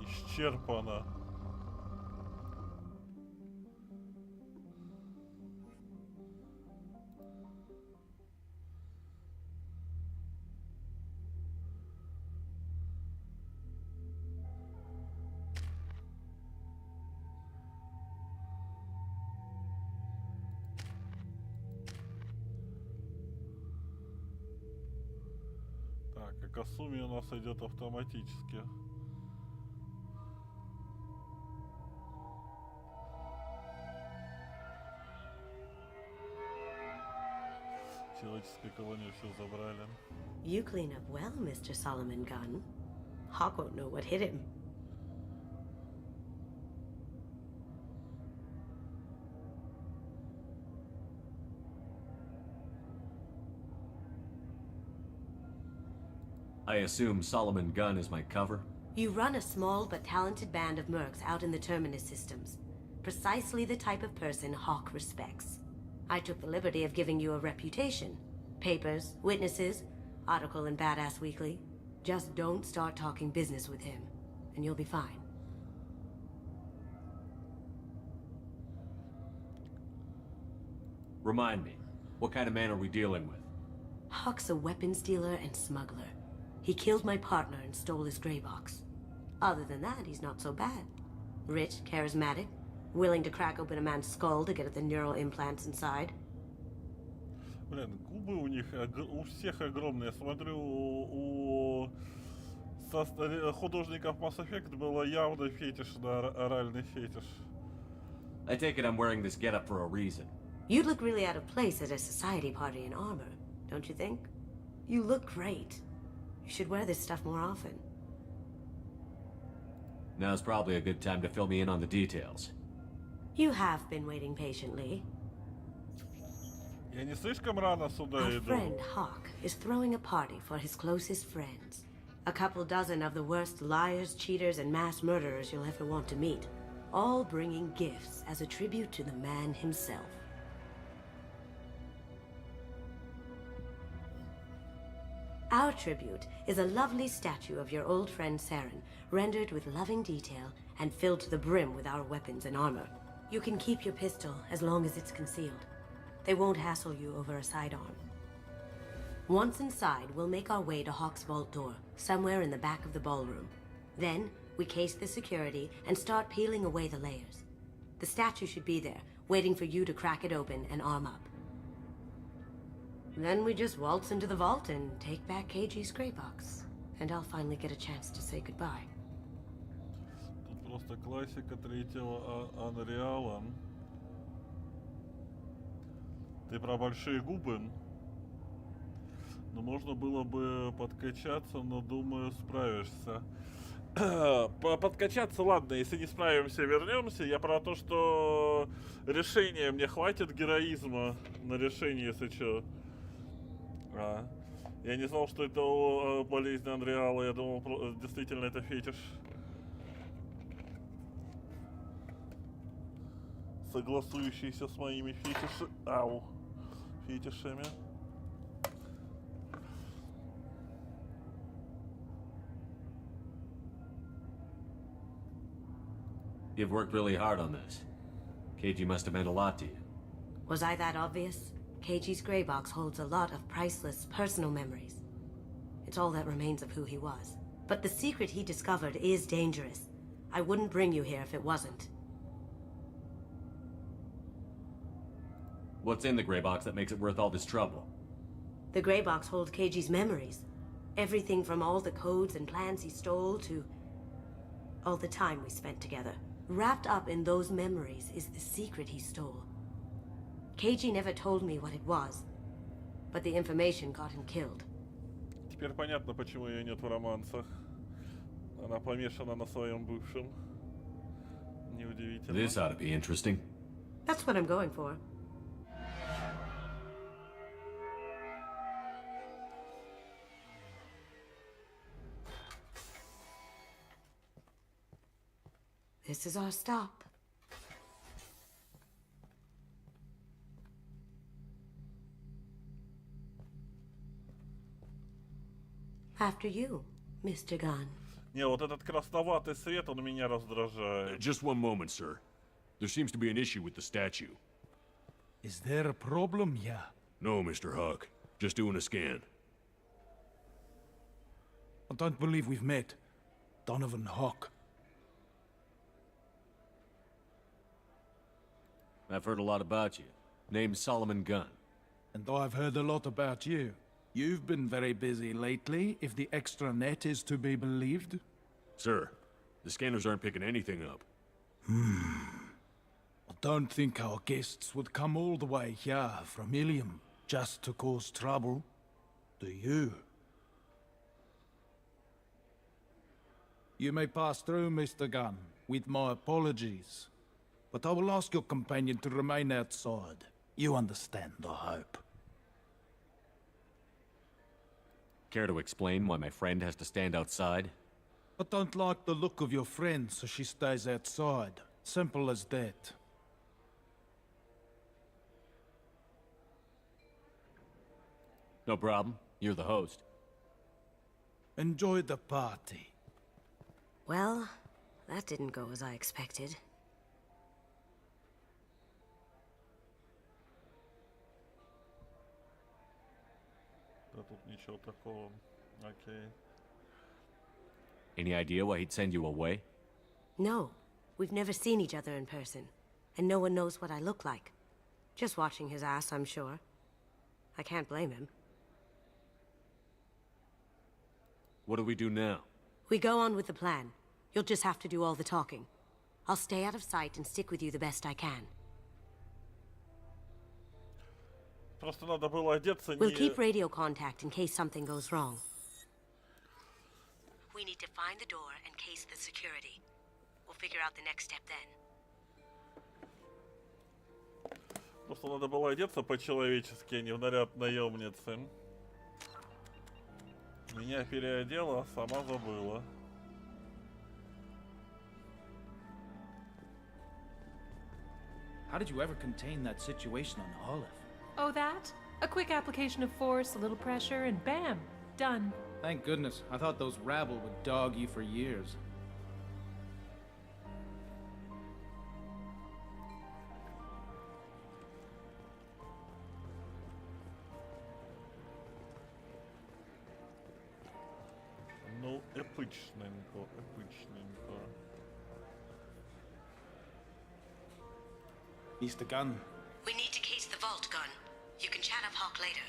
Исчерпано. Так, а Касуми у нас идет автоматически. Человеческую колонию все забрали. You clean up well, Mr. Solomon Gunn. Hawk won't know what hit him. I assume Solomon Gunn is my cover? You run a small but talented band of mercs out in the Terminus systems. Precisely the type of person Hawk respects. I took the liberty of giving you a reputation. Papers, witnesses, article in Badass Weekly. Just don't start talking business with him, and you'll be fine. Remind me, what kind of man are we dealing with? Hawk's a weapons dealer and smuggler. He killed my partner and stole his gray box. Other than that, he's not so bad. Rich, charismatic, willing to crack open a man's skull to get at the neural implants inside. Блин, губы у них у всех огромные. Я смотрю, у художников Mass Effect было явно фетиш на оральный фетиш. I take it I'm wearing this getup for a reason. You'd look really out of place at a society party in armor, don't you think? You look great. You should wear this stuff more often. Now's probably a good time to fill me in on the details. You have been waiting patiently. Я не слишком рано сюда Our иду. friend Hawk is throwing a party for his closest friends. A couple dozen of the worst liars, cheaters, and mass murderers you'll ever want to meet. All bringing gifts as a tribute to the man himself. Our tribute is a lovely statue of your old friend Saren, rendered with loving detail and filled to the brim with our weapons and armor. You can keep your pistol as long as it's concealed. They won't hassle you over a sidearm. Once inside, we'll make our way to Hawk's vault door, somewhere in the back of the ballroom. Then, we case the security and start peeling away the layers. The statue should be there, waiting for you to crack it open and arm up. Then we just waltz into the vault and take back KG's gray box. And I'll finally get a chance to say goodbye. Тут просто классика третьего Анриала. Ты про большие губы? Ну, можно было бы подкачаться, но думаю, справишься. Подкачаться, ладно, если не справимся, вернемся. Я про то, что решение, мне хватит героизма на решение, если что. Я не знал, что это болезнь Анриала, я думал, действительно это фетиш. Согласующийся с моими фетишами. You've worked really hard on this. KG must have meant a lot to you. Was I that obvious? KG's gray box holds a lot of priceless personal memories. It's all that remains of who he was. But the secret he discovered is dangerous. I wouldn't bring you here if it wasn't. What's in the gray box that makes it worth all this trouble? The gray box holds KG's memories. Everything from all the codes and plans he stole to all the time we spent together. Wrapped up in those memories is the secret he stole. KG never told me what it was, but the information got him killed. Теперь понятно, почему ее нет в романсах. Она помешана на своем бывшем. Неудивительно. This ought to be interesting. That's what I'm going for. This is our stop. After you, Mr. Gunn. Не, вот этот красноватый свет, он меня раздражает. Just one moment, sir. There seems to be an issue with the statue. Is there a problem, yeah? No, Mr. Huck. Just doing a scan. I don't believe we've met. Donovan Hawk. I've heard a lot about you. Name's Solomon Gunn. And I've heard a lot about you. You've been very busy lately, if the extranet is to be believed. Sir, the scanners aren't picking anything up. I don't think our guests would come all the way here from Ilium just to cause trouble. Do you? You may pass through, Mr. Gunn, with my apologies. But I will ask your companion to remain outside. You understand, I hope. Care to explain why my friend has to stand outside? I don't like the look of your friend, so she stays outside. Simple as that. No problem. You're the host. Enjoy the party. Well, that didn't go as I expected. Да тут ничего такого. Окей. Any idea why he'd send you away? No, we've never seen each other in person, and no one knows what I look like. Just watching his ass, I'm sure. I can't blame him. What do we do now? We go on with the plan. You'll just have to do all the talking. I'll stay out of sight and stick with you the best I can. Просто надо было одеться We'll не... keep radio contact in case something goes wrong. We need to find the door and case the security. We'll figure out the next step then. Просто надо было одеться по-человечески, а не в наряд наемницы. Меня переодела, а сама забыла. How did you ever contain that situation on Olive? Oh, that? A quick application of force, a little pressure, and bam! Done. Thank goodness. I thought those rabble would dog you for years. Ну, эпичненько, эпичненько. Mr. Gunn. We need to case the vault, Gun. You can chat up Hawk later.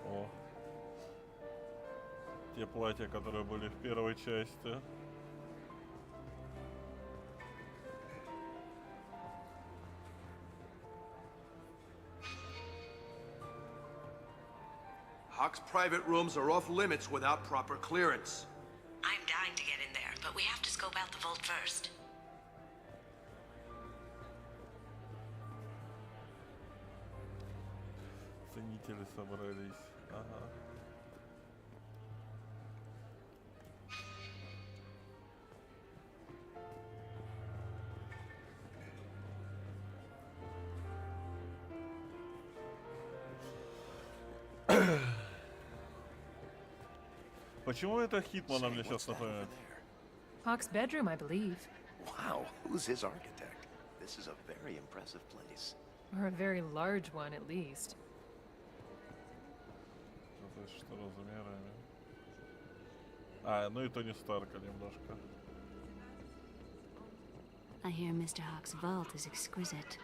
О. Те платья, которые были в первой части. Hawk's private rooms are off limits without proper clearance. I'm dying to get in there, but we have to scope out the vault first. Ценители собрались. Ага. Почему это Хитмана мне сейчас напоминает? Hawk's bedroom, I believe. Wow, who's his architect? This is a very impressive place. Or a very large one, at least. Это что размерами? А, ну и Тони Старка немножко. I hear Mr. Hawk's vault is exquisite.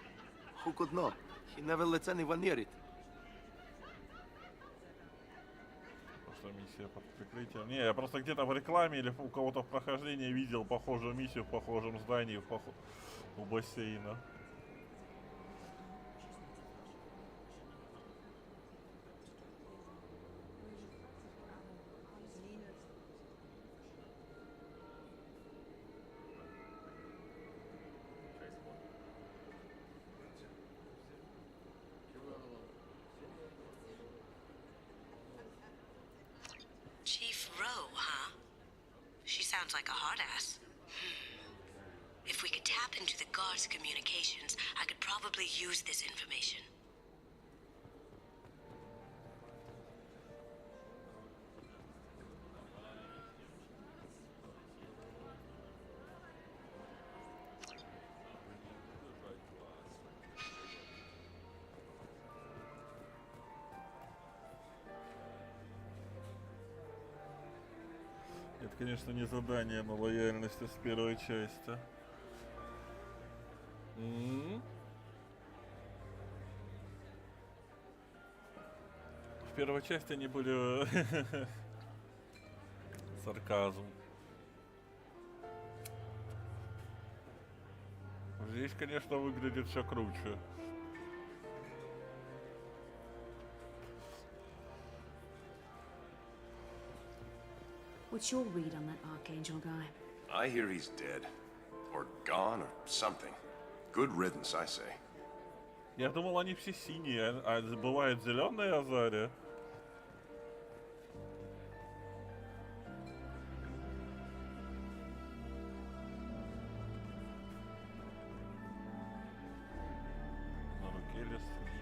Who could know? He never lets anyone near it. Миссия под прикрытием. Не, я просто где-то в рекламе или у кого-то в прохождении видел похожую миссию в похожем здании у бассейна. Sounds like a hard ass. If we could tap into the guard's communications, I could probably use this information. конечно, не задание на лояльности с первой части. В первой части они были сарказм. Здесь, конечно, выглядит все круче. What's your read on that Archangel guy? I hear he's dead. Or gone, or something. Good riddance, I say. Я думал, они все синие, а бывает зеленые Азари. На руке лес сидит.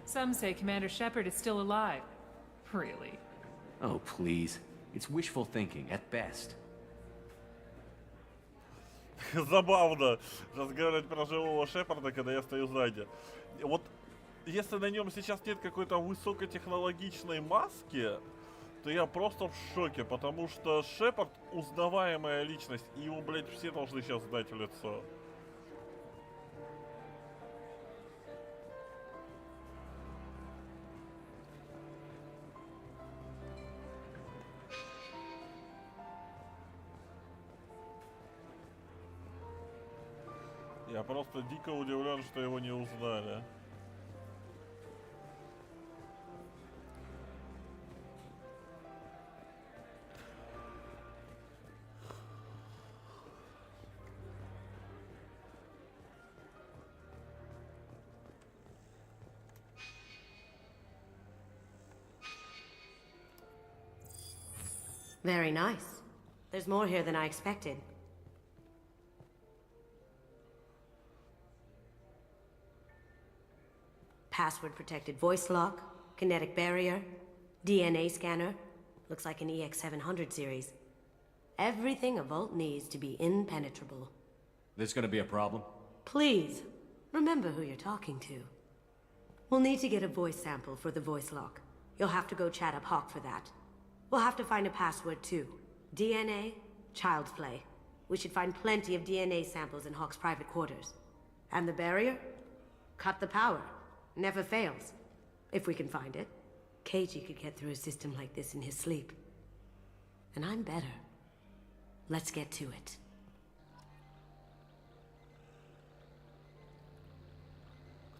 Some say Commander Shepard is still alive. Really? Oh, please. It's wishful thinking, at best. Забавно разговаривать про живого Шепарда, когда я стою сзади. Вот если на нем сейчас нет какой-то высокотехнологичной маски, то я просто в шоке, потому что Шепард узнаваемая личность, и его, блядь, все должны сейчас знать в лицо. Я просто дико удивлен, что его не узнали. Very nice. There's more here than I expected. Password-protected voice lock, kinetic barrier, DNA scanner. Looks like an EX700 series. Everything a vault needs to be impenetrable. This gonna be a problem? Please, remember who you're talking to. We'll need to get a voice sample for the voice lock. You'll have to go chat up Hawk for that. We'll have to find a password too. DNA, child's play. We should find plenty of DNA samples in Hawk's private quarters. And the barrier? Cut the power. Never fails. If we can find it. Keiji could get through a system like this in his sleep. And I'm better. Let's get to it.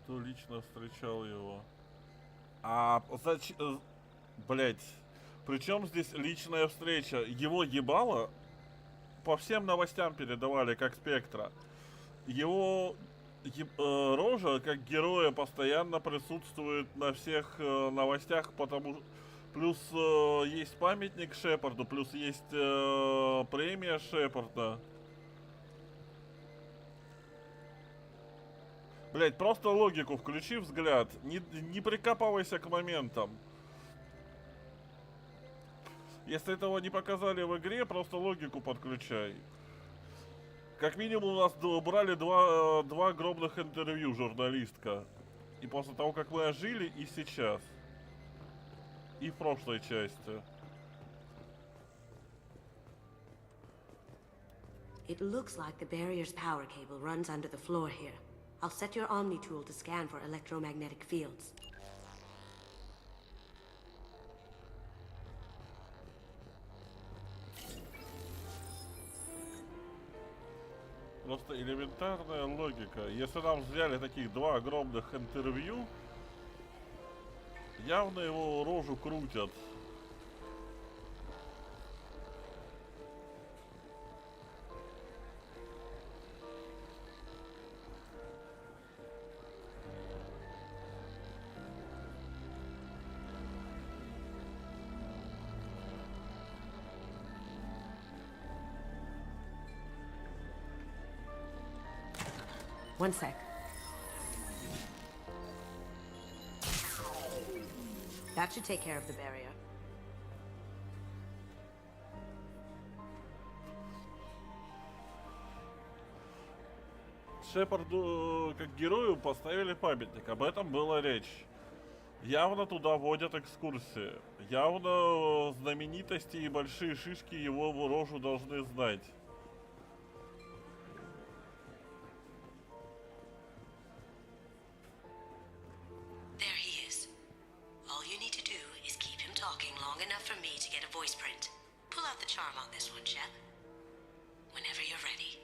Кто лично встречал его? А зачем... Блять. Причем здесь личная встреча? Его ебало? По всем новостям передавали, как Спектра. Его... рожа, как героя, постоянно присутствует на всех новостях, потому плюс есть памятник Шепарду, плюс есть премия Шепарда. Блять, просто логику включи взгляд, не прикапывайся к моментам. Если этого не показали в игре, просто логику подключай. Как минимум у нас брали два гробных интервью журналистка. И после того, как мы ожили, и сейчас. И в прошлой части. It looks like the barrier's power cable runs under the floor here. I'll set your Omni tool to scan for electromagnetic fields. Просто элементарная логика. Если нам взяли таких два огромных интервью, явно его рожу крутят. One sec. That should take care of the barrier. Шепарду, как герою, поставили памятник. Об этом была речь. Явно туда водят экскурсии. Явно знаменитости и большие шишки его рожу должны знать. There he is. All you need to do is keep him talking long enough for me to get a voice print. Pull out the charm on this one, Shep. Whenever you're ready.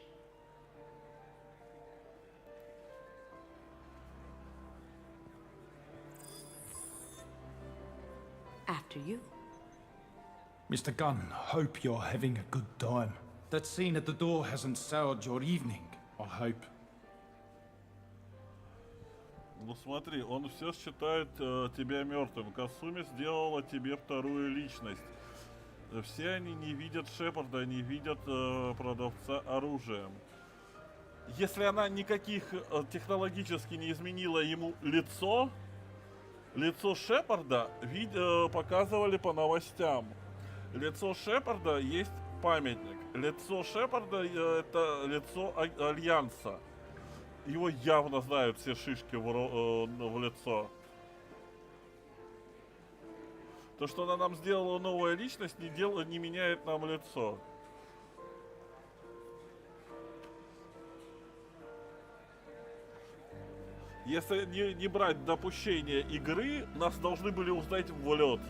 After you. Mr. Gunn, hope you're having a good time. That scene at the door hasn't soured your evening, I hope. Ну смотри, он все считает тебя мертвым. Касуми сделала тебе вторую личность. Все они не видят Шепарда, они видят продавца оружием. Если она никаких технологически не изменила ему лицо, лицо Шепарда показывали по новостям. Лицо Шепарда есть памятник. Лицо Шепарда это лицо Альянса. Его явно знают все шишки в лицо. То, что она нам сделала новая личность, не меняет нам лицо. Если не брать допущение игры, нас должны были узнать в лед.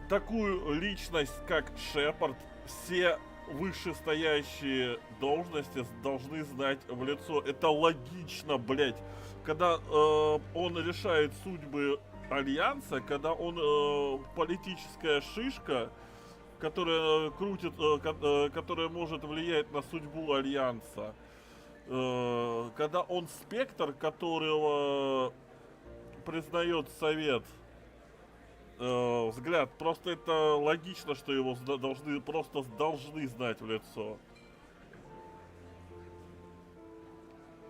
Такую личность, как Шепард, все вышестоящие должности должны знать в лицо. Это логично, блять. Когда он решает судьбы Альянса, когда он политическая шишка, которая крутит, которая может влиять на судьбу Альянса, когда он спектр, которого признает Совет, взгляд, просто это логично, что его должны знать в лицо.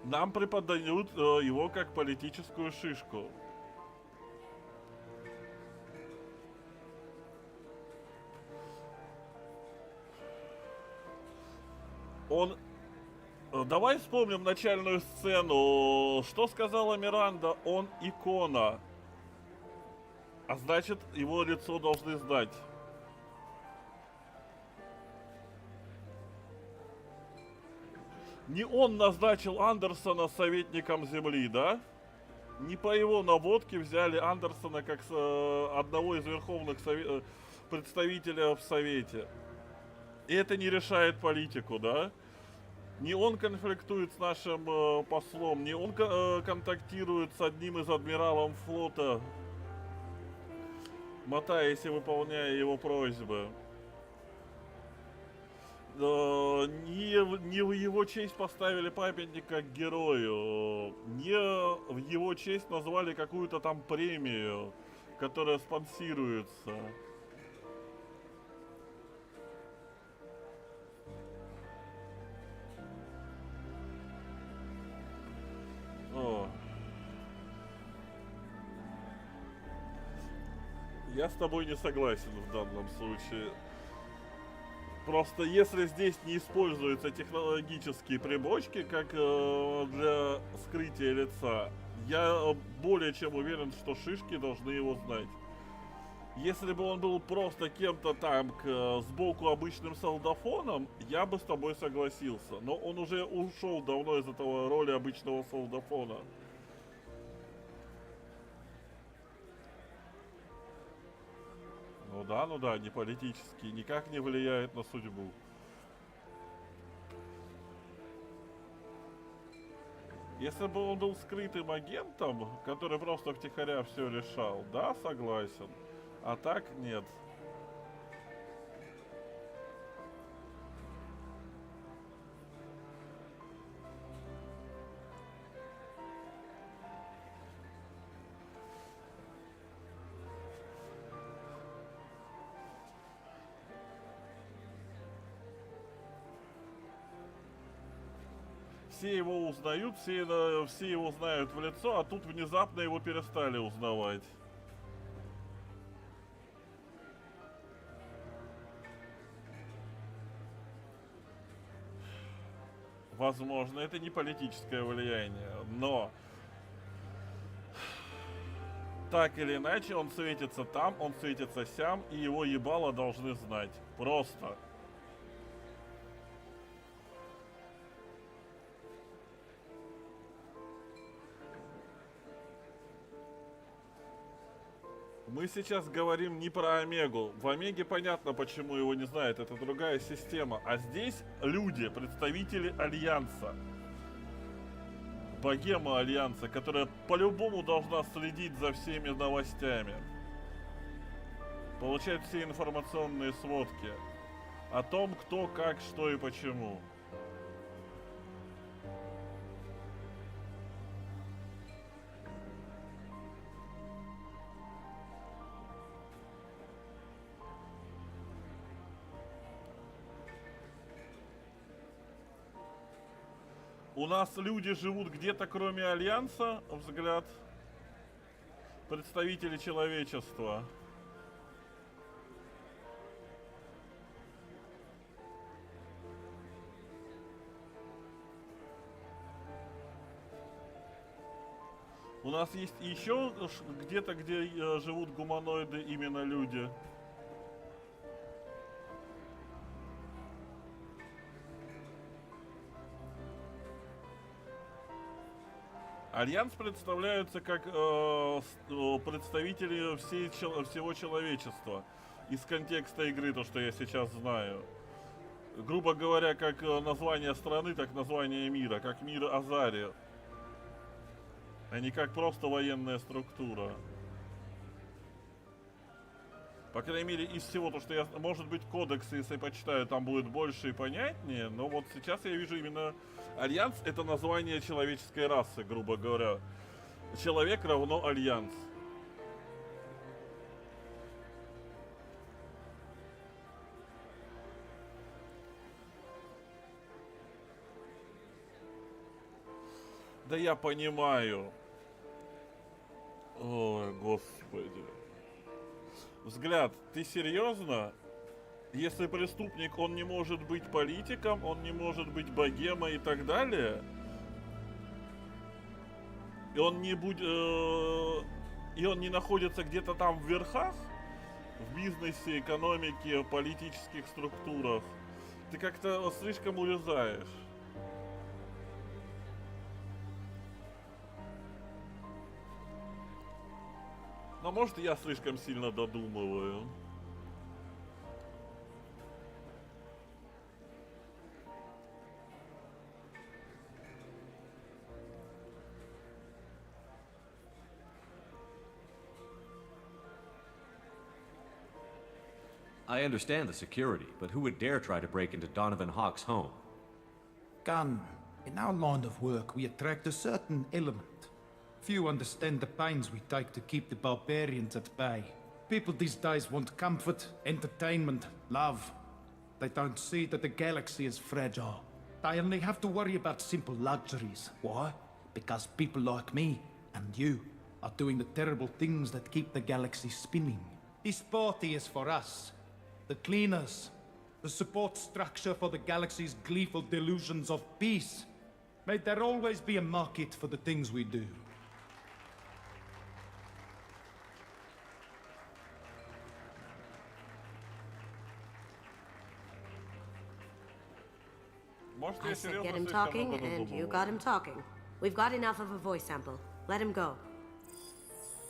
Нам преподают его как политическую шишку. Давай вспомним начальную сцену. Что сказала Миранда? Он икона. А значит, его лицо должны знать. Не он назначил Андерсона советником Земли, да? Не по его наводке взяли Андерсона как одного из верховных представителей в Совете. И это не решает политику, да? Не он конфликтует с нашим послом, не он контактирует с одним из адмиралов флота, мотаясь и выполняя его просьбы. Не в его честь поставили памятник как герою, не в его честь назвали какую-то там премию, которая спонсируется. Я с тобой не согласен в данном случае. Просто если здесь не используются технологические примочки, как для скрытия лица, я более чем уверен, что шишки должны его знать. Если бы он был просто кем-то там сбоку обычным солдафоном, я бы с тобой согласился. Но он уже ушел давно из этого роли обычного солдафона. Ну да, не политически, никак не влияет на судьбу. Если бы он был скрытым агентом, который просто втихаря все решал, да, согласен. А так нет. все его узнают, все его знают в лицо, а тут внезапно его перестали узнавать. Возможно, это не политическое влияние, но так или иначе он светится там, он светится сям, и его ебало должны знать. Просто. Мы сейчас говорим не про Омегу. В Омеге понятно, почему его не знают. Это другая система. А здесь люди, представители Альянса. Богема Альянса, которая по-любому должна следить за всеми новостями. Получать все информационные сводки. О том, кто, как, что и почему. У нас люди живут где-то кроме Альянса, взгляд представителей человечества. У нас есть еще где-то, где живут гуманоиды, именно люди. Альянс представляются как представители всего человечества. Из контекста игры, то, что я сейчас знаю. Грубо говоря, как название страны, так название мира. Как мир Азари. А не как просто военная структура. По крайней мере, из всего, то, что я... Может быть, кодексы, если почитаю, там будет больше и понятнее. Но вот сейчас я вижу именно... Альянс — это название человеческой расы, грубо говоря. Человек равно Альянс. Да я понимаю. Ой, господи. Взгляд, ты серьезно? Если преступник, он не может быть политиком, он не может быть богемой и так далее, и он не находится где-то там в верхах, в бизнесе, экономике, политических структурах, ты как-то слишком урезаешь. Но может я слишком сильно додумываю. I understand the security, but who would dare try to break into Donovan Hawk's home? Gunn, in our line of work, we attract a certain element. Few understand the pains we take to keep the barbarians at bay. People these days want comfort, entertainment, love. They don't see that the galaxy is fragile. They only have to worry about simple luxuries. Why? Because people like me and you are doing the terrible things that keep the galaxy spinning. This party is for us. The cleaners. The support structure for the galaxy's gleeful delusions of peace. May there always be a market for the things we do. I said get him talking, and you got him talking. We've got enough of a voice sample. Let him go.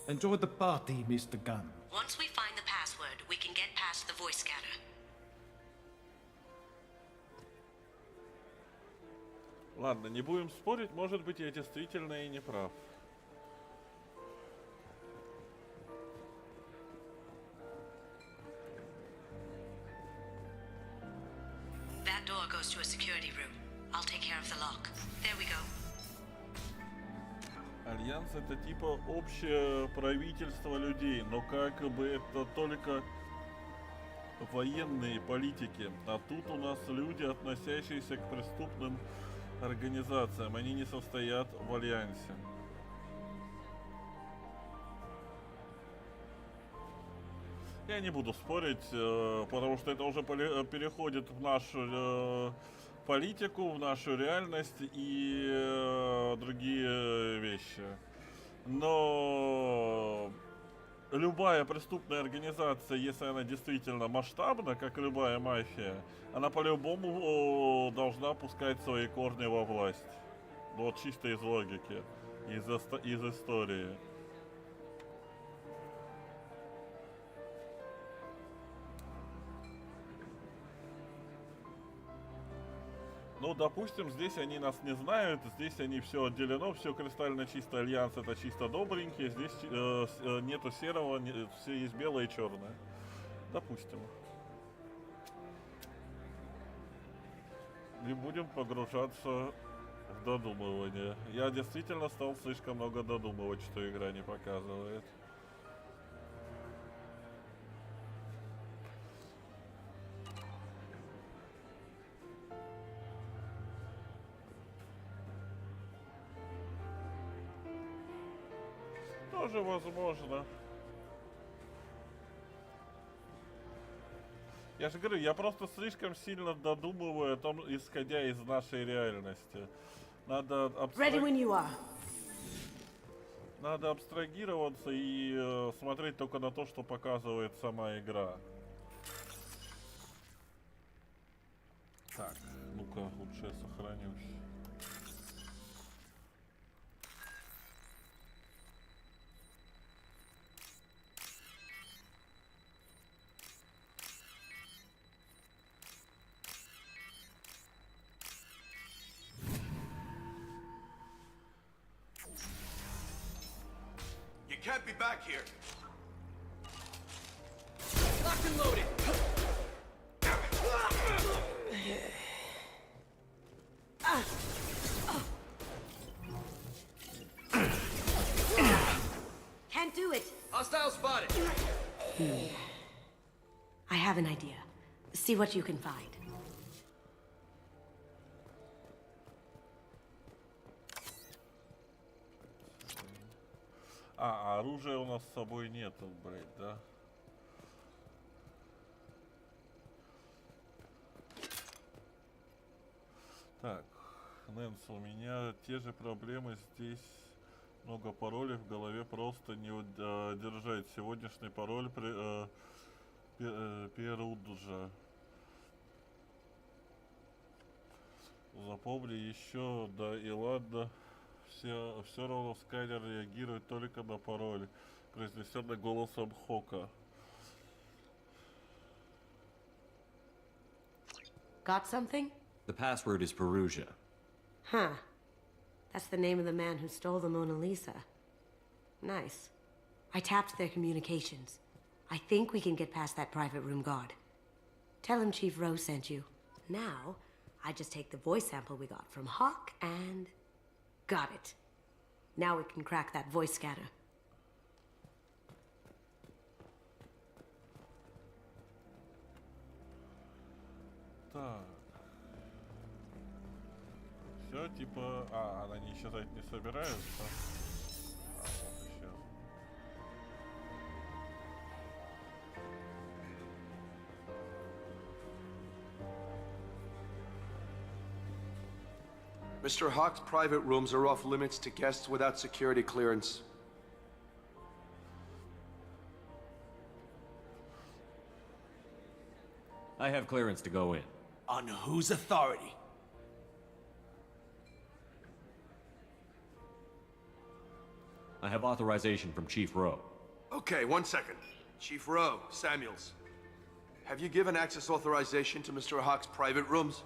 Enjoy the party, Mr. Gunn. Once we find the password, we can get past the voice scanner. Ладно, не будем спорить, может быть, я действительно и не прав. That door goes to a security room. I'll take care of the lock. There we go. Альянс — это типа общее правительство людей, но как бы это только военные политики. А тут у нас люди, относящиеся к преступным организациям. Они не состоят в альянсе. Я не буду спорить, потому что это уже переходит в нашу политику, в нашу реальность и другие вещи. Но любая преступная организация, если она действительно масштабна, как любая мафия, она по-любому должна пускать свои корни во власть. Вот чисто из логики, из истории. Ну, допустим, здесь они нас не знают, здесь они все отделено, все кристально чисто, альянс это чисто добренькие, здесь нету серого, все есть белое и черное. Допустим. Не будем погружаться в додумывание. Я действительно стал слишком много додумывать, что игра не показывает. Тоже возможно. Я же говорю, я просто слишком сильно додумываю о том, исходя из нашей реальности. Надо абстрагироваться и смотреть только на то, что показывает сама игра. Так, ну-ка, лучше я сохранюсь. Can't be back here. Locked and loaded. Can't do it. Hostile spotted. I have an idea. See what you can find. А оружия у нас с собой нету, блять, да? Так, Нэнс, у меня те же проблемы здесь. Много паролей в голове просто не держать. Сегодняшний пароль Перуджа. Запомни еще, да и ладно. Все равно сканер реагирует только на пароль, произнесенный голосом Хока. Got something? The password is Perugia. Huh. That's the name of the man who stole the Mona Lisa. Nice. I tapped their communications. I think we can get past that private room guard. Tell him Chief Rose sent you. Now, I just take the voice sample we got from Hawk and... got it. Now we can crack that voice scatter. Так. Все, типа... А, она не исчезать не собирается. А, вот исчез. Mr. Hawk's private rooms are off limits to guests without security clearance. I have clearance to go in. On whose authority? I have authorization from Chief Rowe. Okay, 1 second. Chief Rowe, Samuels. Have you given access authorization to Mr. Hawk's private rooms?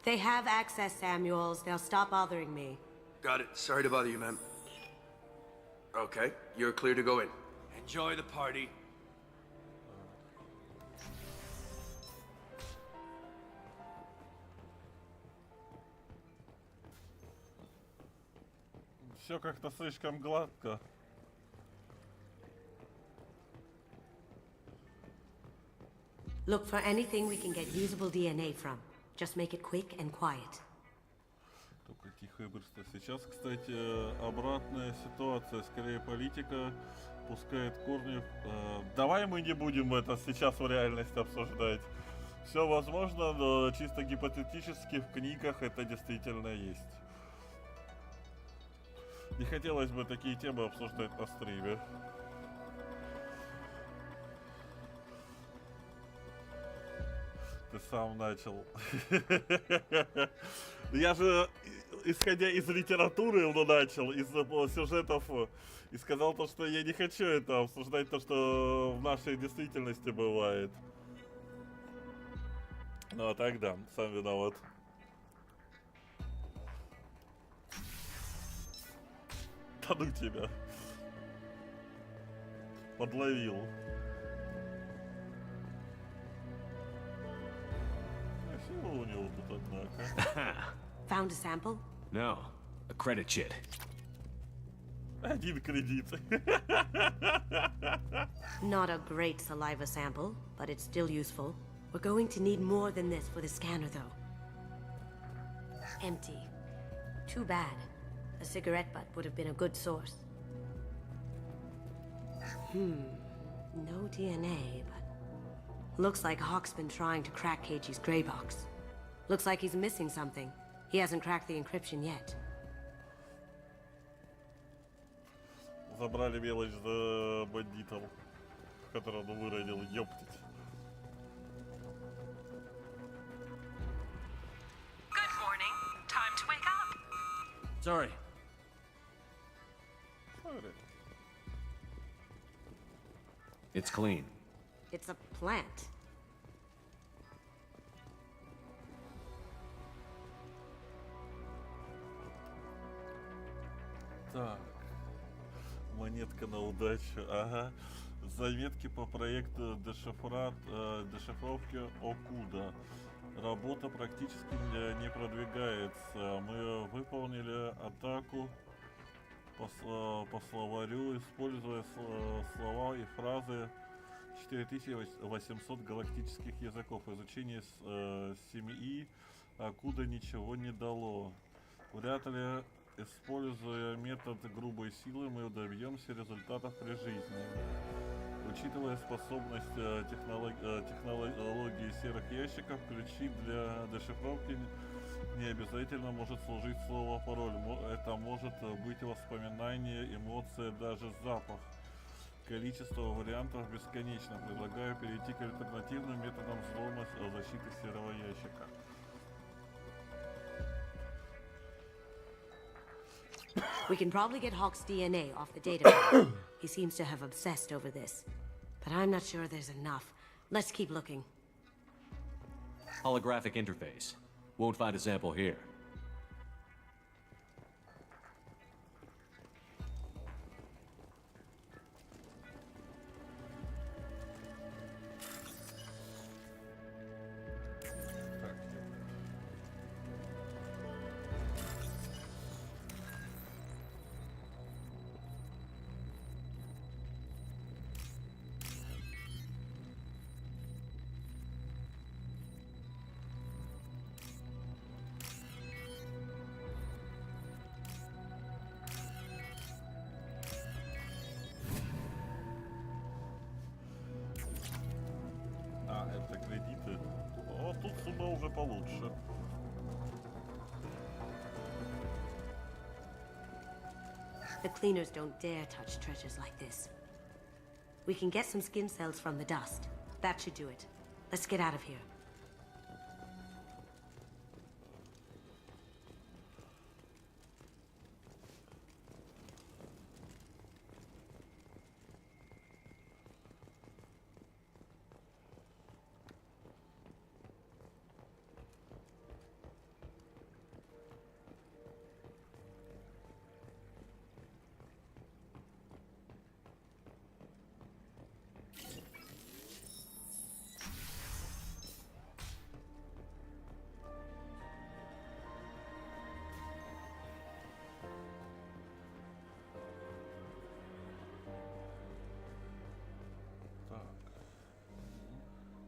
They have access, Samuels. They'll stop bothering me. Got it. Sorry to bother you, ma'am. Okay, you're clear to go in. Enjoy the party. Все как-то слишком гладко. Look for anything we can get usable DNA from. Just make it quick and quiet. Только тихо и быстро. Сейчас, кстати, обратная ситуация. Скорее, политика пускает корни. Давай мы не будем это сейчас в реальности обсуждать. Все возможно, но чисто гипотетически в книгах это действительно есть. Не хотелось бы такие темы обсуждать на стриме. Ты сам начал. Я же, исходя из литературы, начал, из сюжетов, и сказал то, что я не хочу это обсуждать, то, что в нашей действительности бывает. Ну а так да, сам виноват. Да ну тебя. Подловил. Красиво у него тут, однако. Found a sample? No, a credit chit. Один кредит. Not a great saliva sample, but it's still useful. We're going to need more than this for the scanner, though. Empty. Too bad. A cigarette butt would have been a good source. No DNA, but... Looks like Hawk's been trying to crack Keiji's gray box. Looks like he's missing something. He hasn't cracked the encryption yet. Забрали мелочь за бандитом, которого он выронил, ёптить. Good morning. Time to wake up. Sorry. It's clean. It's a plant. Так. Монетка на удачу. Ага. Заметки по проекту дешифровки Окуда. Работа практически не продвигается. Мы выполнили атаку по словарю, используя слова и фразы 4800 галактических языков. Изучение семьи Окуда ничего не дало. Вряд ли, используя метод грубой силы, мы добьемся результатов при жизни. Учитывая способность технологии серых ящиков, ключи для дешифровки не обязательно может служить слово пароль. Это может быть воспоминание, эмоция, даже запах. Количество вариантов бесконечно. Предлагаю перейти к альтернативным методам взлома защиты серого ящика. We can probably get Hawk's DNA off the database. He seems to have obsessed over this. But I'm not sure there's enough. Let's keep looking. Holographic interface. Won't find a sample here. Это кредиты. О, тут сумма уже получше. The cleaners don't dare touch treasures like this. We can get some skin cells from the dust. That should do it. Let's get out of here.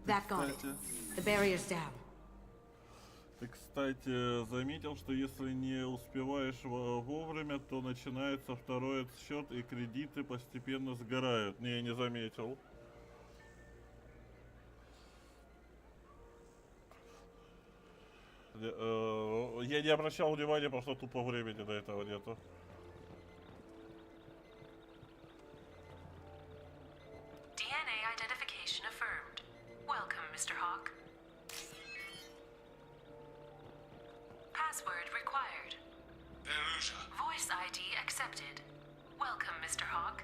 That got it. The barrier's down. Ты, кстати, заметил, что если не успеваешь вовремя, то начинается второй отсчет и кредиты постепенно сгорают. Не, не заметил. Я не обращал внимания, потому что тупо времени до этого нету. DNA identification affirmed. Welcome, Mr. Hawk. Password required. Voice ID accepted. Welcome, Mr. Hawk.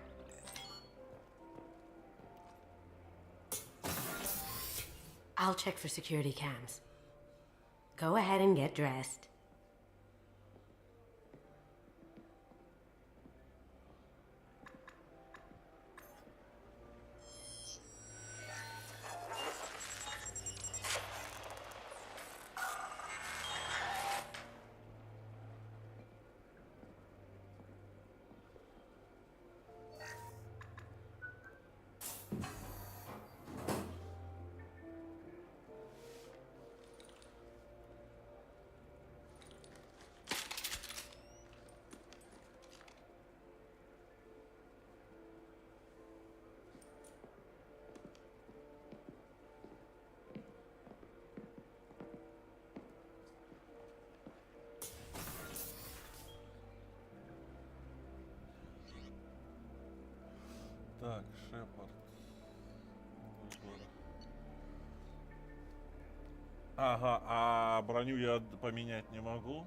I'll check for security cams. Go ahead and get dressed. Так, Шепард. Ага, а броню я поменять не могу.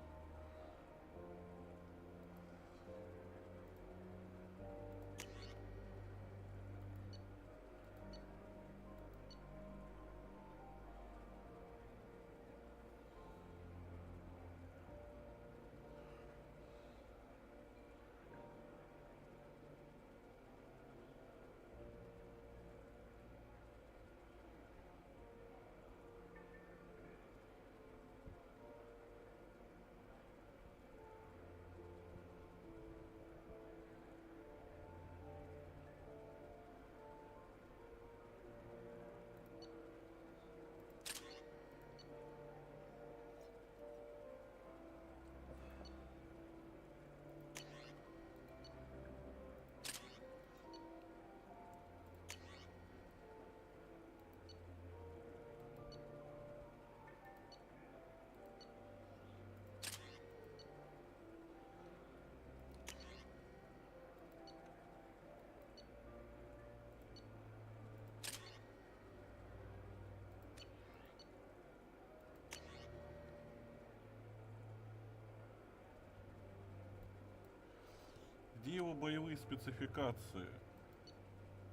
Где его боевые спецификации?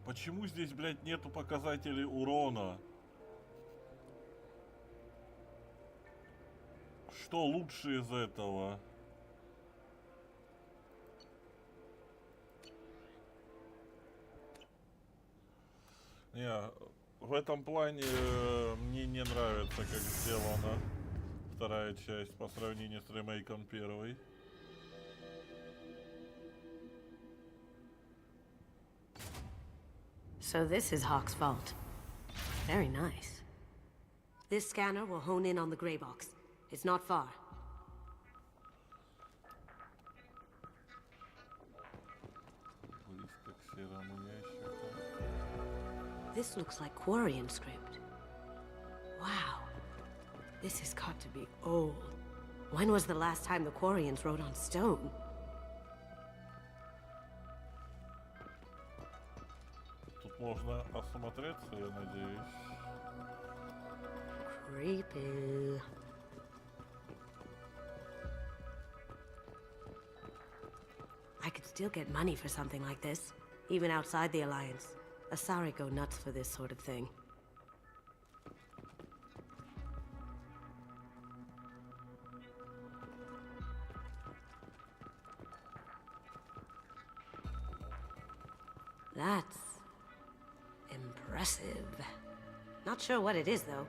Почему здесь, блядь, нету показателей урона? Что лучше из этого? Не, в этом плане мне не нравится, как сделана вторая часть по сравнению с ремейком первой. So this is Hawk's vault. Very nice. This scanner will hone in on the gray box. It's not far. This looks like Quarian script. Wow. This has got to be old. When was the last time the Quarians wrote on stone? Тут можно осмотреться, я надеюсь. Creepy. I could still get money for something like this, even outside the Alliance. Asari go nuts for this sort of thing. That's impressive. Not sure what it is, though.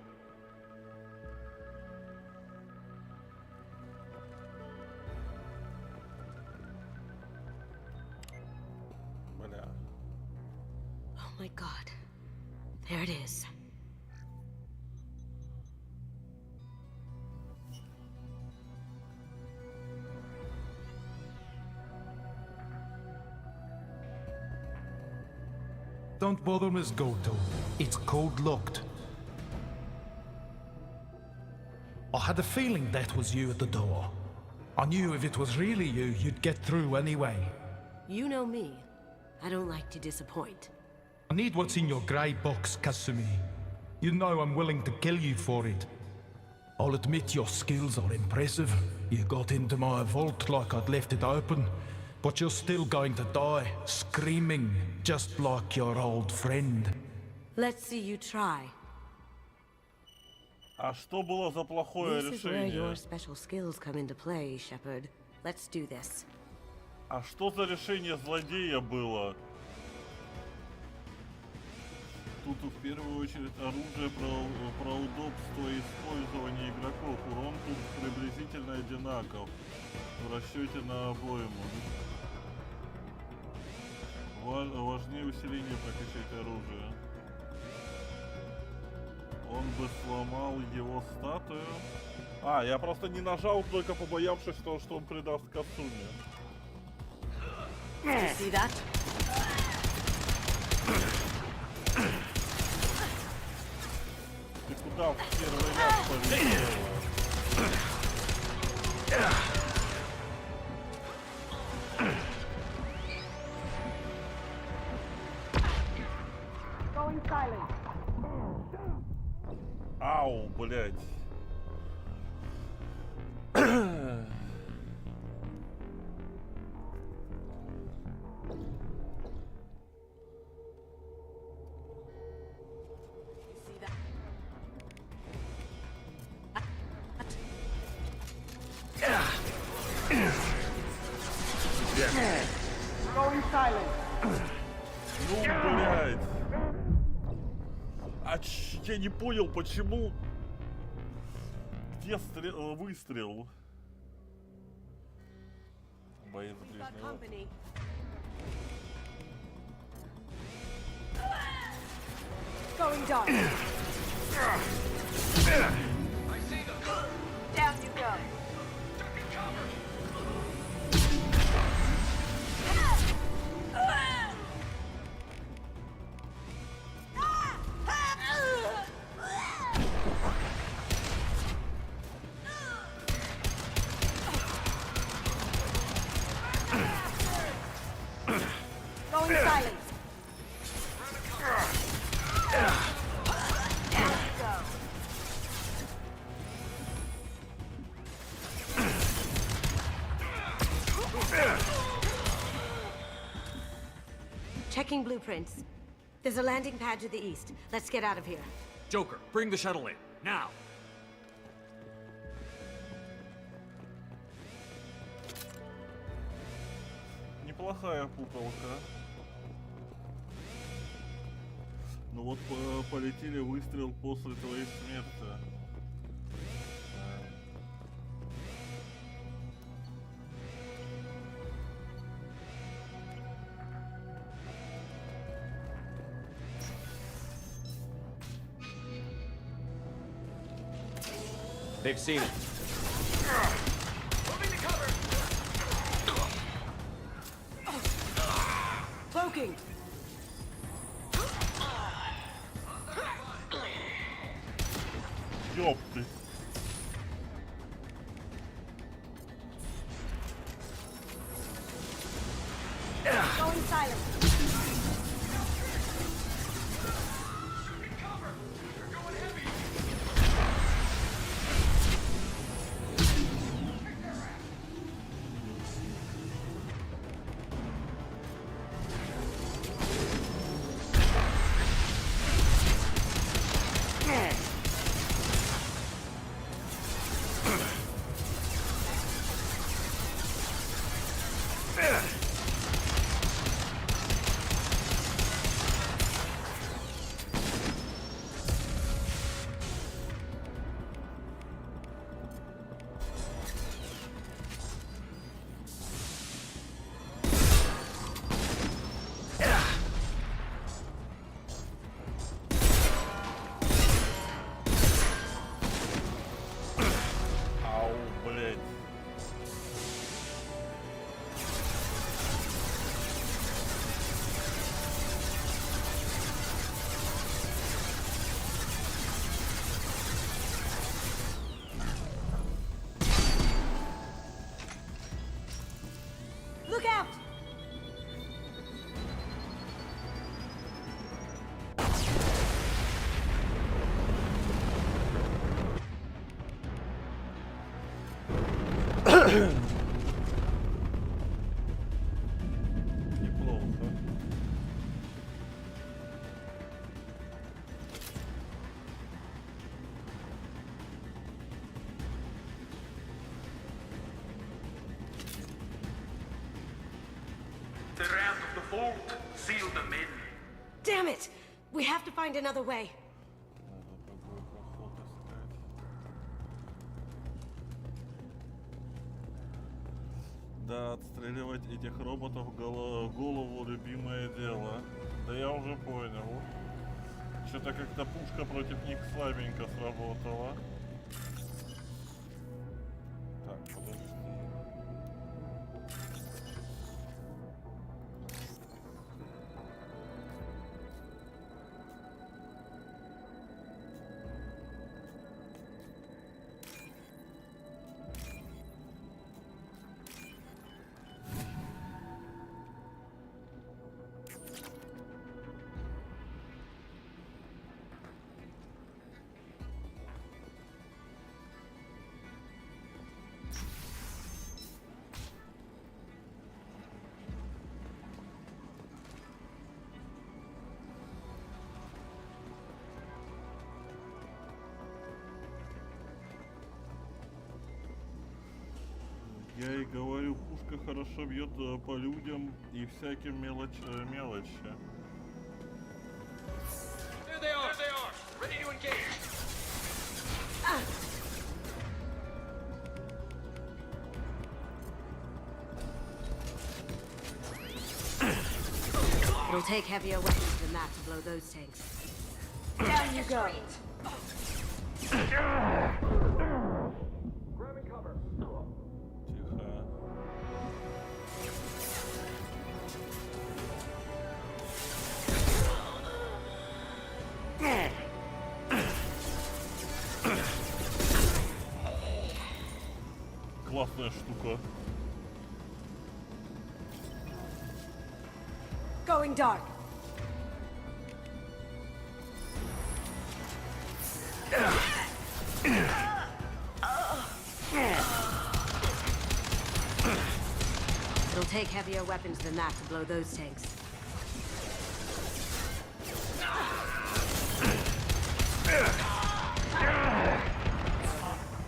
Oh my god. There it is. Don't bother, Miss Goto. It's code locked. I had a feeling that was you at the door. I knew if it was really you, you'd get through anyway. You know me. I don't like to disappoint. I need what's in your grey box, Kasumi. You know I'm willing to kill you for it. I'll admit your skills are impressive. You got into my vault like I'd left it open, but you're still going to die, screaming, just like your old friend. Let's see you try. А что было за плохое This is where your решение? special skills come into play, Shepard. Let's do this. А что за решение злодея было? Тут в первую очередь оружие про удобство использования игроков. Урон тут приблизительно одинаков в расчете на обойму. Важнее усиление прокачать оружие. Он бы сломал его статую. А, я просто не нажал, только побоявшись того, что он придаст Кацуне. See that? Ты куда в первый раз полетела? Going silent. Ау, блядь. Going silent. Ну, блядь. Я не понял, почему. Где выстрел? Боец ближнего. Going dark. Down you go. Going silent. Checking blueprints. There's a landing pad to the east. Let's get out of here. Joker, bring the shuttle in, now! Неплохая пуколка. Ну вот полетели выстрел после твоей смерти. They've seen it. Moving to cover. Cloaking. Ёпты. Going silent. Неплохо. The round of the vault sealed them in. Damn it! We have to find another way. Да, отстреливать этих роботов в голову любимое дело. Да я уже понял. Что-то как-то пушка против них слабенько сработала. Так, подожди. Я и говорю, пушка хорошо бьет по людям и всяким мелочи. There they are! Ready to engage! It'll take heavier weapons than that to blow those tanks. Down you go. Grabbing cover. Тихо. Классная штука. Going dark. It'll take heavier weapons than that to blow those tanks.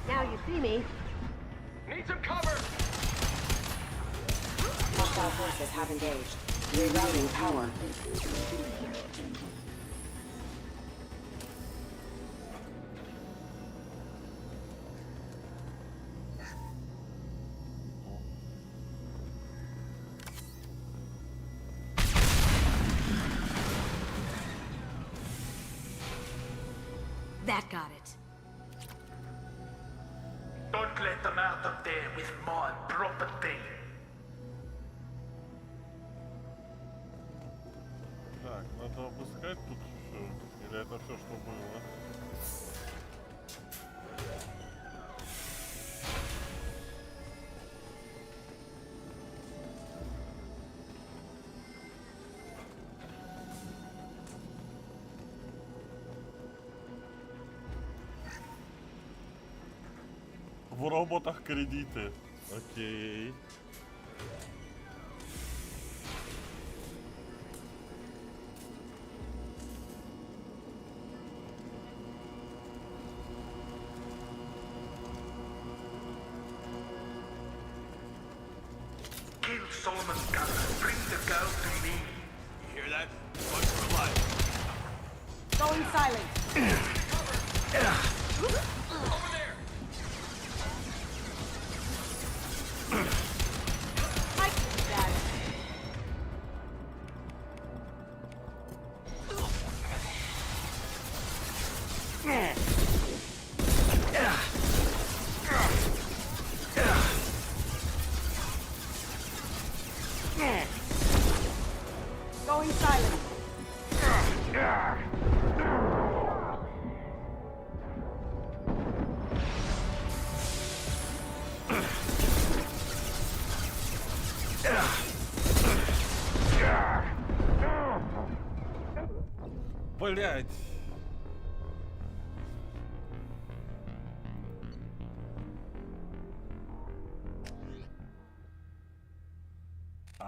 Now you see me. Need some cover! Hostile forces have engaged. Rerouting power. That got it. Don't let them out of there with my property. Так, надо обыскать тут все. Или это все, что было? В роботах кредиты. Окей. Kill Solomon's gun. Bring the girl to me. You hear that? Punch for life. Going silent. Over there! Going silent. Блять.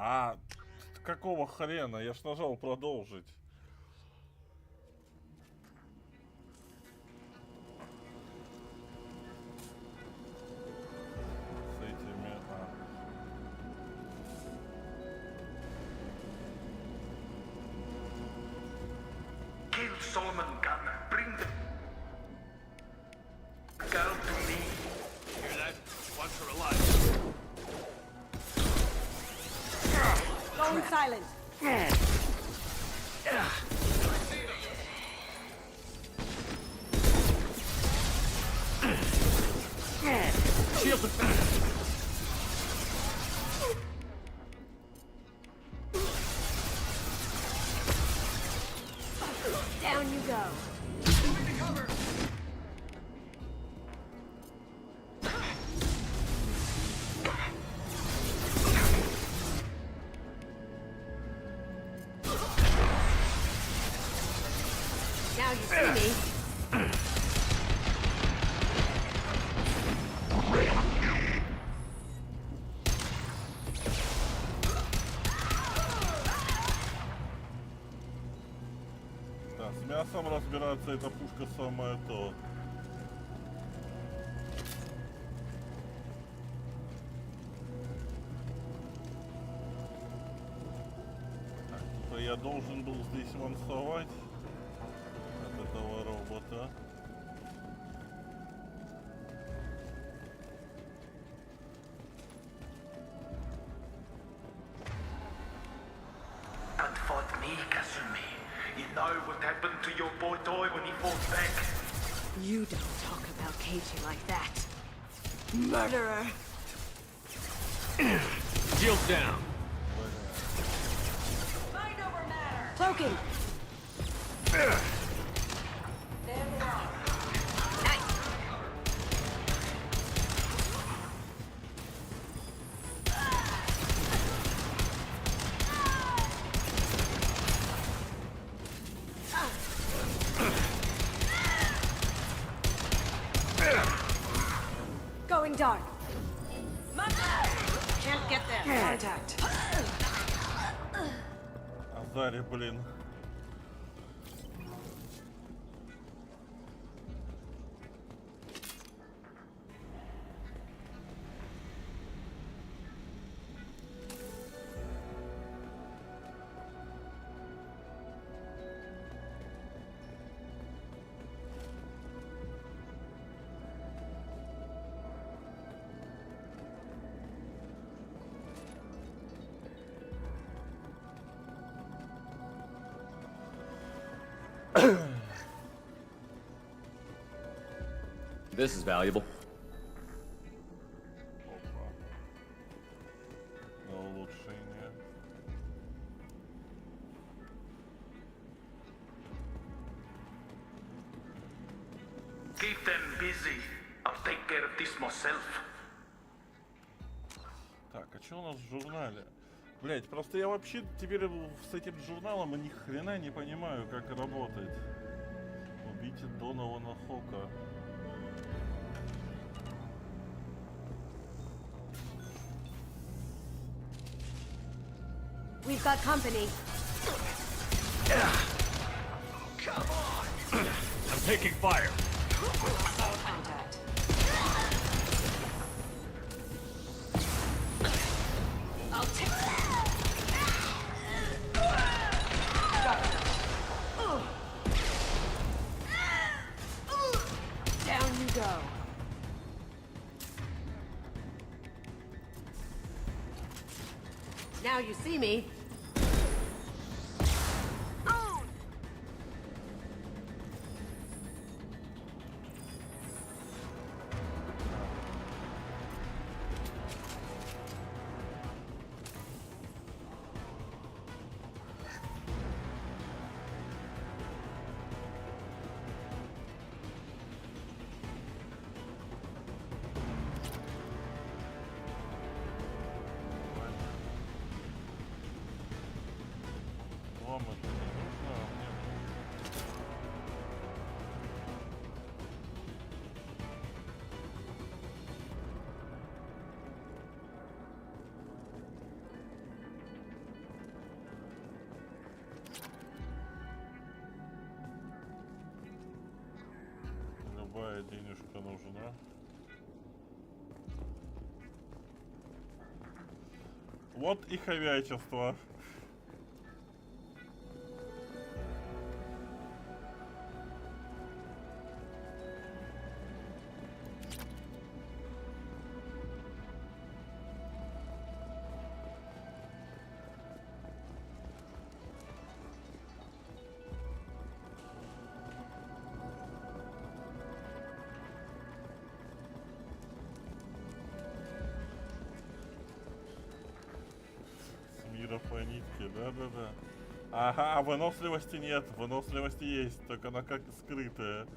А, какого хрена? Я ж нажал продолжить. С этими... Kill Solomon Gunn. Bring the girl to me. Hear that? Watch her alive. Going silent. Shield Down you go. Now you see me. Да, с мясом разбираться, эта пушка самое то. Так, типа я должен был здесь мансовать от этого робота. But fought me, Kasumi. You know what happened to your boy Toy when he fought back? You don't talk about Keiji like that. Murderer! Shield down. Mind over matter! Cloaking! Going dark. Can't get there. Contact. Азари, блин. This is valuable. На улучшение. Keep them busy. I'll take care of this myself. Так, а что у нас в журнале? Блять, просто я вообще теперь с этим журналом ни хрена не понимаю, как работать. Убейте Донована Хока. We've got company. Come on. I'm taking fire. Contact. I'll take Down you go. Now you see me. Денежка нужна. Вот и хомячество. По нитке, да-да-да. Ага, а выносливости нет. Выносливости есть, только она как скрытая.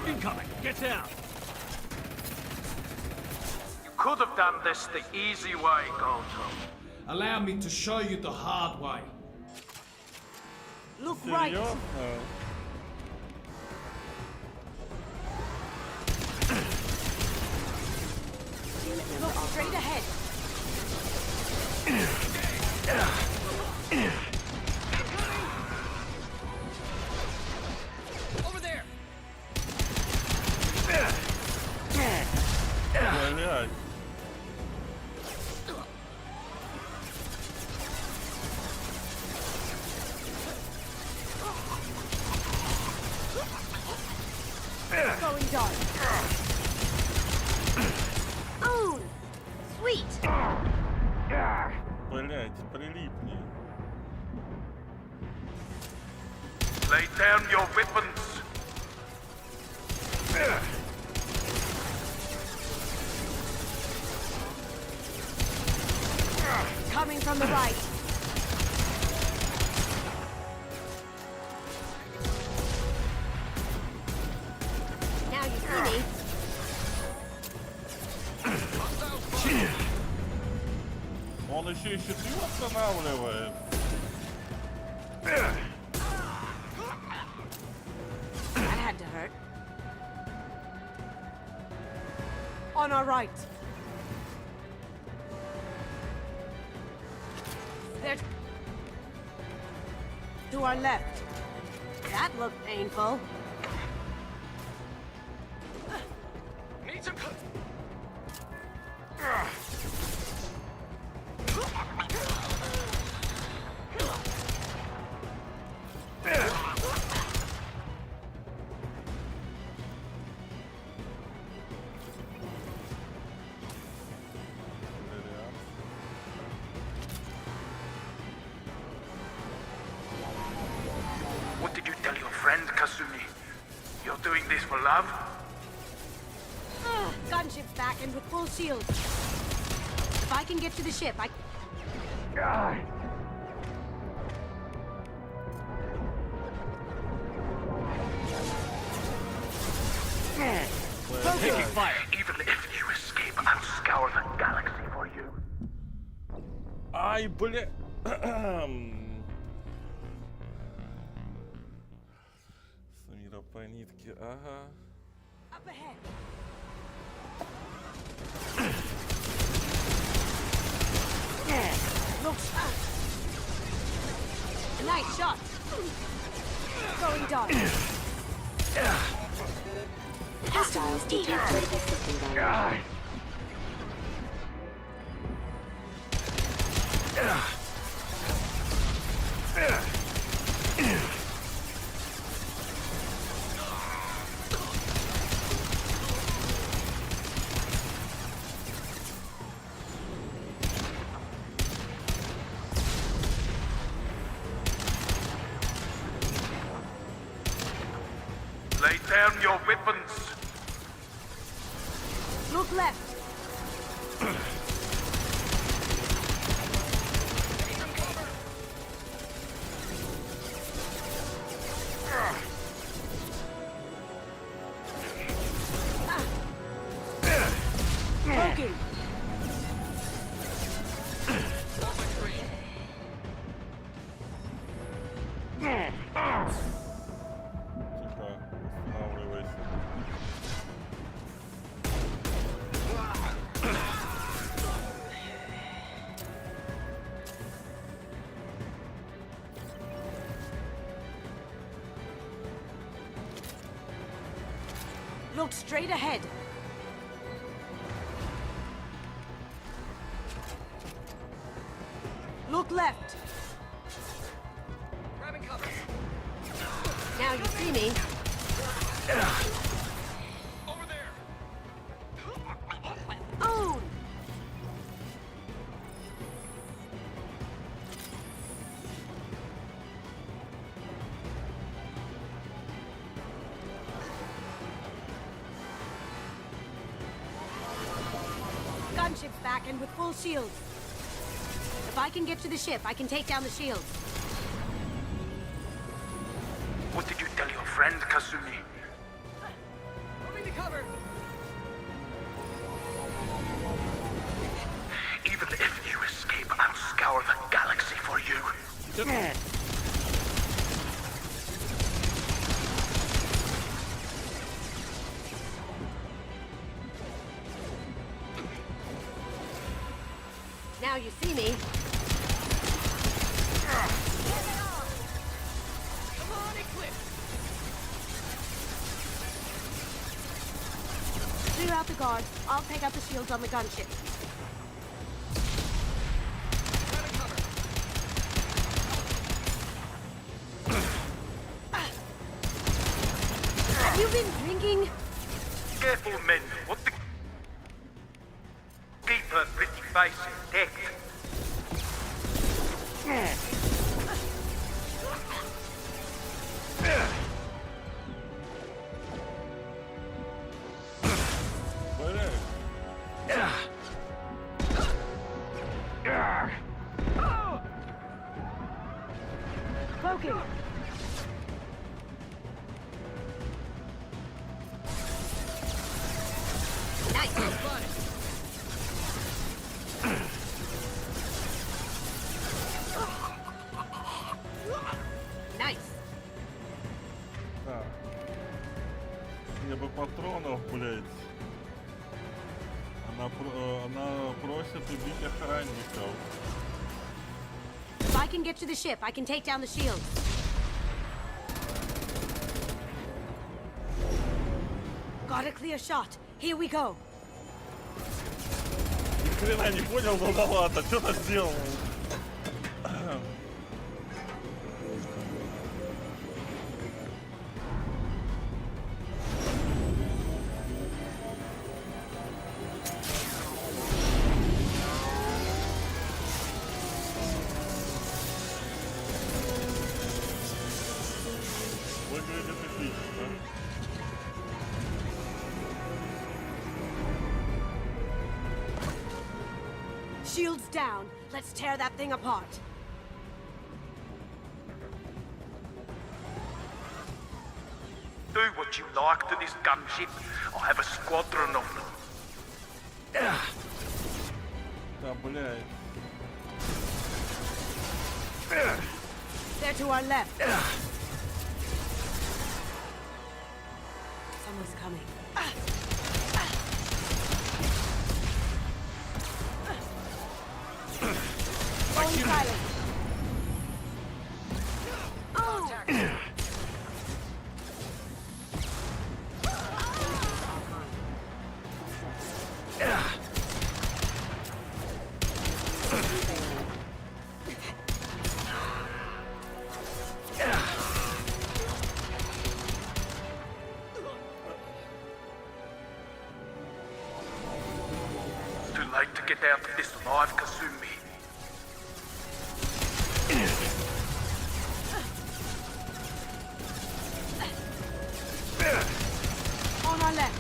Incoming! Get down! You could have done this the easy way, Goto. Allow me to show you the hard way. Look right! Look straight ahead! Over there! Блядь. Going dark. Own! Sweet! Блядь, прилипни. Lay down your weapons. Coming from the right. Now you see me. Он еще и щиты восстанавливает. That had to hurt. On our right. There. To our left. That looked painful. Need some cut. What did you tell your friend, Kasumi? You're doing this for love? Gunship's back and with full shield. If I can get to the ship, I... Taking fire! Even if you escape, I'll scour the galaxy for you. Ай, бля. С мира по нитке, ага. Up ahead. Looks out. Nice shot. Going dark. Hostiles detect critical system damage. Lay down your weapons. Look left. Look straight ahead. Look left. Grabbing cover. Now you see me. Over there. Own! Gunship's back and with full shields. If I can get to the ship, I can take down the shields. What did you tell your friend, Kazumi? Moving to cover. Even if you escape, I'll scour the galaxy for you. Now you see me. Come on, Eclipse. Clear out the guards. I'll take out the shields on the gunship. Grabbing cover. Have you been drinking? Careful, men. What the... Keep her pretty face intact. Cloaking. Nice. Nice. Да. Мне бы патронов, блядь. Она просит убить охранников. If I can get to the ship, I can take down the shield. Got a clear shot. Here we go. Ни хрена не понял, но да ладно, что-то сделал. Выглядит эпично. Shields down. Let's tear that thing apart. Do what you like to this gunship. I have a squadron of them. Да, блядь. They're to our left. Someone's coming. Going silent. Oh! Too late to get out of this alive, Kazumi. On our left.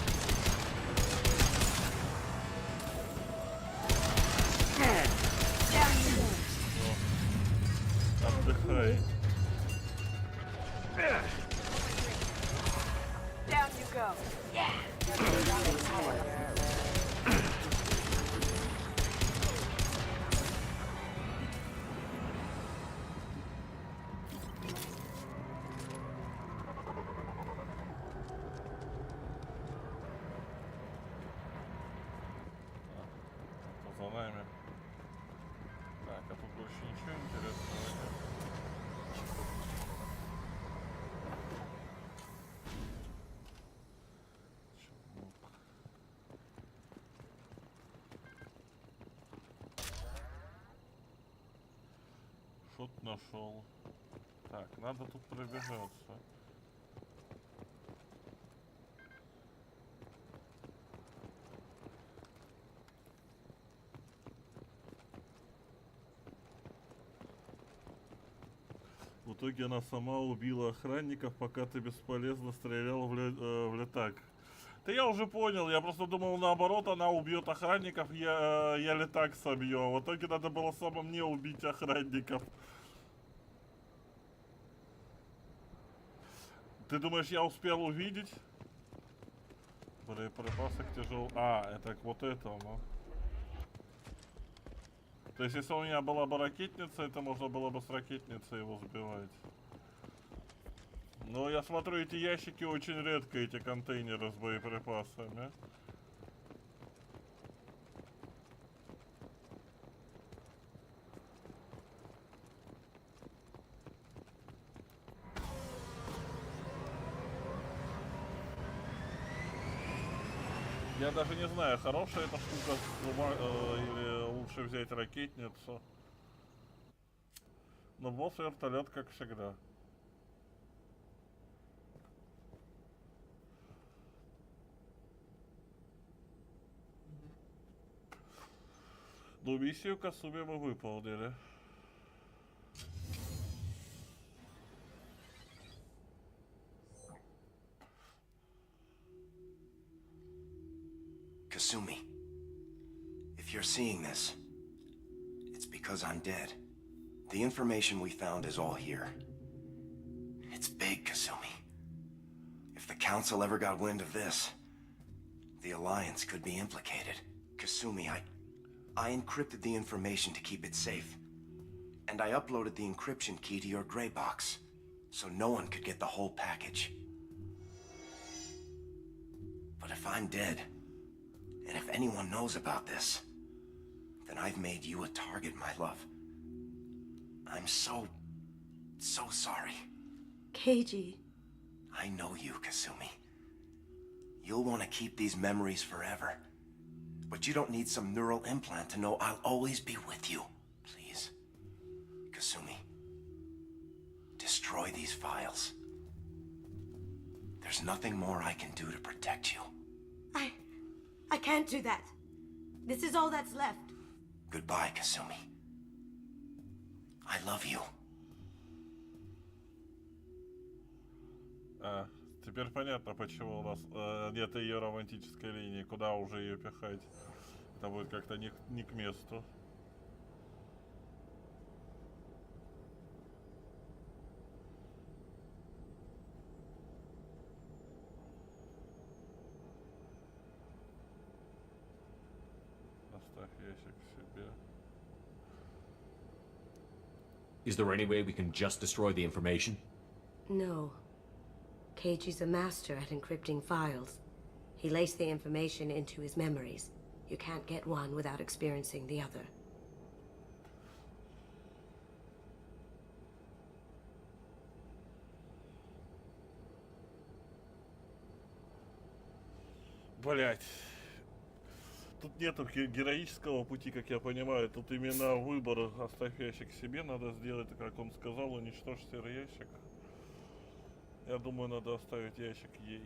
Down you go. Отдыхай. Down you go. За нами. Так, а тут больше ничего интересного нет. нашел. Так, надо тут пробежаться. В итоге она сама убила охранников, пока ты бесполезно стрелял в летак. Да я уже понял, я просто думал наоборот, она убьет охранников, я летак собью. В итоге надо было само мне убить охранников. Ты думаешь, я успел увидеть? Боеприпасы тяжел. А, это к вот этому. То есть, если у меня была бы ракетница, это можно было бы с ракетницы его сбивать. Но я смотрю, эти ящики очень редко, эти контейнеры с боеприпасами. Я даже не знаю, хорошая эта штука или лучше взять ракетницу. Но босс вертолет, как всегда. Ну, миссию Касуми мы выполнили. Kasumi, if you're seeing this, it's because I'm dead. The information we found is all here. It's big, Kasumi. If the Council ever got wind of this, the Alliance could be implicated. Kasumi, I encrypted the information to keep it safe. And I uploaded the encryption key to your gray box, so no one could get the whole package. But if I'm dead, and if anyone knows about this, then I've made you a target, my love. I'm so sorry. Keiji. I know you, Kasumi. You'll want to keep these memories forever. But you don't need some neural implant to know I'll always be with you. Please. Kasumi. Destroy these files. There's nothing more I can do to protect you. I can't do that. This is all that's left. Goodbye, Kasumi. I love you. Теперь понятно, почему у нас нет ее романтической линии. Куда уже ее пихать? Это будет как-то не к месту. Оставь ящик себе. Is there any way we can just destroy the information? No. Keiji's a master at encrypting files. He laced the information into his memories. You can't get one without experiencing the other. Блять. Тут нету героического пути, как я понимаю. Тут именно выбор. Оставь ящик себе. Надо сделать, как он сказал, уничтожь серый ящик. Я думаю, надо оставить ящик ей.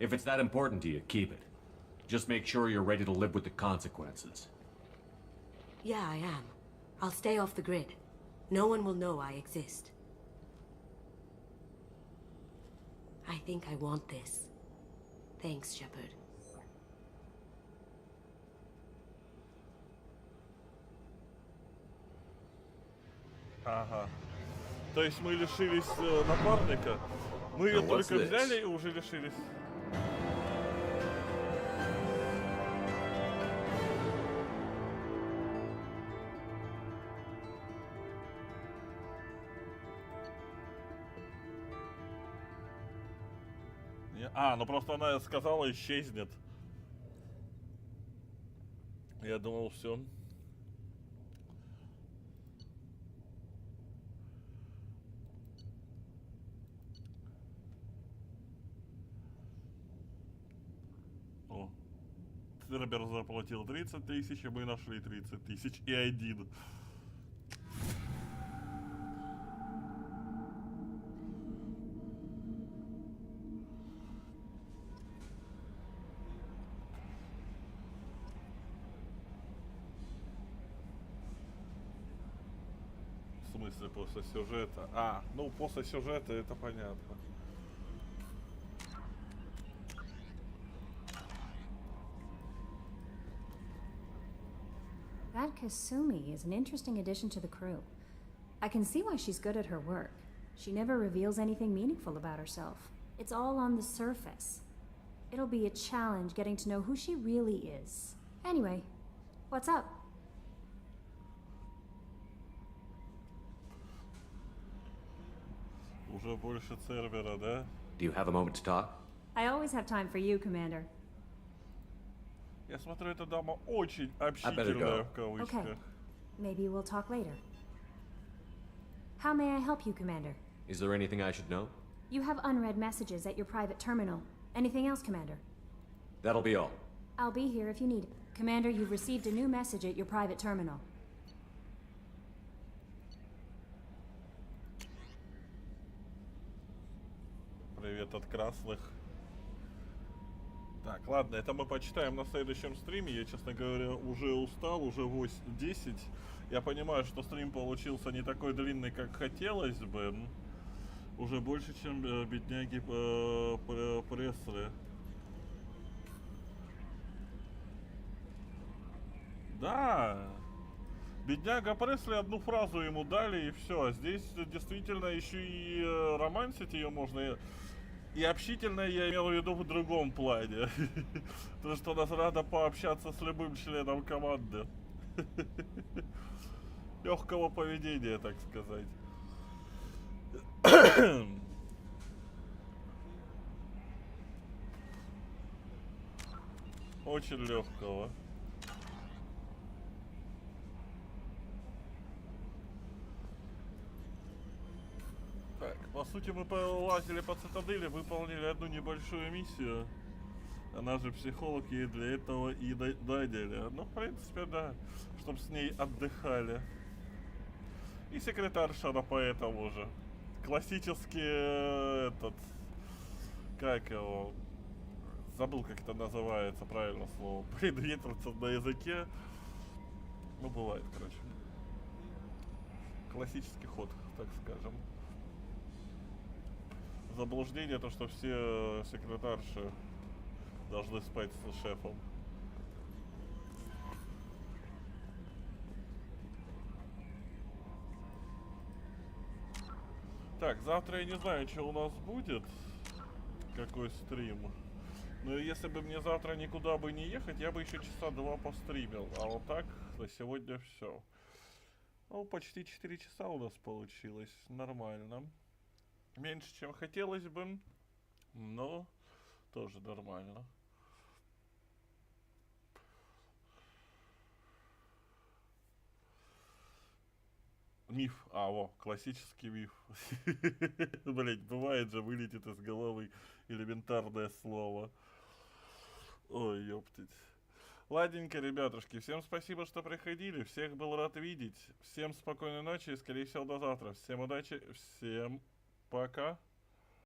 If it's that important to you, keep it. Just make sure you're ready to live with the consequences. Yeah, I am. I'll stay off the grid. No one will know I exist. I think I want this. Thanks, Shepard. Ага. То есть мы лишились напарника? Мы ее только взяли и уже лишились. Ну просто она сказала, исчезнет. Я думал, все. О. Цербер заплатил 30 000, и мы нашли 30 000 и один. смысле после сюжета? А, ну после сюжета это понятно. That Kasumi is an interesting addition to the crew. I can see why she's good at her work. She never reveals anything meaningful about herself. It's all on the surface. It'll be a challenge getting to know who she really is. Anyway, what's up? Уже больше сервера, да? Do you have a moment to talk? I always have time for you, Commander. Я смотрю, эта дама очень общительная в кавычках. Okay. Maybe we'll talk later. How may I help you, Commander? Is there anything I should know? You have unread messages at your private terminal. Anything else, Commander? That'll be all. I'll be here if you need it. Commander, you've received a new message at your private terminal. Привет от красных. Так, ладно, это мы почитаем на следующем стриме. Я, честно говоря, уже устал, уже 10. Я понимаю, что стрим получился не такой длинный, как хотелось бы. Уже больше, чем бедняги Пресли. Да. Бедняга Пресли одну фразу ему дали и все. Здесь действительно еще и романсить ее можно. И общительно я имел в виду в другом плане. Потому что нас рада пообщаться с любым членом команды. Легкого поведения, так сказать. Очень легкого. Так, по сути мы полазили по цитадели, выполнили одну небольшую миссию. Она же психолог, ей для этого и наняли. Ну, в принципе, да, чтоб с ней отдыхали. И секретарша она поэтому же. Классический этот, как его, забыл, как это называется, правильно слово, предветрится на языке. Ну, бывает, короче. Классический ход, так скажем. Заблуждение, то, что все секретарши должны спать с шефом. Так, завтра я не знаю, что у нас будет, какой стрим. Но если бы мне завтра никуда бы не ехать, я бы еще часа 2 постримил. А вот так, на сегодня все. Ну, почти 4 часа у нас получилось. Нормально. Меньше, чем хотелось бы, но тоже нормально. Миф. А, во, классический миф. Блять, бывает же, вылетит из головы элементарное слово. Ой, ёптить. Ладненько, ребятушки, всем спасибо, что приходили. Всех был рад видеть. Всем спокойной ночи и, скорее всего, до завтра. Всем удачи, всем пока.